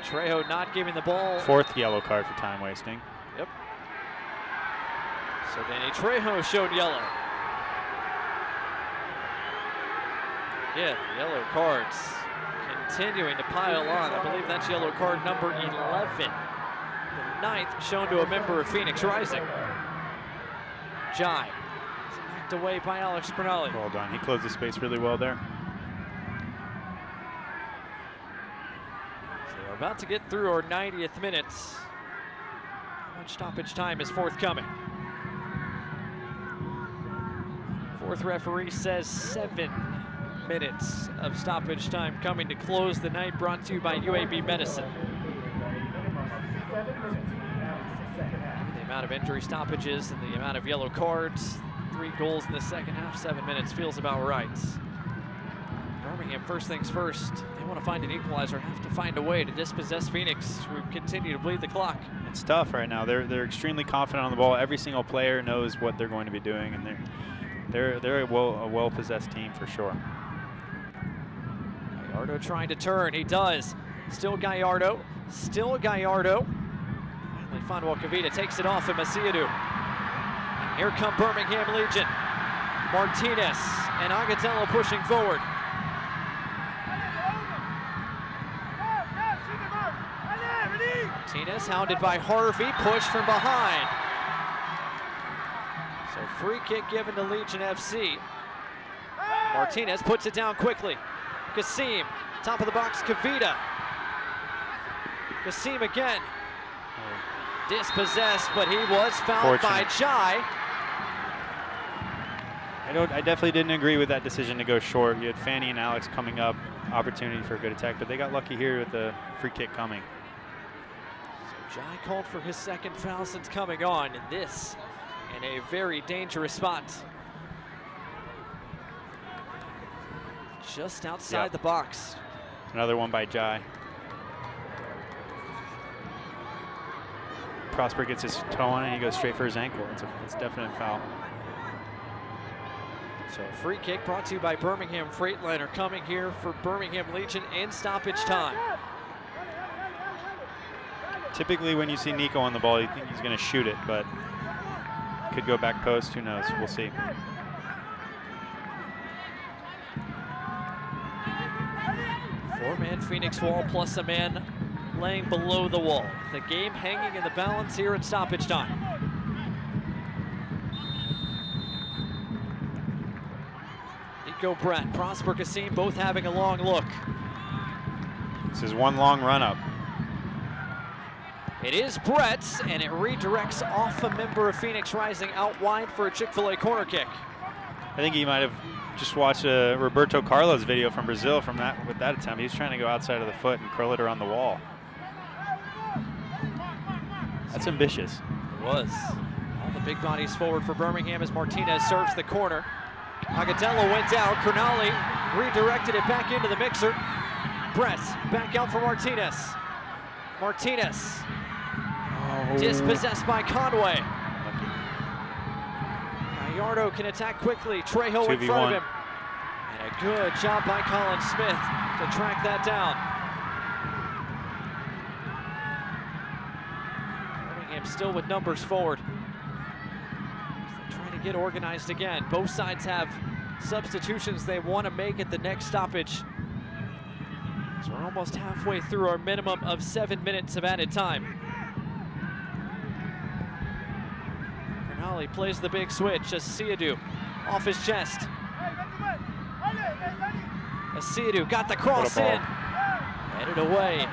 Trejo not giving the ball. Fourth yellow card for time wasting. Yep. So Danny Trejo showed yellow. Yeah, yellow cards continuing to pile on. I believe that's yellow card number 11. The 9th shown to a member of Phoenix Rising. Jai. Knocked away by Alex Crognale. Well done. He closed the space really well there. So we're about to get through our 90th minutes. How much stoppage time is forthcoming? Fourth referee says 7 minutes of stoppage time coming to close the night, brought to you by UAB Medicine. The amount of injury stoppages and the amount of yellow cards, 3 goals in the second half, 7 minutes feels about right. Birmingham, first things first, they want to find an equalizer, have to find a way to dispossess Phoenix, who continue to bleed the clock. It's tough right now. They're extremely confident on the ball. Every single player knows what they're going to be doing, and they're a well-possessed team for sure. Gallardo trying to turn, he does. Still Gallardo, still Gallardo. Finally, Fanuel Kavita takes it off of Masiadu. And here come Birmingham Legion. Martinez and Agatello pushing forward. Martinez hounded by Harvey, push from behind. So free kick given to Legion FC. Martinez puts it down quickly. Kasim, top of the box, Kavita. Kasim again. Dispossessed, but he was fouled by Jai. I definitely didn't agree with that decision to go short. You had Fanny and Alex coming up, opportunity for a good attack, but they got lucky here with the free kick coming. So Jai called for his second foul since coming on, and this in a very dangerous spot. Just outside the box. Another one by Jai. Prosper gets his toe on it, and he goes straight for his ankle. It's a definite foul. So a free kick brought to you by Birmingham Freightliner, coming here for Birmingham Legion in stoppage time. Typically when you see Nico on the ball, you think he's going to shoot it, but could go back post, who knows, we'll see. Four-man Phoenix wall plus a man laying below the wall. The game hanging in the balance here in stoppage time. Nico Brett, Prosper Kasim both having a long look. This is one long run up. It is Brett's, and it redirects off a member of Phoenix Rising out wide for a Chick-fil-A corner kick. I think he might have just watched a Roberto Carlos video from Brazil with that attempt. He was trying to go outside of the foot and curl it around the wall. That's ambitious. It was. All the big bodies forward for Birmingham as Martinez serves the corner. Agadello went down. Crognale redirected it back into the mixer. Brett back out for Martinez. Martinez dispossessed by Conway. Gallardo can attack quickly. Trejo in front of him. And a good job by Colin Smith to track that down. Birmingham still with numbers forward. They're trying to get organized again. Both sides have substitutions they want to make at the next stoppage. So we're almost halfway through our minimum of 7 minutes of added time. Crognale plays the big switch as Siadou off his chest. As Siadou got the cross in. Headed away.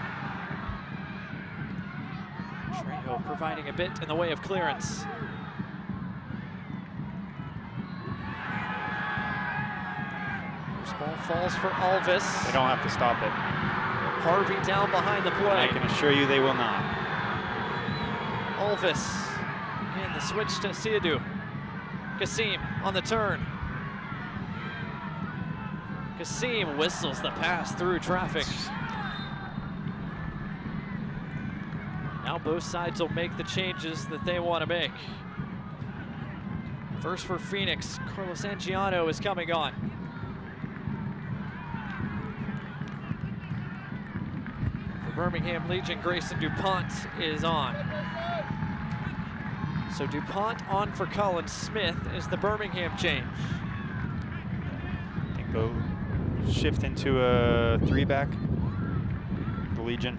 Trejo providing a bit in the way of clearance. First ball falls for Alvis. They don't have to stop it. Harvey down behind the play. I can assure you they will not. Alvis, again the switch to Siadou. Kasim on the turn. Kasim whistles the pass through traffic. Now both sides will make the changes that they want to make. First for Phoenix, Carlos Angiano is coming on. Birmingham Legion, Grayson DuPont is on. So DuPont on for Colin Smith is the Birmingham change. I think they'll shift into a 3-back. The Legion.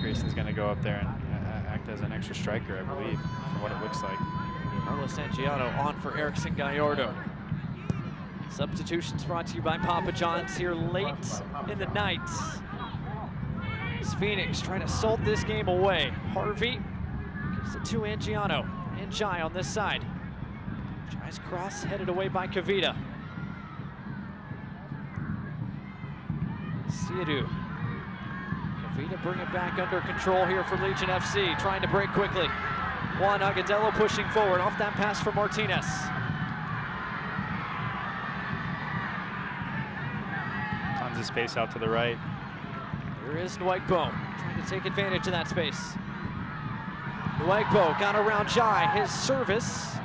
Grayson's going to go up there and act as an extra striker, I believe, from what it looks like. Carlos Angiano on for Erickson Gallardo. Substitutions brought to you by Papa John's here late in the night. Phoenix trying to salt this game away. Harvey gives it to Angiano. And Jai on this side. Jai's cross headed away by Kavita. Siadou. Kavita bring it back under control here for Legion FC. Trying to break quickly. Juan Agadello pushing forward off that pass for Martinez. Tons of space out to the right. Here is Nwegbo trying to take advantage of that space. Nwegbo got around Jai. His service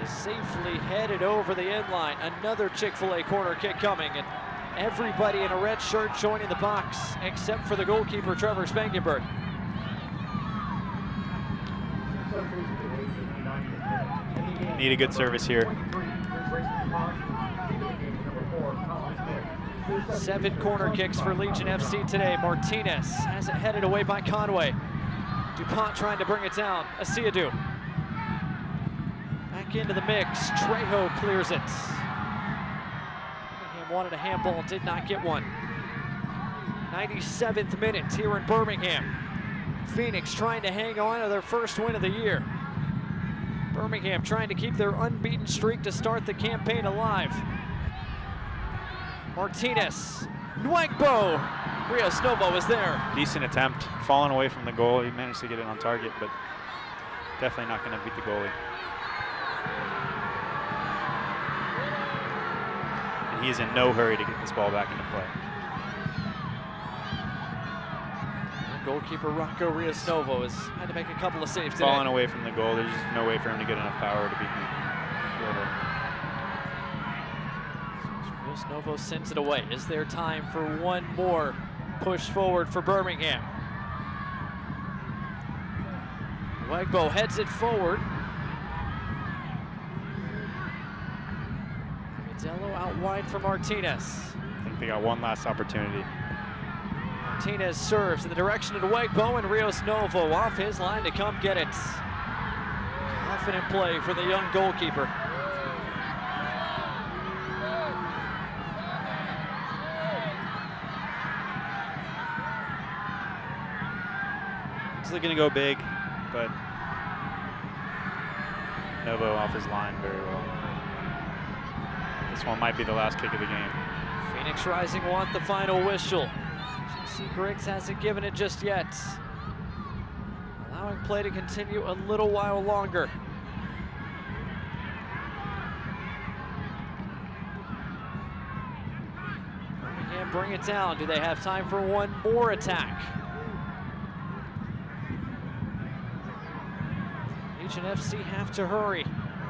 is safely headed over the end line. Another Chick-fil-A corner kick coming, and everybody in a red shirt joining the box except for the goalkeeper, Trevor Spangenberg. Need a good service here. 7 corner kicks for Legion FC today. Martinez has it headed away by Conway. DuPont trying to bring it down. Siadou. Back into the mix. Trejo clears it. Birmingham wanted a handball, did not get one. 97th minute here in Birmingham. Phoenix trying to hang on to their first win of the year. Birmingham trying to keep their unbeaten streak to start the campaign alive. Martinez, Nwegbo, Rios Novo is there. Decent attempt, falling away from the goal. He managed to get it on target, but definitely not going to beat the goalie. And he is in no hurry to get this ball back into play. Goalkeeper Rocco Rios Novo has had to make a couple of saves today. Falling away from the goal, there's just no way for him to get enough power to beat whoever. Rios Novo sends it away. Is there time for one more push forward for Birmingham? Nwegbo heads it forward. Agadello out wide for Martinez. I think they got one last opportunity. Martinez serves in the direction of Nwegbo, and Rios Novo off his line to come get it. Confident play for the young goalkeeper. He's looking to go big, but Novo off his line very well. This one might be the last kick of the game. Phoenix Rising want the final whistle. JC Griggs hasn't given it just yet. Allowing play to continue a little while longer. Birmingham bring it down. Do they have time for one more attack? Legion FC have to hurry.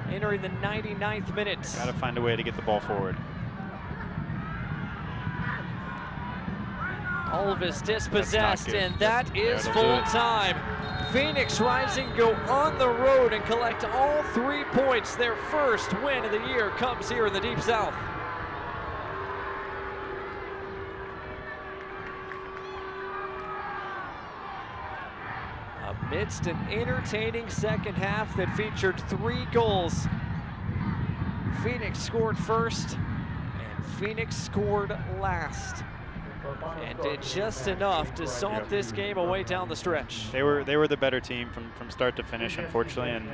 Entering the 99th minute. Got to find a way to get the ball forward. Olvis dispossessed, and that is full time. Phoenix Rising go on the road and collect all 3 points. Their first win of the year comes here in the Deep South. Amidst an entertaining second half that featured 3 goals, Phoenix scored first, and Phoenix scored last, and did just enough to salt this game away down the stretch. They were the better team from start to finish, unfortunately, and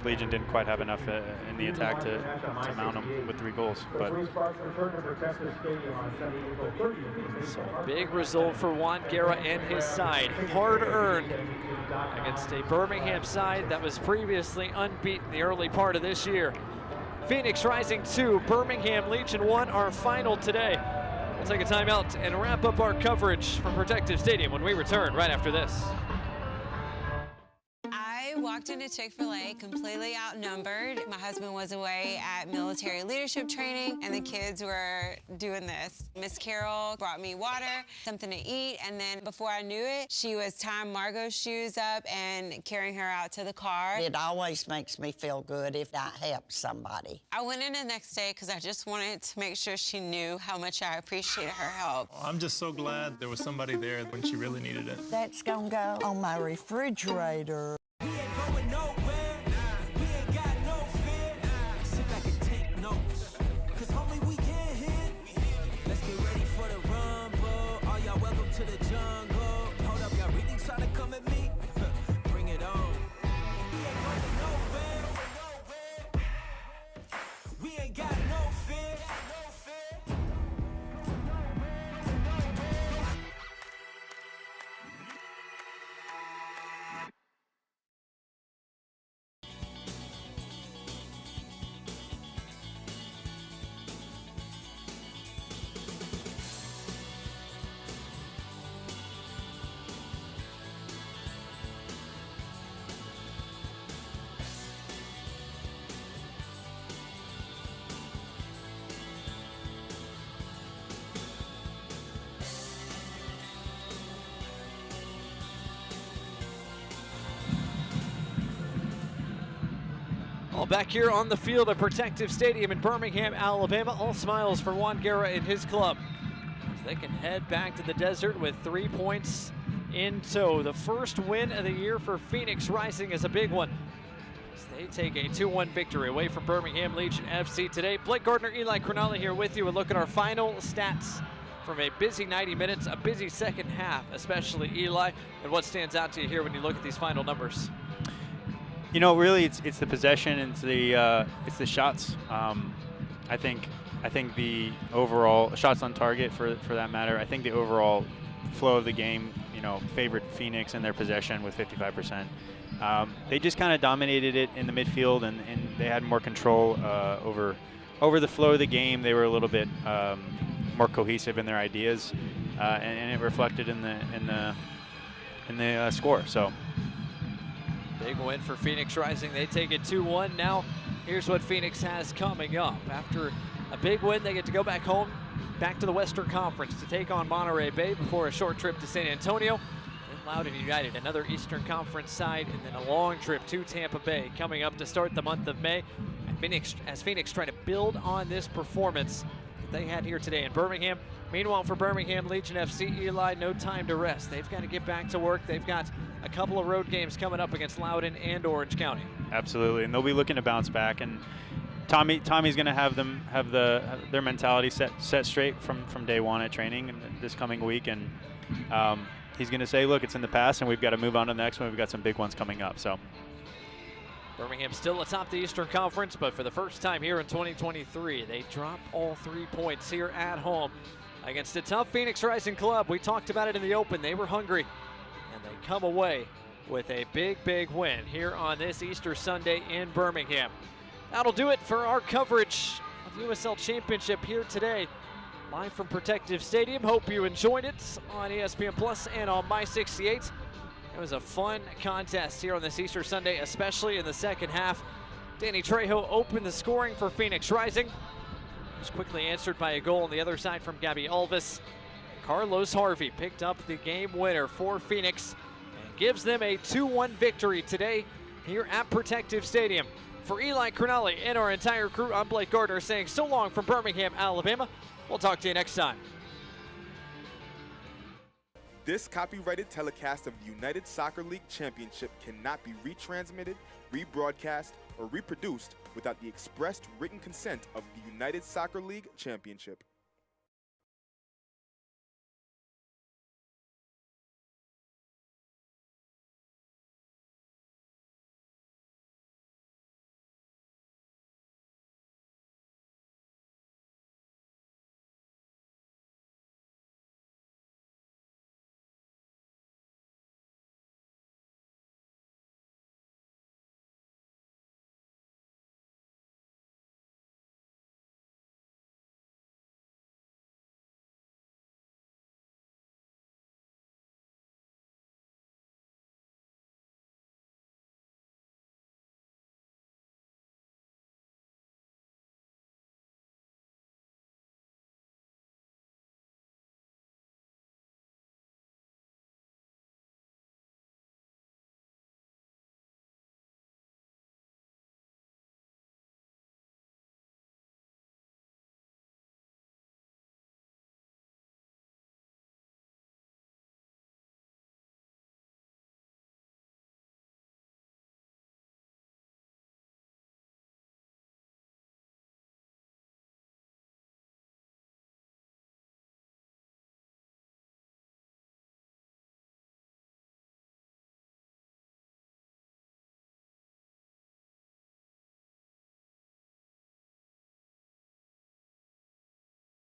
Legion didn't quite have enough in the attack to mount them with 3 goals. But so big result for Juan Guerra and his side, hard earned against a Birmingham side that was previously unbeaten the early part of this year. Phoenix Rising 2, Birmingham Legion 1, our final today. We'll take a timeout and wrap up our coverage from Protective Stadium when we return right after this. I walked into Chick-fil-A completely outnumbered. My husband was away at military leadership training, and the kids were doing this. Miss Carol brought me water, something to eat, and then before I knew it, she was tying Margot's shoes up and carrying her out to the car. It always makes me feel good if that helps somebody. I went in the next day because I just wanted to make sure she knew how much I appreciated her help. I'm just so glad there was somebody there when she really needed it. That's gonna go on my refrigerator. All back here on the field at Protective Stadium in Birmingham, Alabama. All smiles for Juan Guerra and his club, as they can head back to the desert with 3 points in tow. The first win of the year for Phoenix Rising is a big one, as they take a 2-1 victory away from Birmingham Legion FC today. Blake Gardner, Eli Cronali here with you. A look at our final stats from a busy 90 minutes, a busy second half, especially Eli, and what stands out to you here when you look at these final numbers? You know, really, it's the possession, it's the shots. I think the overall shots on target, for that matter. I think the overall flow of the game, you know, favored Phoenix in their possession with 55%. They just kind of dominated it in the midfield, and they had more control over the flow of the game. They were a little bit more cohesive in their ideas, and it reflected in the score. So. Big win for Phoenix Rising. They take it 2-1. Now, here's what Phoenix has coming up. After a big win, they get to go back home, back to the Western Conference to take on Monterey Bay before a short trip to San Antonio. Then Loudoun United, another Eastern Conference side, and then a long trip to Tampa Bay coming up to start the month of May. As Phoenix try to build on this performance that they had here today in Birmingham. Meanwhile, for Birmingham Legion FC, Eli, no time to rest. They've got to get back to work. They've got a couple of road games coming up against Loudoun and Orange County. Absolutely, and they'll be looking to bounce back. And Tommy's going to have their mentality set straight from day one at training this coming week. And he's going to say, look, it's in the past, and we've got to move on to the next one. We've got some big ones coming up. So Birmingham still atop the Eastern Conference, but for the first time here in 2023, they drop all 3 points here at home against a tough Phoenix Rising club. We talked about it in the open. They were hungry, and they come away with a big win here on this Easter Sunday in Birmingham. That'll do it for our coverage of the USL Championship here today, live from Protective Stadium. Hope you enjoyed it on ESPN Plus and on My 68. It was a fun contest here on this Easter Sunday, especially in the second half. Danny Trejo opened the scoring for Phoenix Rising. It was quickly answered by a goal on the other side from Gabby Alves. Carlos Harvey picked up the game winner for Phoenix and gives them a 2-1 victory today here at Protective Stadium. For Eli Cronali and our entire crew, I'm Blake Gardner saying so long from Birmingham, Alabama. We'll talk to you next time. This copyrighted telecast of the United Soccer League Championship cannot be retransmitted, rebroadcast, or reproduced without the expressed written consent of the United Soccer League Championship.